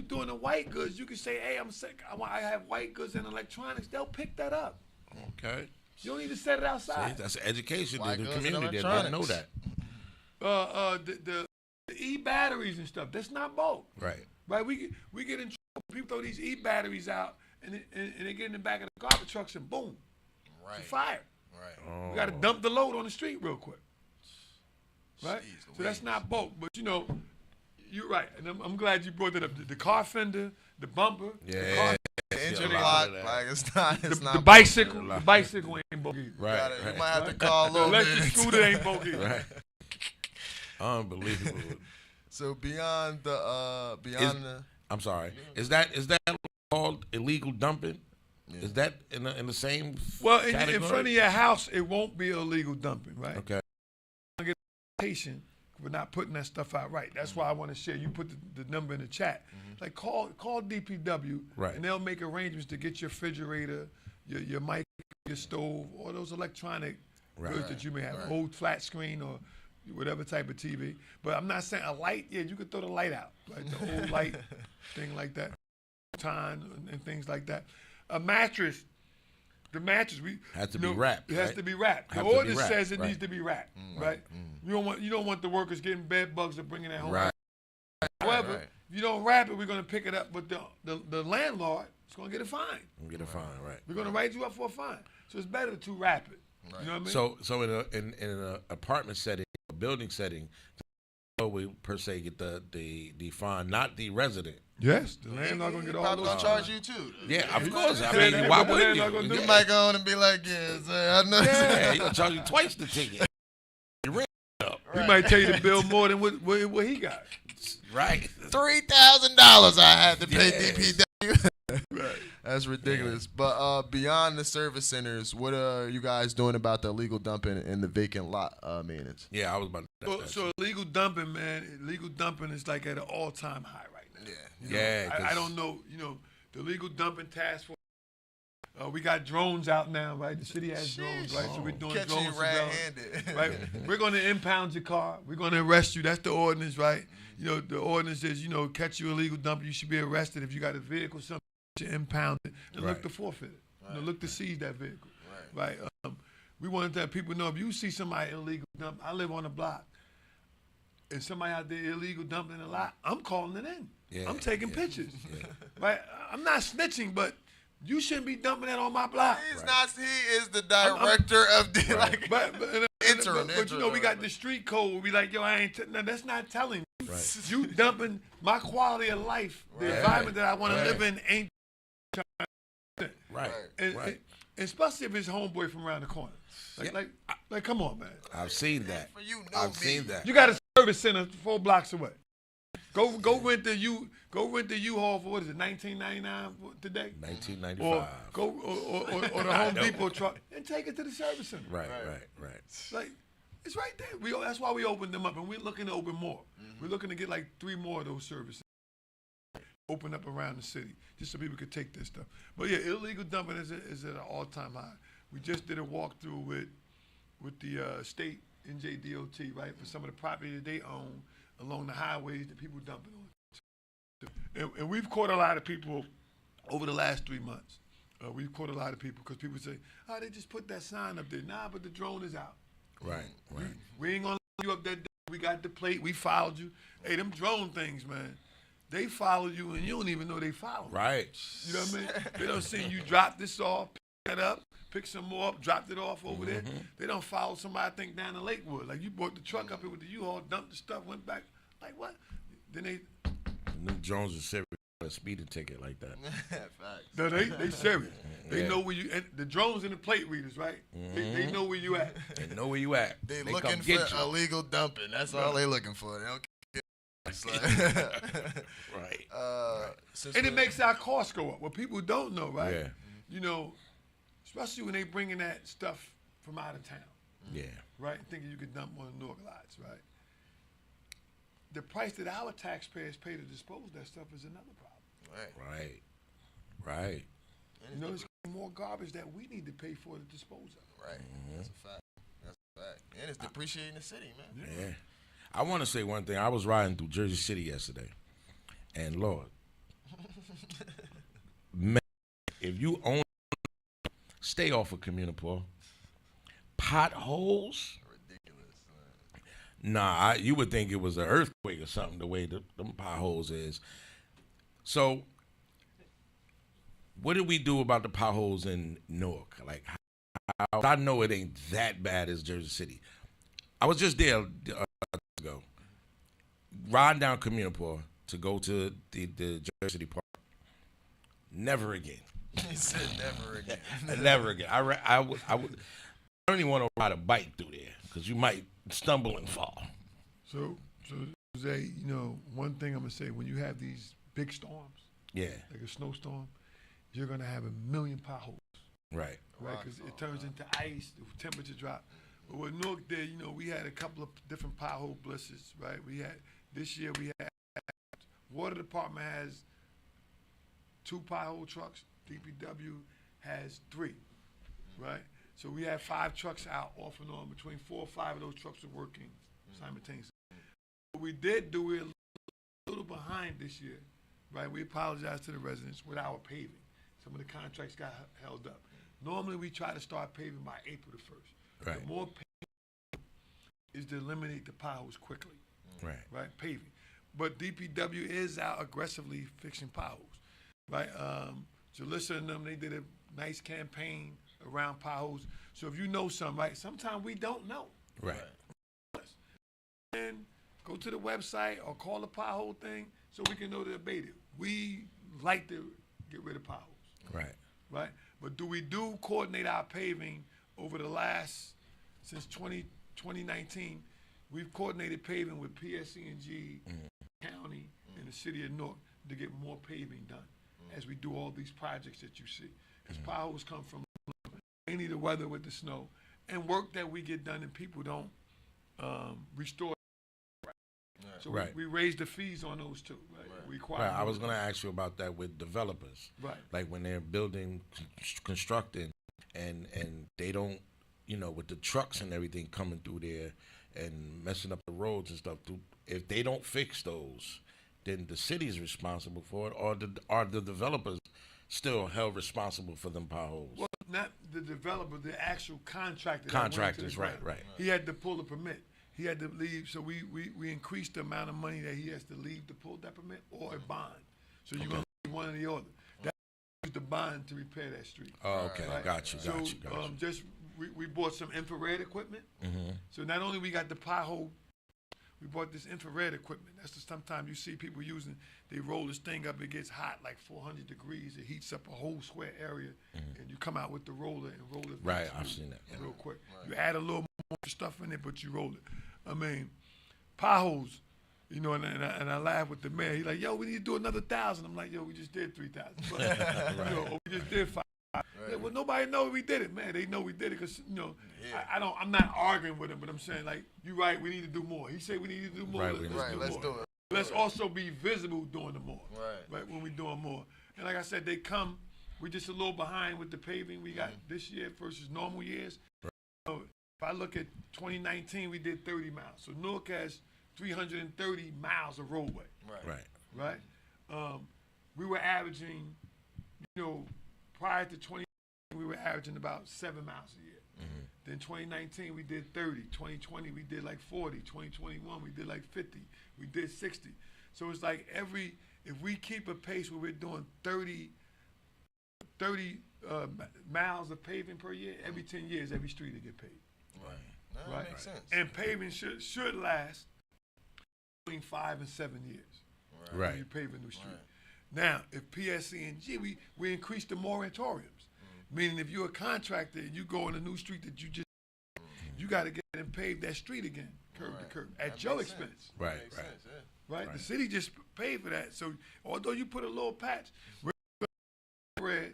doing the white goods, you can say, hey, I'm sick. I have white goods and electronics. They'll pick that up. Okay. You don't need to set it outside. See, that's education to the goods community and that doesn't know that. The e-batteries and stuff, that's not bulk. Right. We get in trouble. People throw these e-batteries out and they get in the back of the garbage trucks and boom. Right. It's a fire. Right. We got to dump the load on the street real quick. Right? So that's not bulk. But, you're right. And I'm glad you brought that up. The car fender, the bumper, the engine block, it's not the bicycle. The bicycle ain't bulk either. Right. You might have to call a The little electric bit. scooter ain't bulk either. Right. Unbelievable. So beyond the I'm sorry. Is that called illegal dumping? Yeah. Is that in the same category? In front of your house, it won't be illegal dumping, right? Okay. Get patient for not putting that stuff out right. That's why I want to share. You put the number in the chat. Like call DPW, and they'll make arrangements to get your refrigerator, your mic, your stove, all those electronic goods that you may have, old flat screen or whatever type of TV. But I'm not saying a light. Yeah, you could throw the light out, right? The old light thing like that, time and things like that. A mattress, the mattress has to be wrapped. It has to be wrapped. The ordinance says it needs to be wrapped, right? You don't want the workers getting bed bugs or bringing that home. Right. However, if you don't wrap it, we're going to pick it up. But the landlord is going to get a fine. We're going to write you up for a fine. So it's better to wrap it. Right. You know what I mean? So in an apartment setting, a building setting, we per se get the fine, not the resident. Yes, the landlord gonna get all those. Probably gonna charge you too. Yeah, of course. I mean, why wouldn't you? You might go on and be like, I know. Yeah, he'll charge you twice the ticket. You rent up. He might tell you to bill more than what he got. Right. $3,000 I had to pay DPW. Right. That's ridiculous. But beyond the service centers, what are you guys doing about the illegal dumping and the vacant lot maintenance? Yeah, I was about to. So illegal dumping, man. Illegal dumping is like at an all-time high right now. Yeah. I don't know. The illegal dumping task force. We got drones out now, right? The city has drones, right? So we're doing Catch drones. you red-handed. Right? We're going to impound your car. We're going to arrest you. That's the ordinance, right? The ordinance is, catch you illegal dumping. You should be arrested if you got a vehicle, something to impound it, and look to forfeit it. Look to seize that vehicle. Right? We wanted to let people know if you see somebody illegal dump. I live on a block. If somebody out there illegal dumping a lot, I'm calling it in. Yeah, I'm taking pictures. Right? I'm not snitching, but you shouldn't be dumping that on my block. He's not. He is the director of the but interim. We got the street code where we like, I ain't. No, that's not telling you. Right. You dumping my quality of life, the environment that I want to live in ain't. Right. And especially if it's homeboy from around the corner. Like, come on, man. I've seen that. For you, I've seen that. You got to service center 4 blocks away. Go rent the U-Haul for what is it, $19.99 today? $19.95. Or the Home Depot truck and take it to the service center. Right. Like it's right there. That's why we opened them up, and we're looking to open more. We're looking to get like 3 more of those services open up around the city, just so people could take this stuff. But yeah, illegal dumping is at an all-time high. We just did a walkthrough with the state NJDOT, right, for some of the property that they own along the highways that people dumping on. And we've caught a lot of people over the last 3 months. We've caught a lot of people because people say, "Oh, they just put that sign up there." Nah, but the drone is out. Right. We ain't gonna let you up that day. We got the plate. We followed you. Hey, them drone things, man. They follow you and you don't even know they follow. Right. You know what I mean? They don't see you drop this off, pick it up, pick some more up, dropped it off over there. They don't follow somebody, I think, down in Lakewood. Like, you brought the truck up here with the U-Haul, dumped the stuff, went back. Like, what? Then they... Them drones are serious. A speeding ticket like that. No, they serious. They know where you... And the drones and the plate readers, right? They know where you at. They know where you at. They come looking get for you. illegal dumping. That's all they looking for. They don't care. It's like, right. And it makes our costs go up. What people don't know, right? Yeah. You know, especially when they bringing that stuff from out of town. Yeah. Right? Thinking you could dump on the North lots, right? The price that our taxpayers pay to dispose of that stuff is another problem. Right. You know, there's more garbage that we need to pay for to dispose of. Right. That's a fact. And it's depreciating the city, man. Yeah. I want to say one thing. I was riding through Jersey City yesterday, and Lord, man, if you own, stay off of Communipaw. Potholes. Ridiculous. Nah, you would think it was an earthquake or something. The way them potholes is. So, what do we do about the potholes in Newark? Like, I know it ain't that bad as Jersey City. I was just there ago, riding down Communipaw to go to the Jersey City Park. Never again. He said never again. Never again. I don't even want to ride a bike through there because you might stumble and fall. So Jose, you know, one thing I'm gonna say: when you have these big storms, like a snowstorm, you're gonna have 1,000,000 potholes. Right. Right, because it turns into ice, the temperature drop. But with Newark there, you know, we had a couple of different pothole blisters, right? This year we had, Water Department has 2 pothole trucks, DPW has 3, right? So we had 5 trucks out off and on. Between 4 or 5 of those trucks are working simultaneously. What we did do, we're a little behind this year, right? We apologize to the residents with our paving. Some of the contracts got held up. Normally, we try to start paving by April the 1st. Right. The more paving is to eliminate the potholes quickly. Right, paving. But DPW is out aggressively fixing potholes. Right, Jalissa and them, they did a nice campaign around potholes. So if you know something, right, sometimes we don't know. Right. And go to the website or call the pothole thing so we can know to abate it. We like to get rid of potholes. Right? But do we coordinate our paving over the last, since 2019, we've coordinated paving with PSC&G, county, and the city of Newark to get more paving done as we do all these projects that you see. Because potholes come from any of the weather with the snow and work that we get done and people don't restore. So we raise the fees on those too, right? I was going to ask you about that with developers. Right. Like when they're building, constructing, and they don't, you know, with the trucks and everything coming through there and messing up the roads and stuff, if they don't fix those, then the city is responsible for it, or are the developers still held responsible for them potholes? Well, not the developer, the actual contractor. Contractors, right. He had to pull a permit. He had to leave, so we increased the amount of money that he has to leave to pull that permit or a bond. So you're going to leave one or the other. That's the bond to repair that street. Oh, okay, right? got you. We bought some infrared equipment. So not only we got the pothole, we bought this infrared equipment. That's just sometimes you see people using, they roll this thing up, it gets hot, like 400 degrees. It heats up a whole square area, and you come out with the roller and roll it. Right, I've seen that. Real quick. You add a little more stuff in it, but you roll it. I mean, potholes, you know, and I laugh with the mayor. He's like, yo, we need to do another 1,000. I'm like, yo, we just did 3,000. You know, or we just did 5. Right. Well, nobody knows we did it, man. They know we did it because, you know, I'm not arguing with him, but I'm saying, like, you're right, we need to do more. He said we need to do more. Let's do it. Let's also be visible doing the more. Right, when we're doing more. And like I said, they come, we're just a little behind with the paving we got this year versus normal years. Right. So if I look at 2019, we did 30 miles. So Newark has 330 miles of roadway. Right. We were averaging, you know, prior to 20, we were averaging about 7 miles a year. Then 2019, we did 30. 2020, we did like 40. 2021, we did like 50. We did 60. So it's like if we keep a pace where we're doing 30 miles of paving per year, every 10 years, every street will get paved. Right. That makes sense. And paving should last between 5 and 7 years. Right. When you pave a new street. Now, if PSC&G, we increase the moratoriums, meaning if you're a contractor and you go on a new street that you got to get and pave that street again, curb to curb, at your expense. Right. The city just paid for that. So although you put a little patch, red,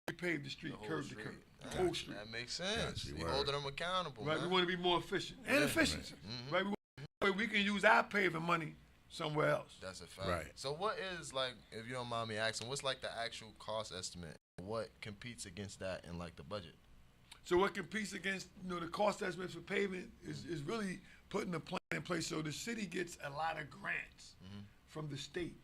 we paved the street, curb to curb. The whole street. That makes sense. You're holding them accountable. Right. Man. We want to be more efficient and efficiency. Right. We can use our paving money somewhere else. That's a fact. Right. So what is, like, if you don't mind me asking, what's like the actual cost estimate? What competes against that in like the budget? So what competes against, you know, the cost estimates for paving is really putting a plan in place. So the city gets a lot of grants from the state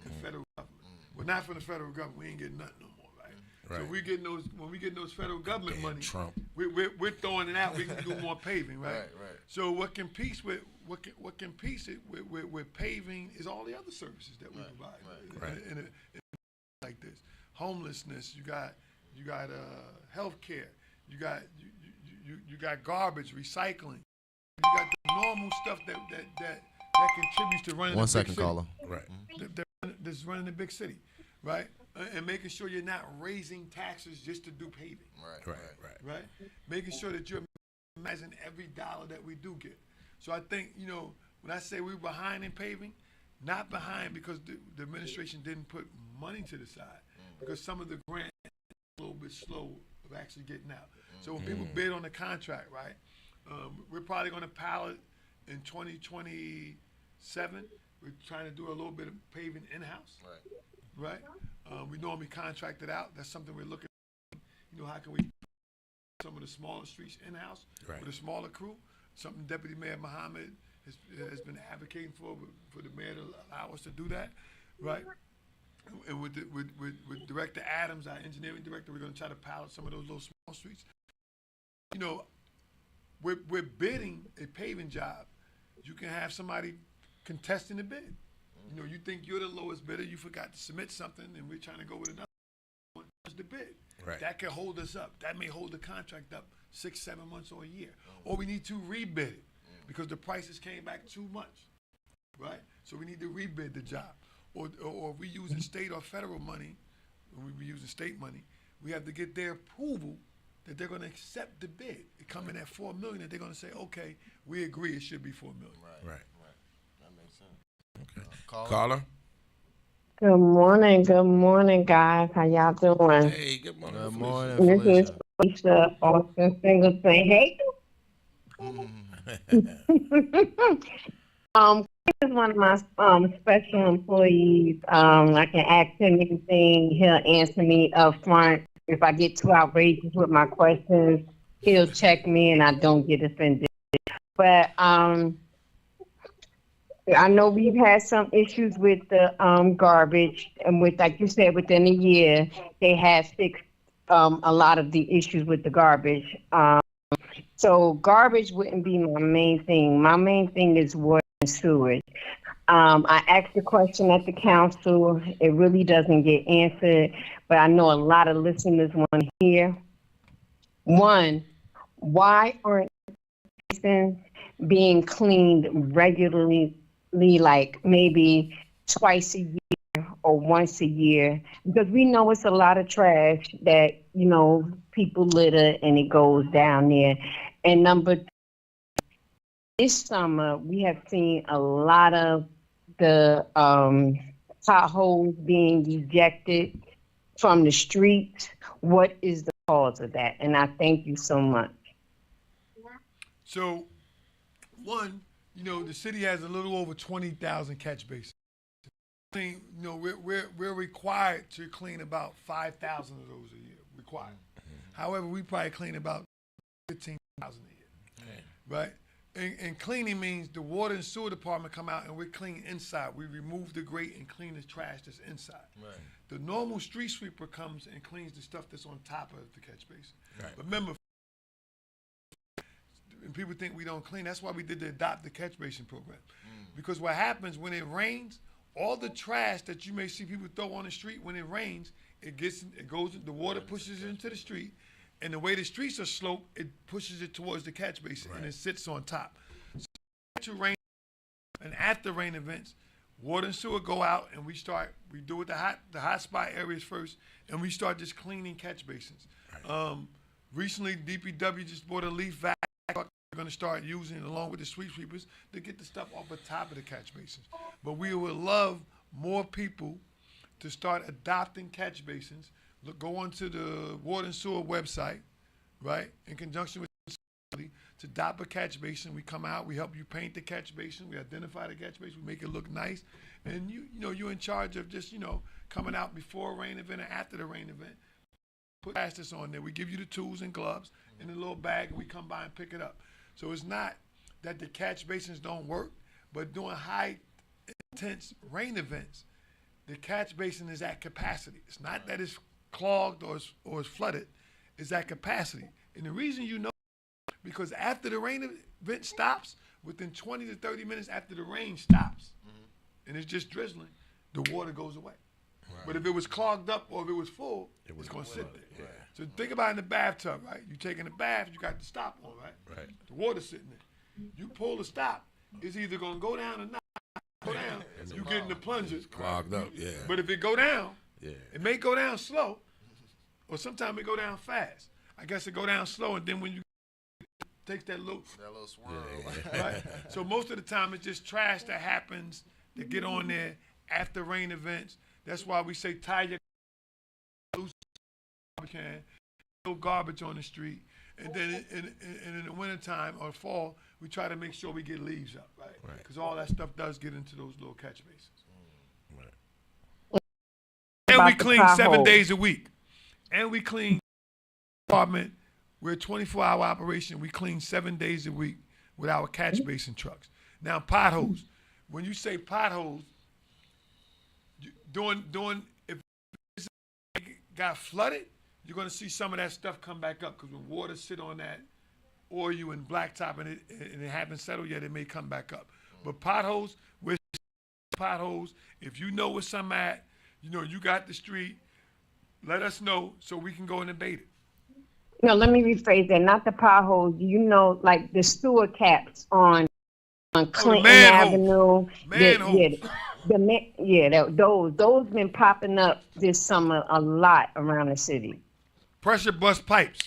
and federal government. Well, not from the federal government. We ain't getting nothing no more, right? So we getting when we get those federal government money, Trump. We're throwing it out. We can do more paving, right? Right. So what competes with paving is all the other services that we provide. And like this, homelessness. You got healthcare. You got garbage, recycling. You got the normal stuff that contributes to running. 1 a second, big city. caller. Right. That's running a big city, right? And making sure you're not raising taxes just to do paving. Right. Making sure that you're maximizing every dollar that we do get. So I think, you know, when I say we're behind in paving, not behind because the administration didn't put money to the side, because some of the grants are a little bit slow of actually getting out. So when people bid on the contract, right, we're probably going to pilot in 2027. We're trying to do a little bit of paving in-house. Right. We normally contract it out. That's something we're looking at. You know, how can we some of the smaller streets in-house with a smaller crew? Something Deputy Mayor Muhammad has been advocating for the mayor to allow us to do that, right? And with Director Adams, our engineering director, we're going to try to pilot some of those little small streets. You know, we're bidding a paving job. You can have somebody contesting the bid. You know, you think you're the lowest bidder, you forgot to submit something, and we're trying to go with another one. That's the bid. That can hold us up. That may hold the contract up 6, 7 months or a year. Or we need to rebid it because the prices came back too much, right? So we need to rebid the job. Or if we using state or federal money, when we using state money, we have to get their approval that they're going to accept the bid. It come in at $4 million, and they're going to say, okay, we agree it should be $4 million. Right. That makes sense. Okay. Caller. Good morning, guys. How y'all doing? Hey, good morning. Good morning, This is Felicia Austin Singleton. Hey. Chris is one of my special employees. I can ask him anything. He'll answer me up front. If I get too outrageous with my questions, he'll check me and I don't get offended. But I know we've had some issues with the garbage, and with, like you said, within a year, they have fixed a lot of the issues with the garbage. So garbage wouldn't be my main thing. My main thing is water and sewage. I asked the question at the council. It really doesn't get answered, but I know a lot of listeners want to hear. One, why aren't basins being cleaned regularly, like maybe twice a year or once a year? Because we know it's a lot of trash that, you know, people litter and it goes down there. And number this summer we have seen a lot of the potholes being ejected from the streets. What is the cause of that? And I thank you so much. So, one, the city has a little over 20,000 catch basins. We're required to clean about 5,000 of those a year. Required. However, we probably clean about 15,000 a year, right? And cleaning means the water and sewer department come out and we clean inside. We remove the grate and clean the trash that's inside. Right. The normal street sweeper comes and cleans the stuff that's on top of the catch basin. Right. But remember, and people think we don't clean. That's why we did the Adopt the Catch Basin program. Because what happens when it rains, all the trash that you may see people throw on the street, when it rains, the water pushes it into the street, and the way the streets are sloped, it pushes it towards the catch basin, and it sits on top. So after rain and after rain events, water and sewer go out, and we do it the hot spot areas first, and we start just cleaning catch basins. Right. Recently, DPW just bought a leaf vac. We're going to start using it along with the street sweepers to get the stuff off the top of the catch basins. But we would love more people to start adopting catch basins. Go onto the water and sewer website, right, in conjunction with the to adopt a catch basin. We come out, we help you paint the catch basin, we identify the catch basin, we make it look nice, and you're in charge of just coming out before a rain event or after the rain event. Put this on there. We give you the tools and gloves in a little bag, and we come by and pick it up. So it's not that the catch basins don't work, but during high intense rain events, the catch basin is at capacity. It's not that it's clogged or it's flooded. It's at capacity. And the reason because after the rain event stops, within 20 to 30 minutes after the rain stops, and it's just drizzling, the water goes away. Right. But if it was clogged up or if it was full, it's going to sit there. Yeah. So think about in the bathtub, right? You taking a bath, you got the stop on, right? Right. The water's sitting there. You pull the stop, it's either going to go down or not. Go down, you get in the plungers. Clogged up, yeah. But if it go down, it may go down slow, or sometimes it go down fast. I guess it go down slow, and then when you takes that little swirl, right? So most of the time it's just trash that happens that get on there after rain events. That's why we say tie your loose garbage can, no garbage on the street, and then in the wintertime or fall, we try to make sure we get leaves up, right? Because all that stuff does get into those little catch basins. Right. And we clean 7 days a week. And we clean department. We're a 24-hour operation. We clean 7 days a week with our catch basin trucks. Now, potholes. When you say potholes, if it got flooded, you're going to see some of that stuff come back up because when water sit on that oil and blacktop and it hasn't settled yet, it may come back up. But potholes, if you know where some at, you got the street, let us know so we can go and abate it. No, let me rephrase that. Not the potholes. Like the sewer caps on Clinton Avenue. Those been popping up this summer a lot around the city. Pressure bust pipes,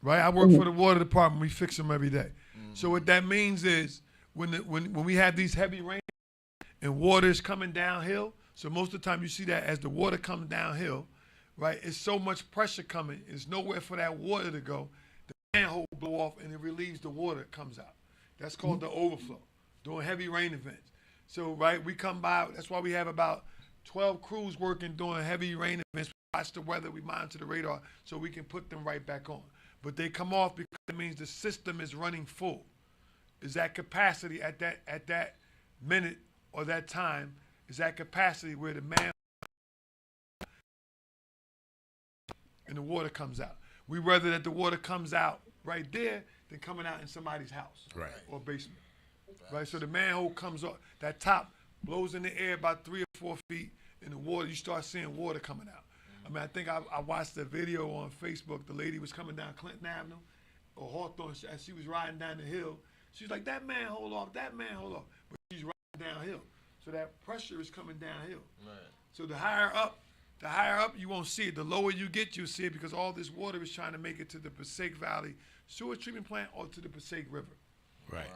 right? I work for the water department. We fix them every day. So what that means is when we have these heavy rains and water is coming downhill, so most of the time you see that as the water comes downhill, right? It's so much pressure coming. There's nowhere for that water to go. The manhole blow off and it relieves the water that comes out. That's called the overflow during heavy rain events. So, right, we come by. That's why we have about 12 crews working during heavy rain events. We watch the weather. We monitor the radar so we can put them right back on. But they come off because it means the system is running full. Is that capacity at that minute or that time? Is that capacity where the man and the water comes out? We rather that the water comes out right there than coming out in somebody's house or basement. Right, so the manhole comes up, that top blows in the air about 3 or 4 feet, and the water, you start seeing water coming out. I mean, I think I watched a video on Facebook. The lady was coming down Clinton Avenue or Hawthorne, as she was riding down the hill. She was like, that manhole off. But she's riding downhill. So that pressure is coming downhill. Right. So the higher up, you won't see it. The lower you get, you'll see it because all this water is trying to make it to the Passaic Valley sewer treatment plant or to the Passaic River. Right.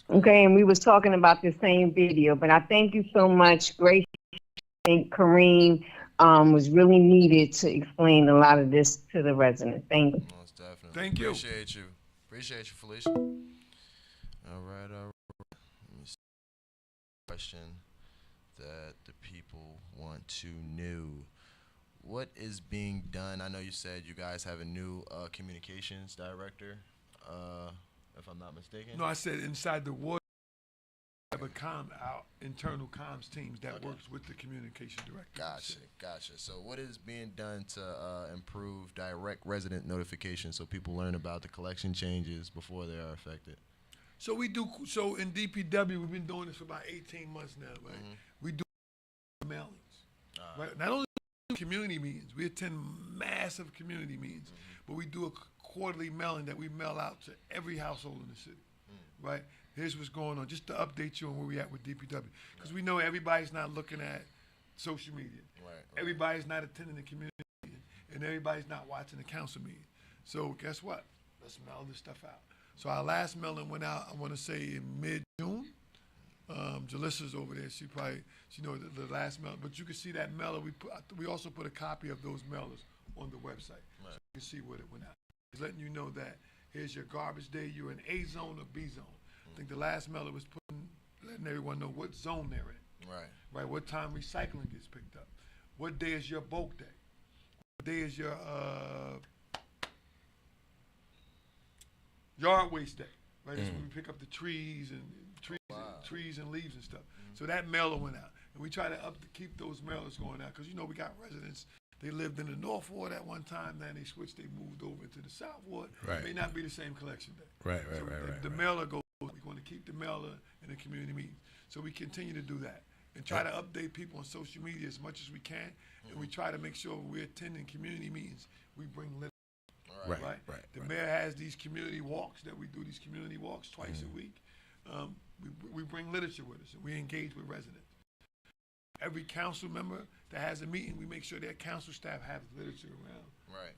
Okay, and we was talking about the same video, but I thank you so much. Grace, I think Kareem was really needed to explain a lot of this to the residents. Thank you. Most definitely. Thank you. Appreciate you. Appreciate you, Felicia. All right. Let me see. Question that the people want to know. What is being done? I know you said you guys have a new communications director, if I'm not mistaken. No, I said inside the water, we have our internal comms teams that works with the communication director. Gotcha. So what is being done to improve direct resident notification so people learn about the collection changes before they are affected? So we do. So in DPW, we've been doing this for about 18 months now, right? We do mailings, right? Not only community meetings, we attend massive community meetings, but we do a quarterly mailing that we mail out to every household in the city, right? Here's what's going on, just to update you on where we at with DPW, because we know everybody's not looking at social media, everybody's not attending the community meeting, and everybody's not watching the council meeting. So guess what? Let's mail this stuff out. So our last mailing went out, I want to say in mid-June. Jalissa's over there. She know the last mail. But you can see that mailer. We also put a copy of those mailers on the website, so you can see what it went out. It's letting you know that here's your garbage day. You're in A zone or B zone. I think the last mailer was letting everyone know what zone they're in. Right. What time recycling gets picked up. What day is your bulk day? What day is your yard waste day? Right. That's when we pick up the trees and leaves and stuff. So that mailer went out, and we try to keep those mailers going out, because we got residents. They lived in the North Ward at one time, then they switched. They moved over into the South Ward. It may not be the same collection day. Right. The mailer goes. We're going to keep the mailer in the community meeting. So we continue to do that and try to update people on social media as much as we can, and we try to make sure when we're attending community meetings, we bring literature. Right. The mayor has these community walks that we do. These community walks twice a week. We bring literature with us, and we engage with residents. Every council member that has a meeting, we make sure their council staff have literature around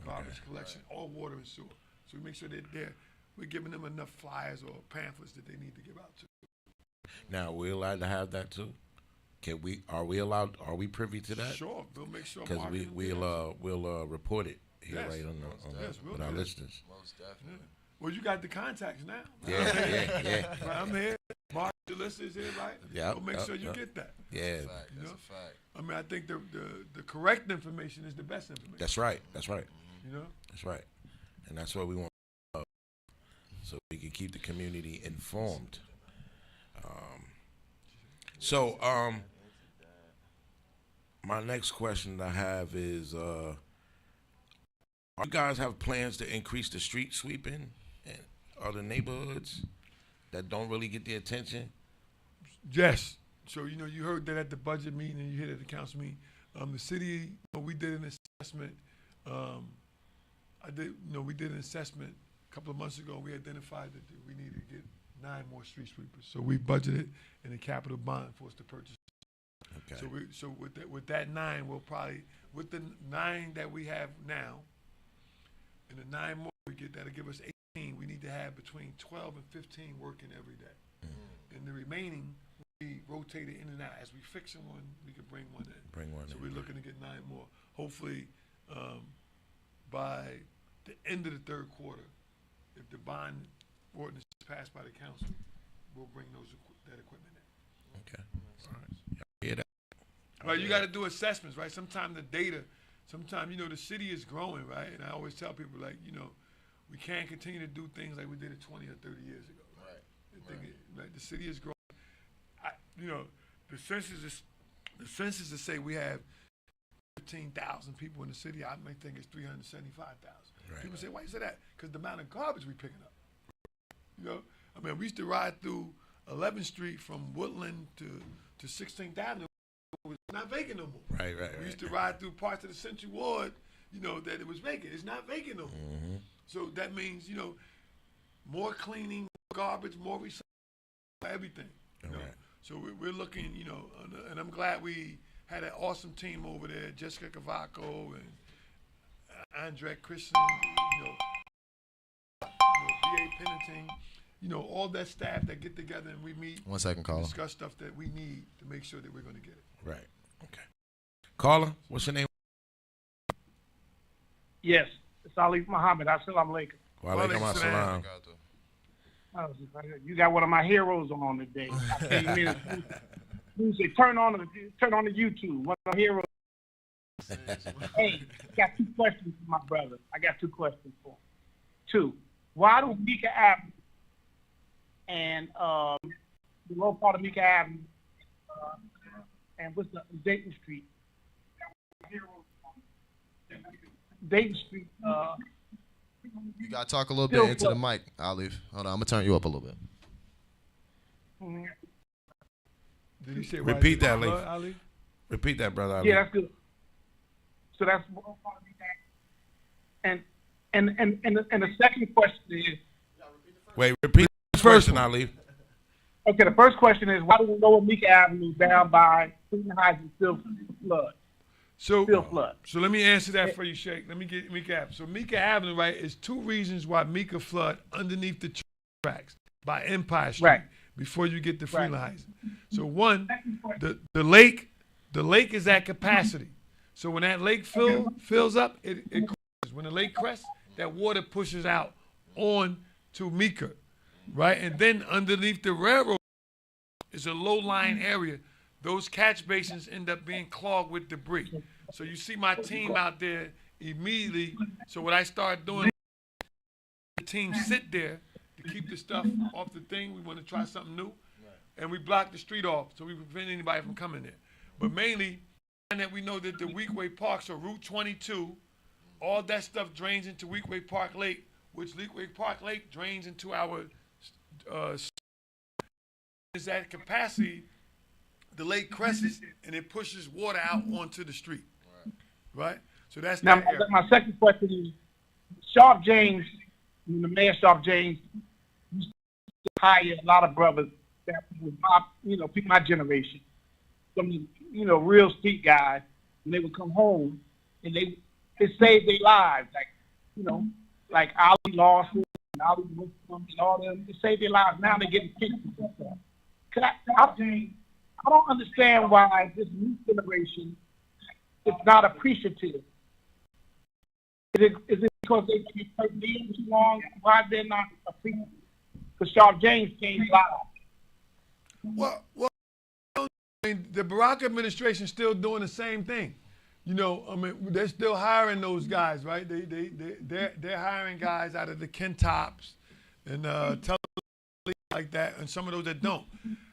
garbage collection, or water and sewer. So we make sure that we're giving them enough flyers or pamphlets that they need to give out to. Now, we're allowed to have that too? Are we allowed? Are we privy to that? Sure, we'll make sure. Because we'll report it here right on our listeners. Most definitely. Well, you got the contacts now. Yeah. Right, I'm here. Mark, the list is here, right? Yeah. We'll make sure you get that. Yeah. That's a fact. I mean, I think the correct information is the best information. That's right. That's right. And that's what we want, so we can keep the community informed. My next question I have is, you guys have plans to increase the street sweeping in other neighborhoods that don't really get the attention? Yes. So, you heard that at the budget meeting, and you heard it at the council meeting. The city, we did an assessment. We did an assessment a couple of months ago. We identified that we needed to get 9 more street sweepers. So we budgeted in a capital bond for us to purchase. Okay. So with that 9, we'll probably, with the 9 that we have now, and the 9 more we get, that'll give us 18. We need to have between 12 and 15 working every day. And the remaining, we rotate it in and out. As we fix one, we can bring one in. So we're looking to get 9 more. Hopefully, by the end of the third quarter, if the bond ordinance is passed by the council, we'll bring that equipment in. Okay. All right. Hear that? Right, you got to do assessments, right? Sometimes the data, the city is growing, right? And I always tell people, we can't continue to do things like we did it 20 or 30 years ago. Right. The city is growing. The census to say we have 15,000 people in the city, I may think it's 375,000. People say, why you say that? Because the amount of garbage we picking up. We used to ride through 11th Street from Woodland to 16th Avenue. It was not vacant no more. Right. We used to ride through parts of the Central Ward, that it was vacant. It's not vacant no more. So that means, more cleaning, more garbage, more recycling, everything. So we're looking, and I'm glad we had an awesome team over there, Jessica Cavaco and Andre Christian, B.A. Pennington. all that staff that get together and we meet. 1 second, caller. Discuss stuff that we need to make sure that we're going to get it. Right. Okay. Caller, what's your name? Yes, it's Ali Muhammad. Assalamu alaikum. Wa alaikum assalam. You got one of my heroes on today. I came in. You say turn on the YouTube. One of my heroes. Hey, I got 2 questions for my brother. I got 2 questions for him. 2. Why do Mika Avenue and the low part of Mika Avenue and what's the Dayton Street? Dayton Street. You gotta talk a little bit into the mic, Ali. Hold on, I'm gonna turn you up a little bit. Did you say Repeat that, Ali? Leif. Repeat that, brother Ali. Yeah, that's good. So that's and the second question is. Wait, repeat the first question, Ali. Okay, the first question is why do we lower Mika Avenue down by Freedom Heights and still flood? So flood. So let me answer that for you, Sheikh. Let me get Mika Avenue. So Mika Avenue, right, is 2 reasons why Mika flood underneath the tracks by Empire Street before you get to Freeland Heights. So one, the lake is at capacity. So when that lake fills up, it crests. When the lake crests, that water pushes out on to Mika, right? And then underneath the railroad is a low-lying area. Those catch basins end up being clogged with debris. So you see my team out there immediately. So what I start doing, the team sit there to keep the stuff off the thing. We want to try something new. And we block the street off so we prevent anybody from coming there. But mainly, that we know that the Weekway Park, so Route 22, all that stuff drains into Weekway Park Lake, which Weekway Park Lake drains into our is at capacity. The lake crests and it pushes water out onto the street. Right? So that's now. that area. My second question is, Sharp James, the mayor Sharp James, used to hire a lot of brothers that was people my generation, some real street guys, and they would come home and it saved their lives, like Ali Lawson and Ali Muslim and all them. It saved their lives. Now they're getting kicked. I don't understand why this new generation is not appreciative. Is it because they've been hurt too long? Why they're not appreciative? Because Sharp James came live. Well, I mean, the Barack administration is still doing the same thing. They're still hiring those guys, right? They're hiring guys out of the Kentops and like that, and some of those that don't.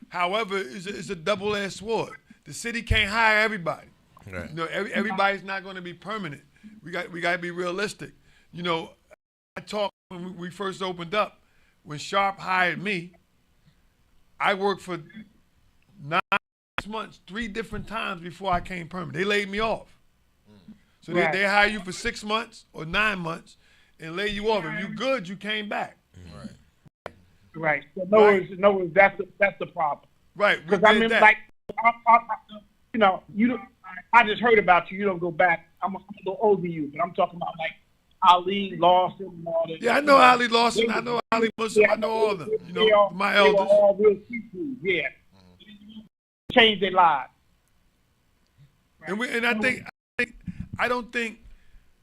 However, it's a double-edged sword. The city can't hire everybody. Right. Everybody's not going to be permanent. We got to be realistic. I talked when we first opened up. When Sharp hired me, I worked for 9 months, 3 different times before I came permanent. They laid me off. So they hire you for 6 months or 9 months and lay you off. If you good, you came back. Right. So no words. That's the problem. Right. Because I mean, I just heard about you. You don't go back. I'm a little older than you, but I'm talking about like Ali Lawson and all that. Yeah, I know Ali Lawson. I know Ali Muslim. I know all of them. My elders. They were all real people. Yeah. Changed their lives. And I don't think.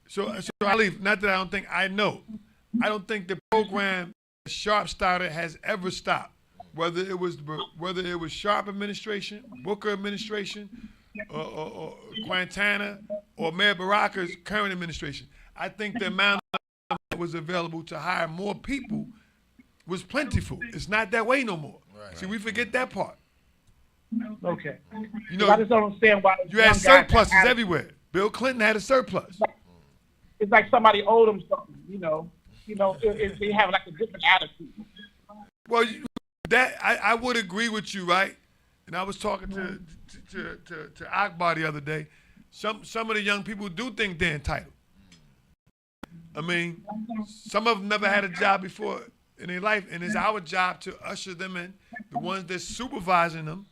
So Ali, not that I don't think I know. I don't think the program Sharp started has ever stopped. Whether it was Sharp administration, Booker administration, or Quintana, or Mayor Baraka's current administration. I think the amount that was available to hire more people was plentiful. It's not that way no more. Right. See, we forget that part. Okay. I just don't understand why you had surpluses everywhere. Bill Clinton had a surplus. It's like somebody owed him something. They have like a different attitude. Well, I would agree with you, right? And I was talking to Akbar the other day. Some of the young people do think they're entitled. I mean, some of them never had a job before in their life, and it's our job to usher them in. The ones that's supervising them,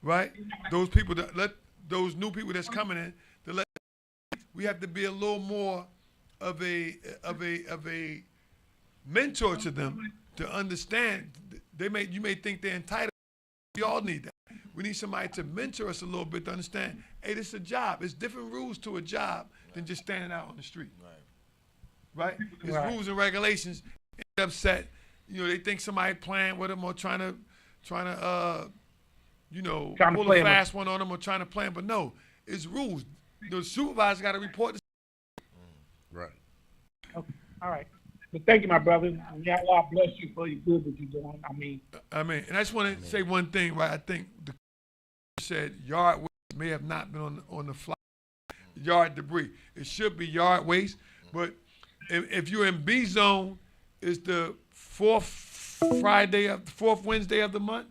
right? Those people those new people that's coming in, we have to be a little more of a mentor to them to understand. You may think they're entitled. We all need that. We need somebody to mentor us a little bit to understand, hey, this is a job. It's different rules to a job than just standing out on the street. Right? It's rules and regulations. They get upset. They think somebody playing with them or trying to pull a fast one on them or trying to play them. But no, it's rules. The supervisor got to report. Right. Okay. All right. But thank you, my brother. Yeah, Allah bless you for your good that you're doing. And I just want to say one thing, right? I think the said yard waste may have not been on the fly. Yard debris. It should be yard waste. But if you're in B zone, it's the fourth Wednesday of the month.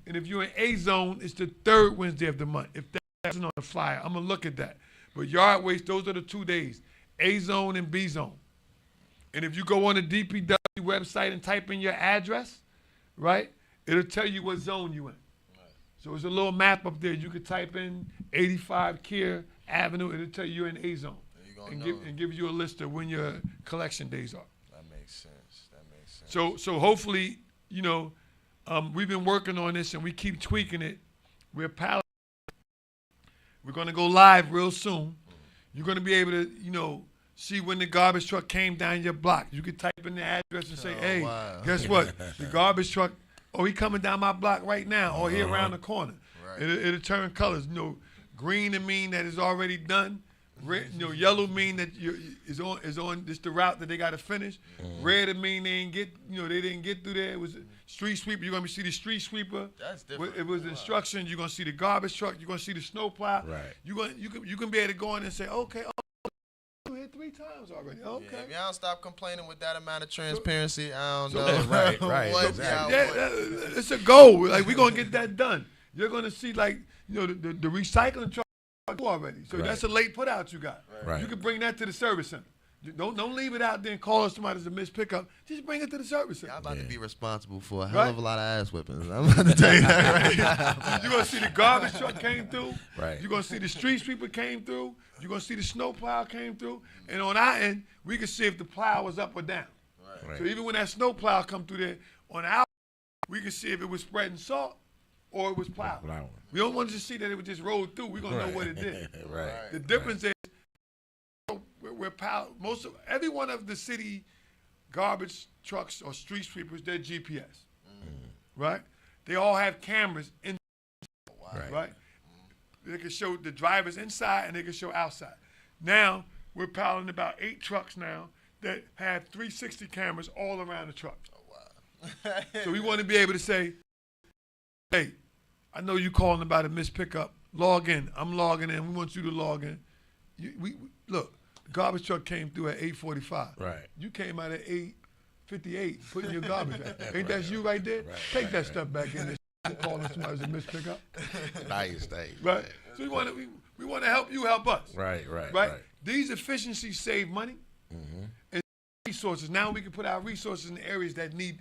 And if you're in A zone, it's the third Wednesday of the month. If that's on the flyer, I'm gonna look at that. But yard waste, those are the 2 days. A zone and B zone. And if you go on the DPW website and type in your address, right, it'll tell you what zone you in. So there's a little map up there. You could type in 85 Keir Avenue. It'll tell you you're in A zone and give you a list of when your collection days are. That makes sense. So hopefully, we've been working on this and we keep tweaking it. We're going to go live real soon. You're going to be able to, see when the garbage truck came down your block. You could type in the address and say, hey, guess what? The garbage truck, he coming down my block right now, or he around the corner. Right. It'll turn colors. Green to mean that it's already done. Red, yellow mean that is on this the route that they got to finish. Red to mean they didn't get through there. It was a street sweeper. You're gonna see the street sweeper. That's different. It was instructions. You're gonna see the garbage truck. You're gonna see the snowplow. Right. You can be able to go in and say, okay, you hit 3 times already. Okay. Yeah, if y'all stop complaining with that amount of transparency, I don't know. Right. Exactly. It's a goal. Like we're gonna get that done. You're gonna see the recycling truck already. So that's a late put out you got. Right. You can bring that to the service center. Don't leave it out there and call us somebody as a missed pickup. Just bring it to the service center. I'm about to be responsible for a hell of a lot of ass whippings. I'm about to tell you that right. You're gonna see the garbage truck came through. Right. You're gonna see the street sweeper came through. You're gonna see the snow plow came through. And on our end, we can see if the plow was up or down. Right. So even when that snow plow come through there, on our we can see if it was spreading salt or it was plowing. We don't want to just see that it would just roll through. We're gonna know what it did. Right. The difference is every one of the city garbage trucks or street sweepers, they're GPS. Right? They all have cameras in right? They can show the drivers inside and they can show outside. Now we're piloting about 8 trucks now that have 360 cameras all around the truck. So we want to be able to say, hey, I know you calling about a missed pickup. Log in. I'm logging in. We want you to log in. Look, the garbage truck came through at 8:45. Right. You came out at 8:58 putting your garbage back. Ain't that you right there? Take that stuff back in there. Calling somebody as a missed pickup. Nice. Right. So we want to help you help us. Right. These efficiencies save money and resources. Now we can put our resources in the areas that we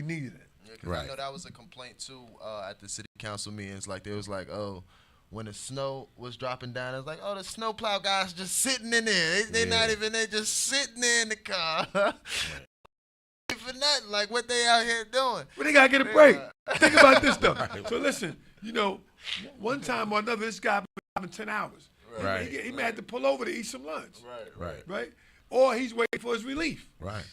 needed it. I know that was a complaint too at the city council meetings. Like they was like, when the snow was dropping down, it was like, the snowplow guys just sitting in there. They're not even there, just sitting there in the car. For nothing, like what they out here doing. But they gotta get a break. Think about this though. So listen, one time or another, this guy been driving 10 hours. Right. He may have to pull over to eat some lunch. Right. Or he's waiting for his relief. Right.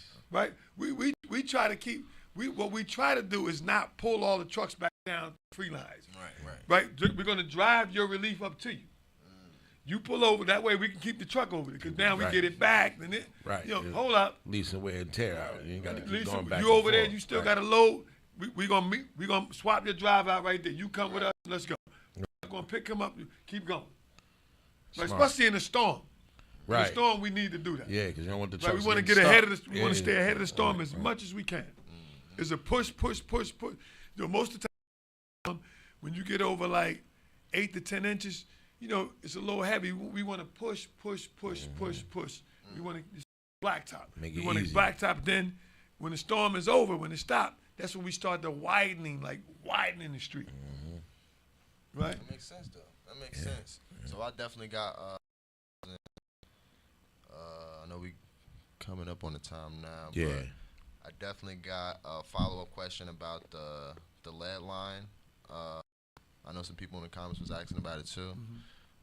We try to keep. What we try to do is not pull all the trucks back down 3 lines. Right. We're gonna drive your relief up to you. You pull over, that way we can keep the truck over there. Because now we get it back. And hold up. Leave some wear and tear out. You ain't got to keep going back. You over there, you still got to load. We're gonna swap your drive out right there. You come with us, let's go. We're gonna pick him up, keep going. But especially in the storm. Right. In the storm, we need to do that. Yeah, because you don't want the trucks. We want to get ahead of we want to stay ahead of the storm as much as we can. It's a push. Most of the time, when you get over like 8 to 10 inches, it's a little heavy. We want to push. We want to blacktop. We want to blacktop. Then, when the storm is over, when it stops, that's when we start the widening the street. Right? That makes sense, though. That makes sense. So I definitely got. I know we coming up on the time now. Yeah. I definitely got a follow-up question about the lead line. I know some people in the comments was asking about it too.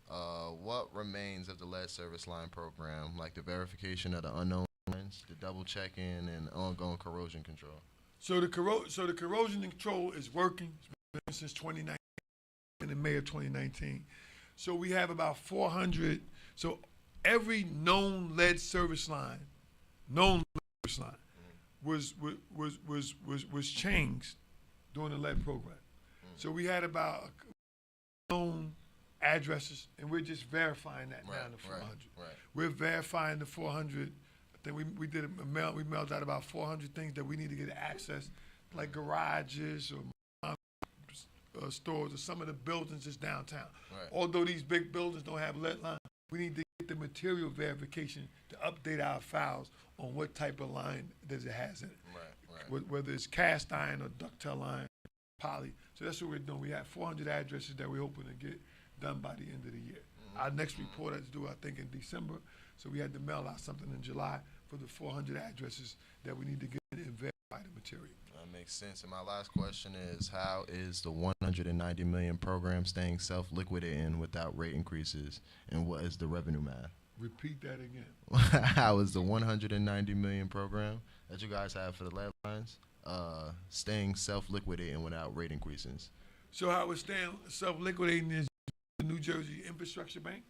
What remains of the lead service line program, like the verification of the unknown lines, the double checking, and ongoing corrosion control? So the corrosion control is working. It's been since 2019, in May of 2019. So we have about 400. So every known lead service line, was changed during the lead program. So we had about known addresses, and we're just verifying that now, the 400. We're verifying the 400. I think we did a mail. We mailed out about 400 things that we need to get access, like garages or stores or some of the buildings just downtown. Although these big buildings don't have lead lines, we need to get the material verification to update our files on what type of line does it has in it. Whether it's cast iron or ductile iron, poly. So that's what we're doing. We have 400 addresses that we're hoping to get done by the end of the year. Our next report is due, I think, in December. So we had to mail out something in July for the 400 addresses that we need to get and verify the material. That makes sense. And my last question is, how is the 190 million program staying self-liquidating without rate increases? And what is the revenue math? Repeat that again. How is the 190 million program that you guys have for the lead lines staying self-liquidating without rate increases? So how it's staying self-liquidating is the New Jersey Infrastructure Bank,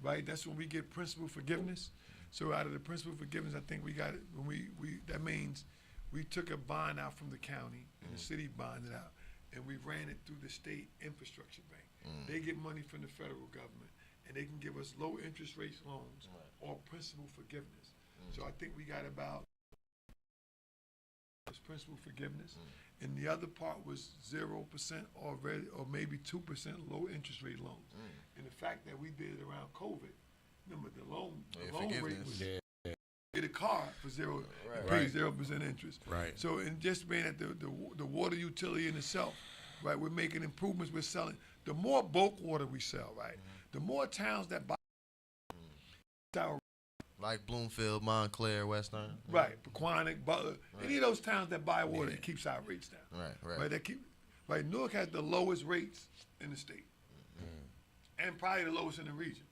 right? That's when we get principal forgiveness. So out of the principal forgiveness, I think we got it when we that means we took a bond out from the county and the city bonded out, and we ran it through the state infrastructure bank. They get money from the federal government, and they can give us low interest rates loans or principal forgiveness. So I think we got about principal forgiveness, and the other part was 0% already, or maybe 2% low interest rate loans. And the fact that we did it around COVID, remember the loan rate was get a car for zero, pay 0% interest. So and just being at the water utility in itself, right? We're making improvements. We're selling. The more bulk water we sell, right? The more towns that buy. Like Bloomfield, Montclair, Western. Right, Pequannock, Butler. Any of those towns that buy water, it keeps our rates down. Right. Newark has the lowest rates in the state, and probably the lowest in the region.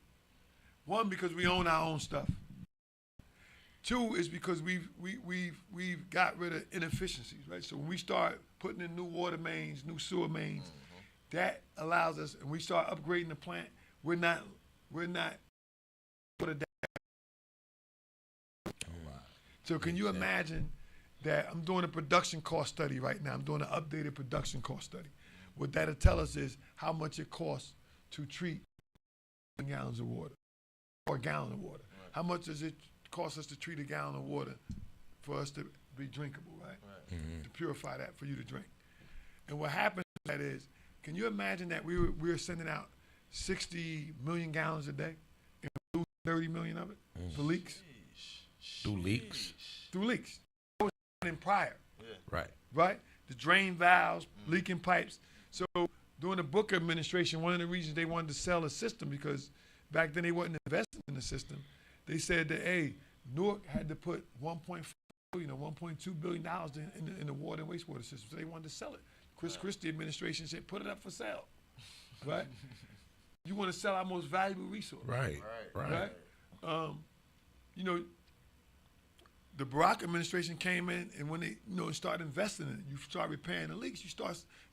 One, because we own our own stuff. Two is because we've got rid of inefficiencies, right? So when we start putting in new water mains, new sewer mains, that allows us, and we start upgrading the plant. We're not put it down. So can you imagine that I'm doing a production cost study right now. I'm doing an updated production cost study. What that'll tell us is how much it costs to treat gallons of water or a gallon of water. How much does it cost us to treat a gallon of water for us to be drinkable, right? To purify that for you to drink. And what happens to that is, can you imagine that we were sending out 60 million gallons a day and we lose 30 million of it for leaks? Through leaks? Through leaks. That was in prior. Right. The drain valves, leaking pipes. So during the Booker administration, one of the reasons they wanted to sell a system, because back then they wasn't investing in the system, they said that, hey, Newark had to put $1.4 billion or $1.2 billion in the water and wastewater system. So they wanted to sell it. Chris Christie administration said, put it up for sale. Right? You want to sell our most valuable resource. Right. You know, the Barack administration came in, and when they started investing in it, you start repairing the leaks.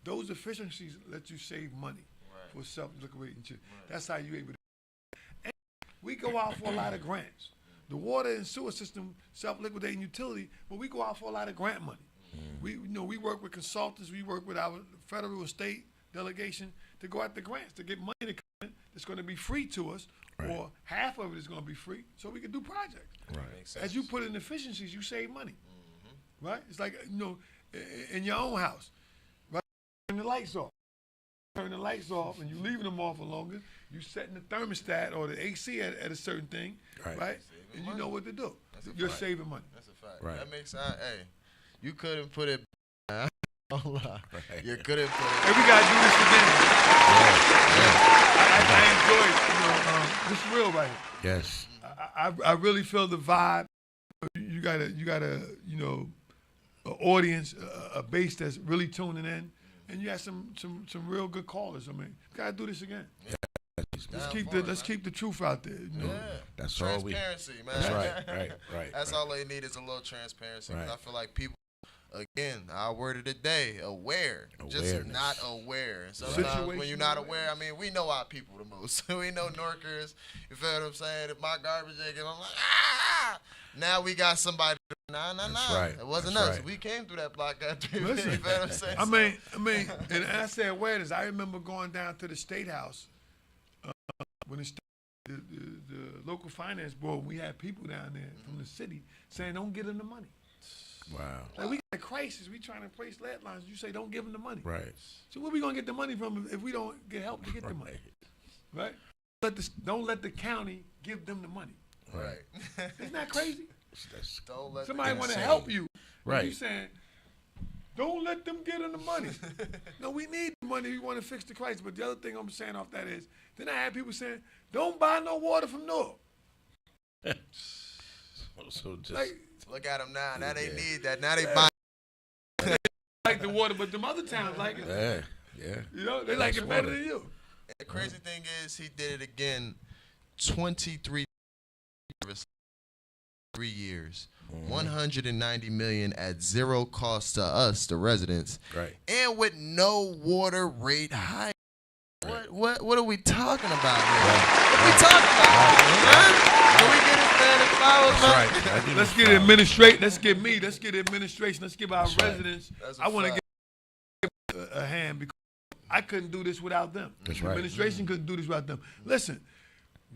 Those efficiencies let you save money for self-liquidating. That's how you able to. And we go out for a lot of grants. The water and sewer system, self-liquidating utility, but we go out for a lot of grant money. We work with consultants. We work with our federal and state delegation to go out the grants to get money to come in that's going to be free to us, or half of it is going to be free, so we can do projects. As you put in efficiencies, you save money. Right? It's like, in your own house, right? Turn the lights off. Turn the lights off, and you're leaving them off for longer. You setting the thermostat or the AC at a certain thing, right? And you know what to do. You're saving money. That's a fact. That makes sense. Hey, you couldn't put it. You couldn't put it. Hey, we gotta do this again. I enjoy it. This is real right here. Yes. I really feel the vibe. You gotta audience, a base that's really tuning in, and you got some real good callers. I mean, gotta do this again. Yeah. Let's keep the truth out there. You know? Yeah. That's all we. Transparency, man. That's right. That's all they need is a little transparency. 'Cause Right. I feel like people, again, our word of the day, aware. Just not aware. And sometimes when you're not aware, I mean, we know our people the most. We know Norkers. You feel what I'm saying? If my garbage ain't getting, I'm like, ah! Now we got somebody. Nah. Right. It wasn't That's us. right. We came through that block after. Listen, you feel what I'm saying? I mean, and I say awareness. I remember going down to the State House when the local finance board. We had people down there from the city saying, "Don't give them the money." Wow. Like we got a crisis. We trying to place lead lines. You say, "Don't give them the money." Right. So where we gonna get the money from if we don't get help to get the money? Right. Don't let the county give them the money. Right. Isn't that crazy? Don't let Somebody want to help you. Right. You saying, don't let them get them the money. No, we need the money. We want to fix the crisis. But the other thing I'm saying off that is, then I had people saying, don't buy no water from Newark. So just like, look at them now. Now they need that. Now they buy. They like the water, but them other towns like it. Yeah. You know, they like it better than you. The crazy thing is, he did it again 23 3 years. 190 million at zero cost to us, the residents. Right. And with no water rate hike. What are we talking about, man? What we talking about? Can we get this man his flowers, man? Right. Let's get administration. Let's get administration. Let's give our residents. I want to give a hand because I couldn't do this without them. That's The right. administration couldn't do this without them. Listen,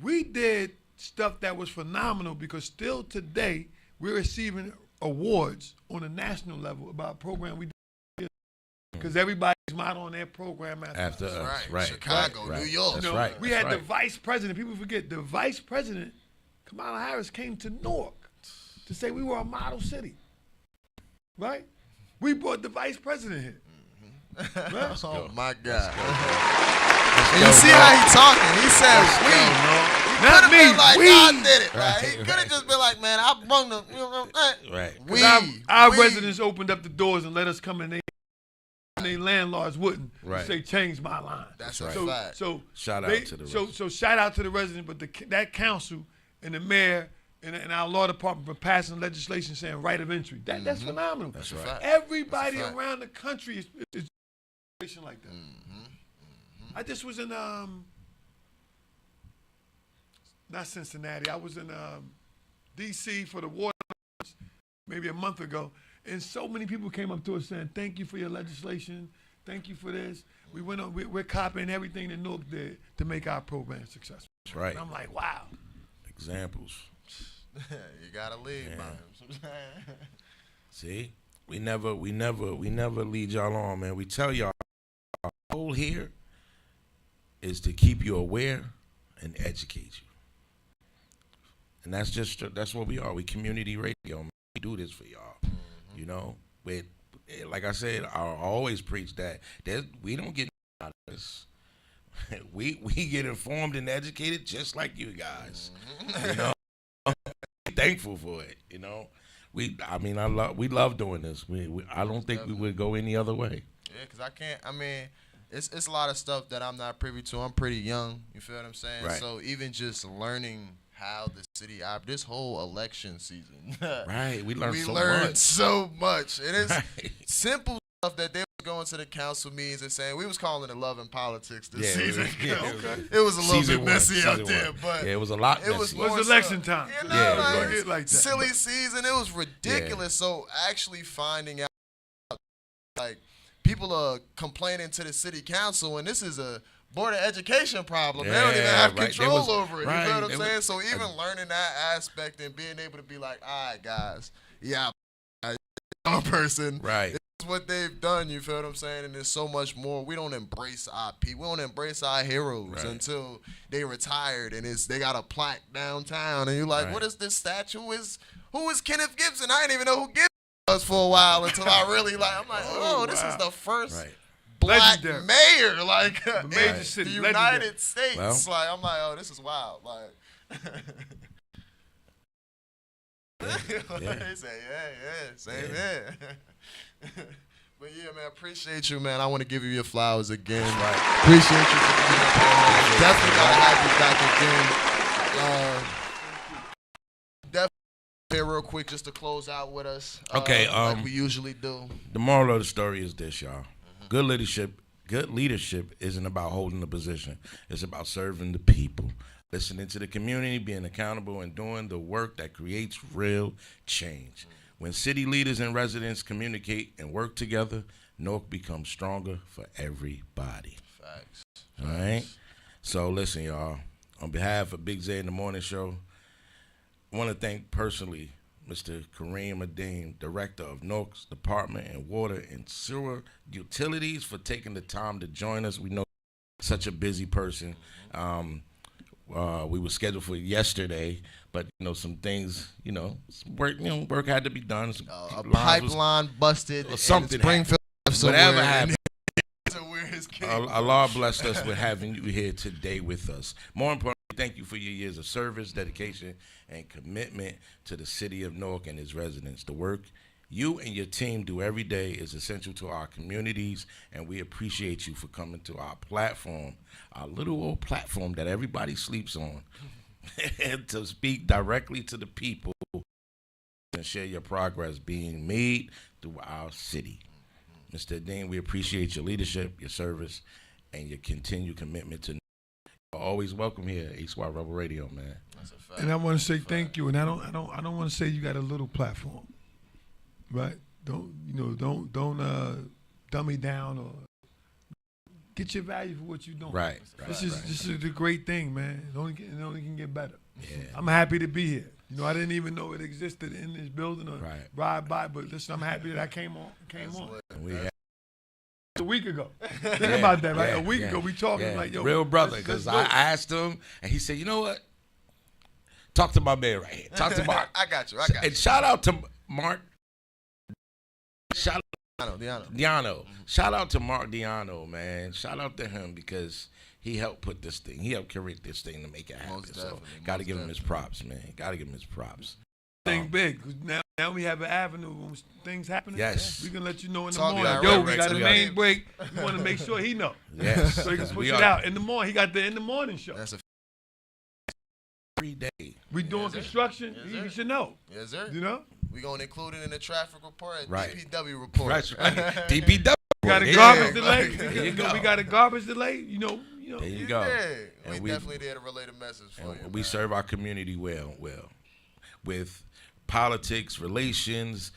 we did stuff that was phenomenal because still today we're receiving awards on a national level about a program we did because everybody's modeling their program after us. Right. Chicago, Right. New York. That's You know, right. we That's had the right. vice president. People forget the vice president, Kamala Harris, came to Newark to say we were a model city. Right? We brought the vice president here. Right? Oh my God! And you see how he talking? He said we. Not me. Like, We. I did it. Right? He could have just been like, man, I brung the. You know, Right. Our residents opened up the doors and let us come in. They landlords wouldn't. Right. Say change my line. That's right. a fact. So Shout out to the residents. So shout out to the residents, but that council and the mayor and our law department for passing legislation saying right of entry. That's phenomenal. That's right. Everybody That's a fact. around the country is like that. I just was in not Cincinnati. I was in D.C. for the water maybe a month ago, and so many people came up to us saying, "Thank you for your legislation. Thank you for this." We went on. We're copying everything that Newark did to make our program successful. That's right. And I'm like, wow. Examples. You gotta lead by him. See, we never lead y'all on, man. We tell y'all our goal here is to keep you aware and educate you, and that's what we are. We community radio, man. We do this for y'all. You know, with like I said, I always preach that we don't get out of this. We get informed and educated just like you guys. You know, thankful for it. You know, we love doing this. I don't think we would go any other way. Yeah, because I can't. I mean, it's a lot of stuff that I'm not privy to. I'm pretty young. You feel what I'm saying? Right. So even just learning how the city this whole election season. Right. We learned so much. And it's simple stuff that they were going to the council meetings and saying we was calling it love and politics this season. It was a little bit messy out there, but it was a lot. It was election time. You know, like that. Silly season. It was ridiculous. So actually finding out, like, people are complaining to the city council, and this is a Board of Education problem. They don't even have control over it. You know what I'm saying? So even learning that aspect and being able to be like, all right, guys, I'm a person. Right. This is what they've done. You feel what I'm saying? And there's so much more. We don't embrace our people. We don't embrace our heroes until they retired and they got a plaque downtown. And you're like, what is this statue? Who is Kenneth Gibson? I didn't even know who Gibson was for a while until I really I'm like, this is the first black mayor, like major city, the United States. Like, I'm like, this is wild. Like, They say, same here. But yeah, man, appreciate you, man. I want to give you your flowers again. Appreciate you for being up here, man. Definitely gotta have you back again. Definitely here real quick just to close out with us. Okay, like we usually do. The moral of the story is this, y'all. Good leadership isn't about holding a position. It's about serving the people, listening to the community, being accountable, and doing the work that creates real change. When city leaders and residents communicate and work together, Newark becomes stronger for everybody. Facts. All right? So listen, y'all. On behalf of Big Zay in the Morning Show, I want to thank personally Mr. Kareem Adeem, Director of Newark's Department of Water and Sewer Utilities, for taking the time to join us. We know such a busy person. We were scheduled for yesterday, but some things, work had to be done. A pipeline busted, or something. Springfield, whatever happened. Allah Allah blessed us with having you here today with us. More importantly, thank you for your years of service, dedication, and commitment to the city of Newark and its residents. The work you and your team do every day is essential to our communities, and we appreciate you for coming to our platform, our little old platform that everybody sleeps on, and to speak directly to the people and share your progress being made through our city. Mr. Dean, we appreciate your leadership, your service, and your continued commitment to always welcome here at HY Rebel Radio, man. That's a fact. And I want to say thank you. And I don't want to say you got a little platform, right? Don't dummy down or get your value for what you're doing. Right. This is the great thing, man. It only can get better. Yeah. I'm happy to be here. I didn't even know it existed in this building or ride by, but listen, I'm happy that I came on. A week ago. Think about that, right? A week ago, we talking like, yo. Real brother, because I asked him, and he said, you know what? Talk to my man right here. Talk to Mark. I got you. And shout out to Mark. Diano. Diano. Shout out to Mark Diano, man. Shout out to him because he helped put this thing. He helped curate this thing to make it happen. So got to give him his props, man. Got to give him his props. Think big. Now we have an avenue when things happening. Yes. We can let you know in the Talk morning. about Yo, it, we got a Rex. main break. We want to make sure he know. Yes. So he can push it out in the morning. He got the in the morning show. That's a every day. We doing construction. He should know. Yes, sir. We gonna include it in the traffic report and DPW report. Right. DPW. We got a garbage delay. We got a garbage delay. There you go. We definitely there to relay the message for you. We serve our community well, with politics, relations,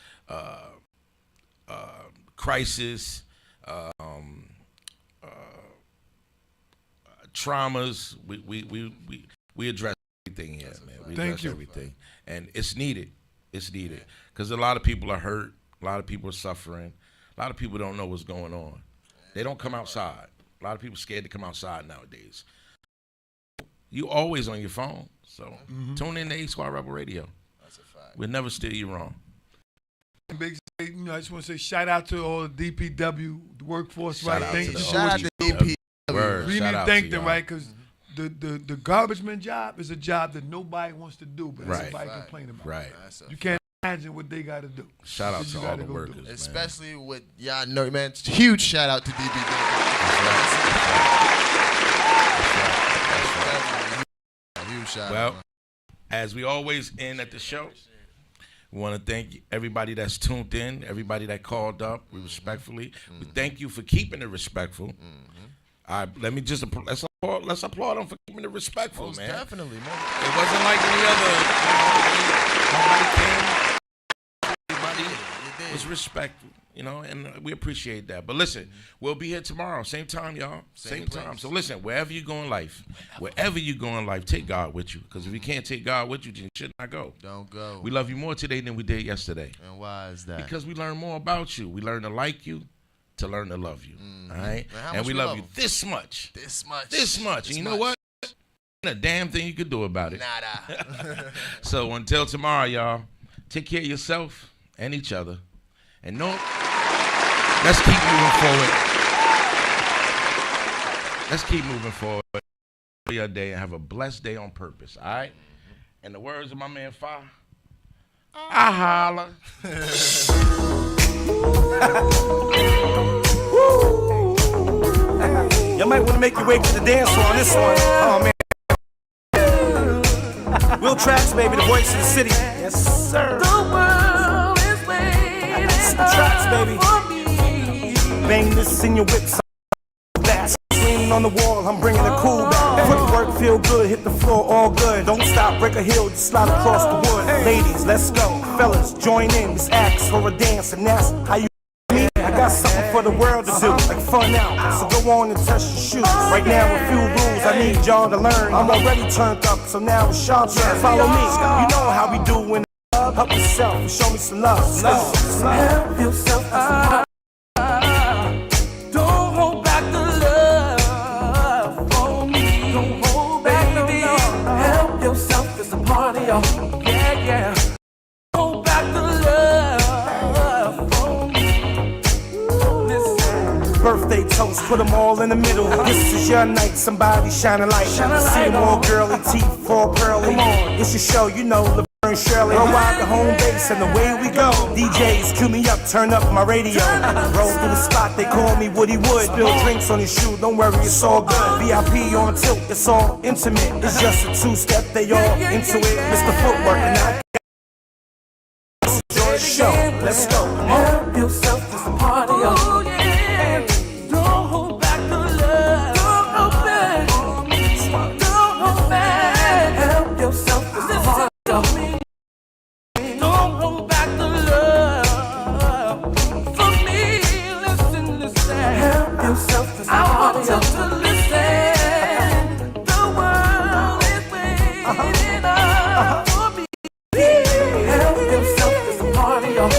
crisis, traumas. We address everything here, man. We address everything, and it's needed. It's needed because a lot of people are hurt. A lot of people are suffering. A lot of people don't know what's going on. They don't come outside. A lot of people scared to come outside nowadays. You always on your phone, so tune in to A-Squad Rebel Radio. That's a fact. We'll never steer you wrong. Big, I just want to say shout out to all the DPW the workforce, Shout right? out Thank to you the for Shout what out you to DPW. Word. We need Shout to out thank to them, y'all. right? Because the garbage man job is a job that nobody wants to do, but Right. everybody complain about. Right. You can't imagine what they got to do. Shout out So to you all gotta the go workers, do it. man. Especially with y'all know, man. Huge shout out to DPW. Huge shout out. Well, as we always end at the show, we want to thank everybody that's tuned in, everybody that called up. We respectfully, we thank you for keeping it respectful. All right, let me just let's applaud them for keeping it respectful, Most man. definitely, man. It wasn't like any other. Nobody came. Everybody was respectful, and we appreciate that. But listen, we'll be here tomorrow, same time, y'all, same time. So listen, wherever you go in life, take God with you. Because if you can't take God with you, then you should not go. Don't go. We love you more today than we did yesterday. And why is that? Because we learn more about you. We learn to like you, to learn to love you. All right? And we love you this much. This much. And you know what? Ain't a damn thing you could do about it. Nada. So until tomorrow, y'all, take care of yourself and each other. And let's keep moving forward. Let's keep moving forward for your day and have a blessed day on purpose, all right? In the words of my man Fa, I holla. Y'all might want to make your way to the dance floor on this one. Oh, man. Will Tracks, baby, the voice of the city. Yes, sir. The world is waiting Tracks, baby. Bang this in your whip. That's leaning on the wall. I'm bringing the cool back. Footwork feel good. Hit the floor all good. Don't stop, break a hill, just slide across the wood. Ladies, let's go. Fellas, join in. This act's for a dance, and that's how you. I got something for the world to do, like fun out. So go on and test your shoes. Right now, a few rules I need y'all to learn. I'm already turned up, so now it's y'all turn. Follow me, you know how we do when help yourself and show me some love. Help yourself. Don't hold back the love for me. Don't hold back the love. Help yourself, it's a party, y'all. Yeah, yeah. Hold back the love for me. Listen. Birthday toast, put them all in the middle. This is your night, somebody shine a light. See more girly teeth, all pearly. It's your show, you know, Laverne Shirley. Worldwide the home base and the way we go. DJs, cue me up, turn up my radio. Roll through the spot, they call me Woody Wood. Spill drinks on your shoe, don't worry, it's all good. VIP on tilt, it's all intimate. It's just a two-step, they all into it. Mr. Footwork and I enjoy the show. Let's go. Help yourself, it's a party, y'all. Don't hold back the love. Don't hold back. Don't hold back. Help yourself, it's a party, y'all. Don't hold back the love for me. Listen. Help yourself, it's a party, y'all. I want you to listen. The world is waiting up for me. Help yourself, it's a party, y'all.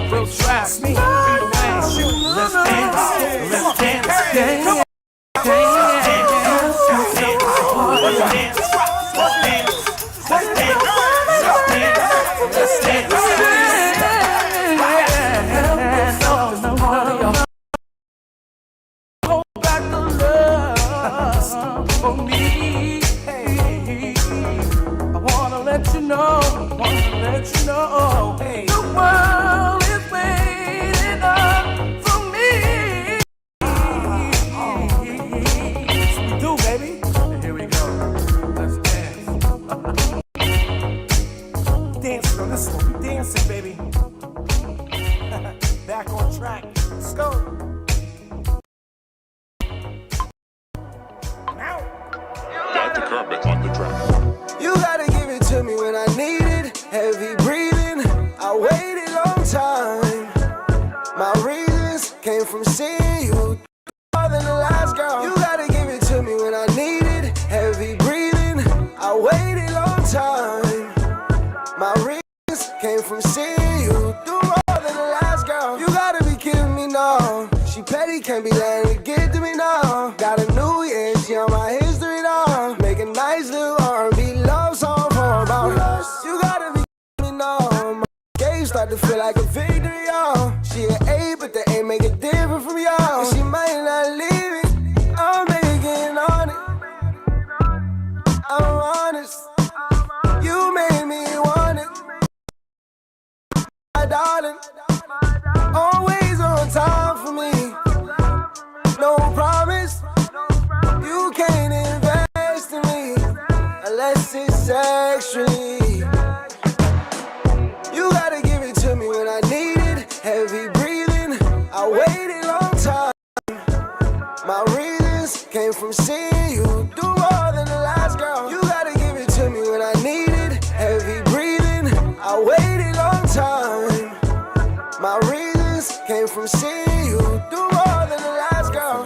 Real trap, me, let's dance, let's dance, dance, Hold back the love for me. I wanna let you know, the world is waiting up for me. That's what we do, baby. Here we go. Let's dance. Dancing on this one, we dancing, baby. Back on track. Let's go. Dr. Carpet on the track. You gotta give it to me when I need it. Heavy breathing, I waited long time. My reasons came from seeing you more than the last girl. You gotta give it to me when I need it. Heavy breathing, I waited long time. My reasons came from seeing you do more than the last girl. You gotta be kidding me now. She petty, can't be letting it get to me now. Got a new year, she on my history now. Make a nice little R&B love song for about us. You gotta be kidding me now. My game start to feel like a victory, y'all. She an A, but the A make it different from y'all. And she might not leave it, I'm making on it. I'm honest, you made me want it. My darling, always on time for me. No promise, you can't invest in me unless it's sexually. You gotta give it to me when I need it. Heavy breathing, I waited long time. My reasons came from seeing you do more than the last girl. You gotta give it to me when I need it. Heavy breathing, I waited long time. My reasons came from seeing you do more than the last girl.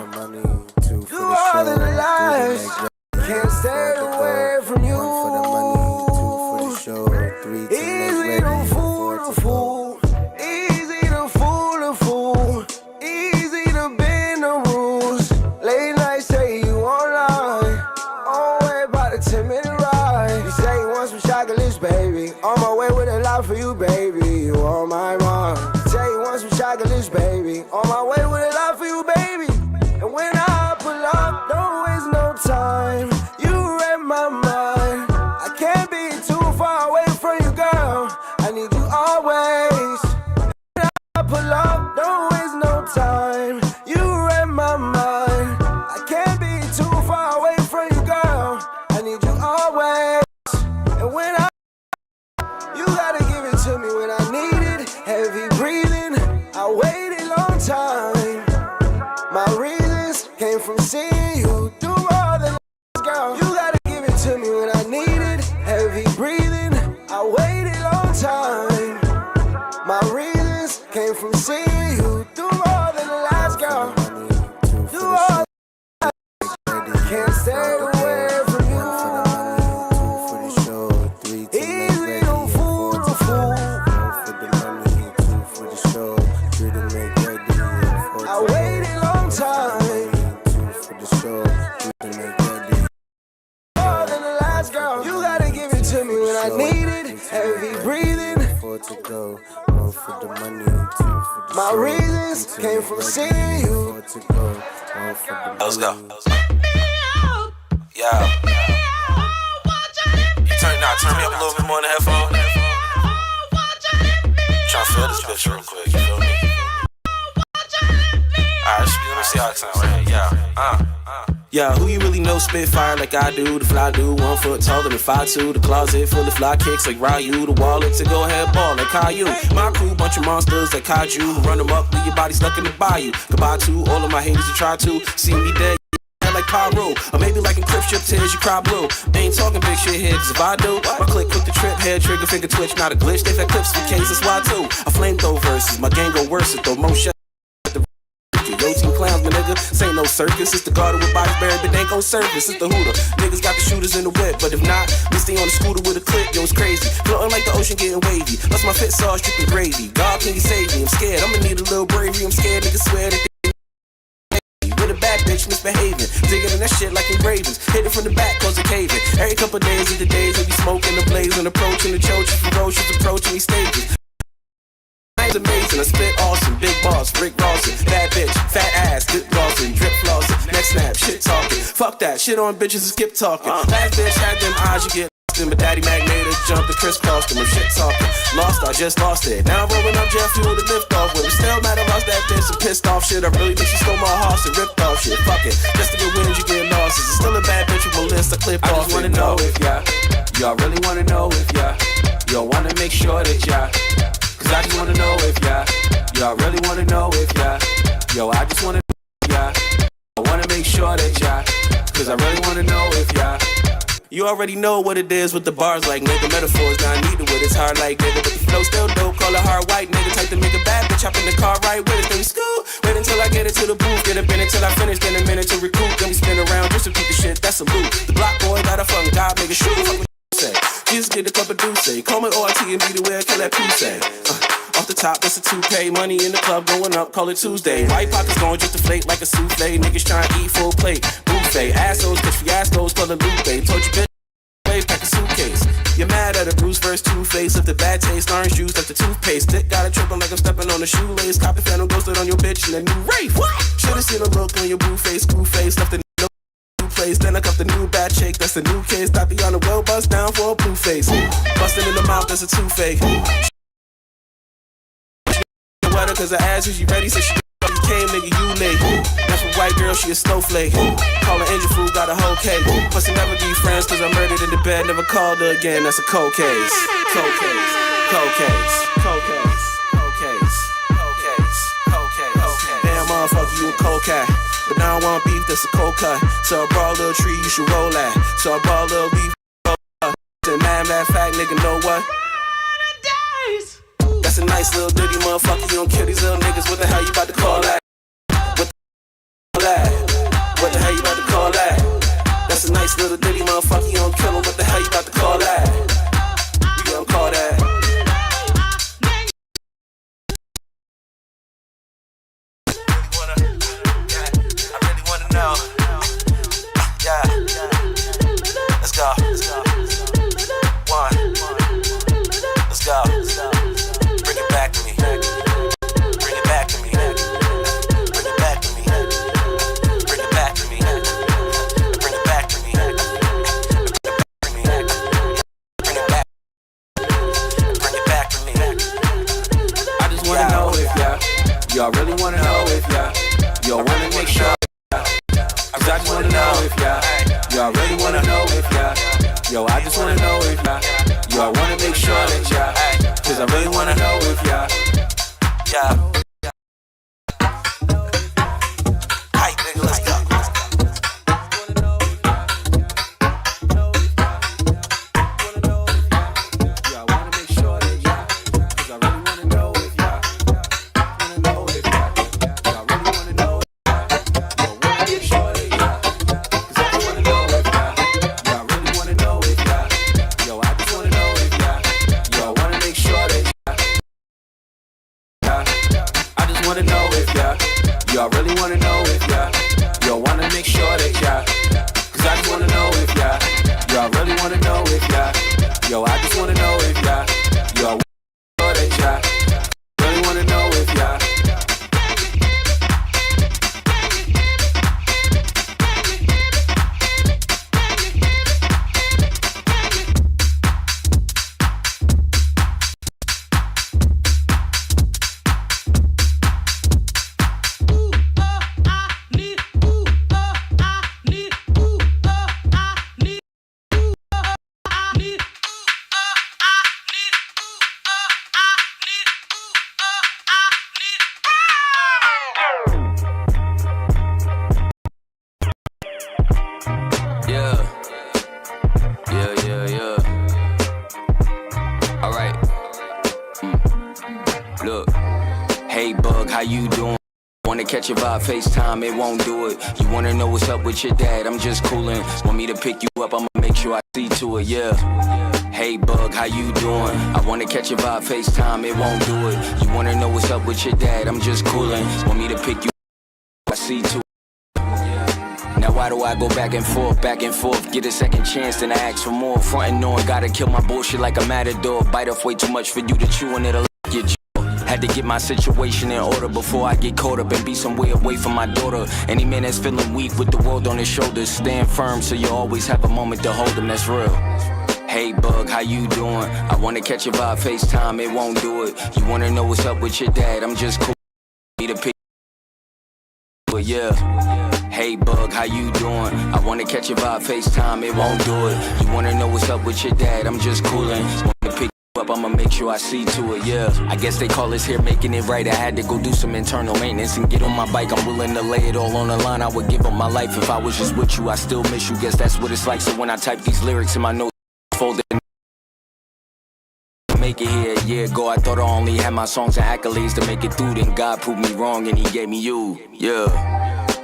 Do more than the last. Can't stay away from you. Easy to fool the fool. Easy to fool the fool. Easy to bend the rules. Late night say you online. Always about a 10-minute ride. You say you want some chocolates, baby. On my way with a lot for you, baby. You on my mind. You say you want some chocolates, baby. On my way with a lot for you, baby. to me when I needed. Heavy breathing, I waited long time. My reasons came from seeing you do more than girl. You gotta give it to me when I needed. Heavy breathing, I waited long time. My reasons came from seeing you do more than the last girl. Do all can't stay away from you. Easy on fool to fool. I waited long time. More than the last girl. You gotta give it to me when I need it. Heavy breathing. My reasons came from seeing you. Let's go. Yeah. Turn me up a little bit more in the headphone. Tryna feel this bitch real quick, you feel me? Alright, let me see how it sound right here. Yeah. Yeah, who you really know spit fire like I do? The fly dude, 1 foot taller than 5'2". The closet full of fly kicks like Ryu. The wallet to go ahead ball like Caillou. My crew, bunch of monsters like Kaiju. Run them up, leave your body stuck in the bayou. Goodbye to all of my haters who try to see me dead. Like Pyro, or maybe like in Crip Strip tears, you cry blue. Ain't talking big shit here, cause if I do, my click quick the trip, head trigger, finger twitch, not a glitch. They've had clips for case, that's why too. I flamethrow verses, my gang go worse, it throw more shit. Yo, team clowns, my nigga. This ain't no circus. It's the garden with bodies buried, but they ain't gon' surface. It's the hooter. Niggas got the shooters in the whip, but if not, we stay on the scooter with a clip. Yo, it's crazy. Floating like the ocean getting wavy. Lost my fit sauce, dripping gravy. God, can you save me? I'm scared. I'ma need a little bravery. I'm scared niggas swear that they with a bad bitch misbehaving. Digging in that shit like engravings. Hit it from the back, cause it caving. Every couple days is the days when we smoking the blaze and approaching the church. Ferocious approaching these stages. It's amazing, I spit awesome, big boss, Rick Rawson, bad bitch, fat ass, good glossing, drip flossing, next snap, shit talking, fuck that, shit on bitches and skip talking, last bitch had them eyes, you get lost in, but daddy magnated, jumped the crisscrossed them, I'm shit talking, lost, I just lost it, now I'm rolling up jet fuel to lift off with, still mad I lost that bitch, some pissed off shit, I really think she stole my horse and ripped off shit, fuck it, just to get wins, you get losses, it's still a bad bitch with my list, I clipped off. I just wanna know if y'all really wanna know if y'all wanna make sure that cause I just wanna know if y'all really wanna know if I just wanna know I wanna make sure that cause I really wanna know if you already know what it is with the bars like nigga, metaphors now I need it with it's hard like nigga, but the flow still dope, call it hard white nigga, type to make a bad bitch, hop in the car right with it, then we school, wait until I get it to the booth, get up in until I finish, then a minute to recoup, then we spin around just to keep the shit, that's a loop, the block boy got a fucking god, nigga, shoot, fuck what you say, just get a cup of Douce, call me ORT and be the way I kill that pussy. Off the top, that's a toupee. Money in the club going up, call it Tuesday. White pockets going just deflate like a souffle. Niggas trying to eat full plate. Buffet, assholes, catch fiascos, call it loop. Told you bitch, wave, pack a suitcase. You're mad at a Bruce first two-face. Left the bad taste, orange juice, left the toothpaste. Dick got a tripping like I'm stepping on a shoelace. Copy phantom ghosted on your bitch in a new Wraith. Should've seen a look on your blue face, screw face. Left the new place, then I cuffed the new bad shake. That's the new case. Tatiana well bust down for a blue face. Busting in the mouth, that's a two-fake. Cause her ass is you ready, so she came, nigga, you late. That's a white girl, she a snowflake. Call her engine food, got a whole cake. Must never be friends, cause I murdered in the bed, never called her again. That's a cold case. Cold case. Cold case. Cold case. Cold case. Cold case. Cold case. Damn, motherfucker, you a cold cat. But now I want beef, that's a cold cut. So I brought a little tree, you should roll at. So I brought a little beef, mad fact, nigga, know what? That's a nice little dirty motherfucker, you don't kill these little niggas, what the hell you about to call that? What the hell you about to call that? That's a nice little dirty motherfucker, you don't kill him, what the hell you about to call that? You gonna call that? I really wanna know. Yeah. Let's go. One. Let's go. Bring it back to me. Bring it back to me. Bring it back to me. Bring it back to me. Bring it back to me. Bring it back. Bring it back to me. I just wanna know if y'all really wanna know if y'all wanna make sure. Cause I just wanna know if y'all really wanna know if I just wanna know if y'all wanna make sure that cause I really Yo, I just wanna know if y'all know that y'all really wanna know if y'all. How you doing? Wanna catch your vibe, FaceTime, it won't do it. You wanna know what's up with your dad, I'm just coolin'. Want me to pick you up, I'ma make sure I see to it, yeah. Hey bug, how you doing? I wanna catch your vibe, FaceTime, it won't do it. You wanna know what's up with your dad, I'm just coolin'. Want me to pick you up, I see to it. Now why do I go back and forth, get a second chance, then I ask for more. Frontin' knowing, gotta kill my bullshit like a matador. Bite off way too much for you to chew and it'll get you. Had to get my situation in order before I get caught up and be somewhere away from my daughter. Any man that's feeling weak with the world on his shoulders, stand firm so you always have a moment to hold him, that's real. Hey bug, how you doing? I wanna catch your vibe, FaceTime, it won't do it. You wanna know what's up with your dad, I'm just cool. Need a pick, but yeah. Hey bug, how you doing? I wanna catch your vibe, FaceTime, it won't do it. You wanna know what's up with your dad, I'm just coolin'. Wanna pick up, I'ma make sure I see to it, yeah. I guess they call this here making it right. I had to go do some internal maintenance and get on my bike. I'm willing to lay it all on the line. I would give up my life if I was just with you. I still miss you, guess that's what it's like. So when I type these lyrics in my notes, fold it. Make it here a year ago, I thought I only had my songs and accolades to make it through. Then God proved me wrong and he gave me you, yeah.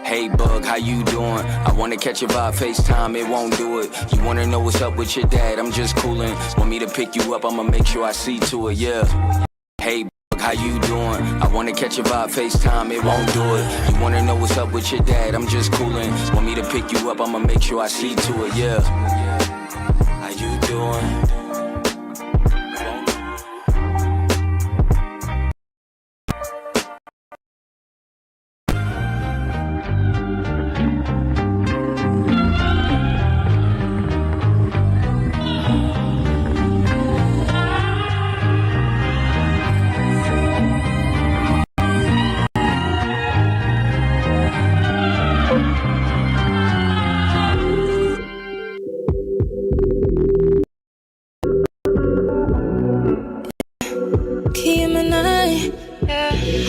Hey bug, how you doing? I wanna catch your vibe, FaceTime, it won't do it. You wanna know what's up with your dad, I'm just coolin'. Want me to pick you up, I'ma make sure I see to it, yeah. Hey bug, how you doing? I wanna catch your vibe, FaceTime, it won't do it. You wanna know what's up with your dad, I'm just coolin'. Want me to pick you up, I'ma make sure I see to it, yeah. How you doing?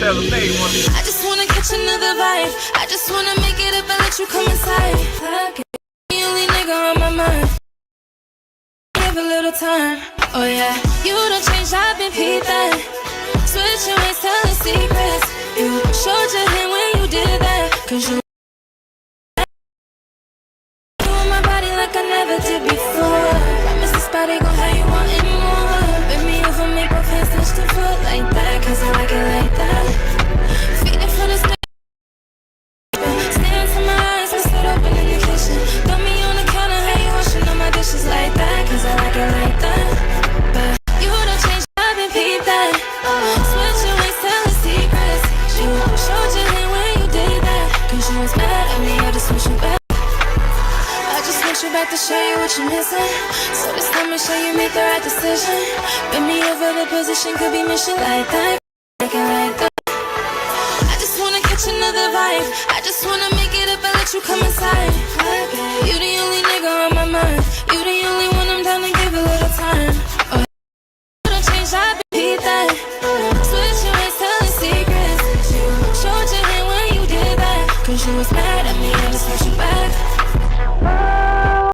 I just wanna catch another vibe. I just wanna make it up and let you come inside. The only nigga on my mind. Give a little time. Oh yeah, you done changed, I've been peeped that. Switching ways, telling secrets. You showed your hand when you did that. Cause you on my body like I never did before. Promise this body gon' have you wanting more. Bend me over, make both hands touch the foot like that. Cause I like it like that. Feeding for this stand to my eyes, we sit open in the kitchen. Got me on the counter, how you washing all my dishes like that. Cause I like it like that. But you done changed, I've been peeped that. Switching ways, telling secrets. You showed your hand when you did that. Cause you was mad at me, I just wish you back. I just want you back to show you what you're missing. So this time make sure you make the right decision. Bend me over, the position could be mission like that. Like it like that. I just wanna catch another vibe. I just wanna make it up and let you come inside. You the only nigga on my mind. You the only one I'm down to give a little time. Oh, you done changed, I've been peeped that. Switching ways, telling secrets. You showed your hand when you did that. Cause you was mad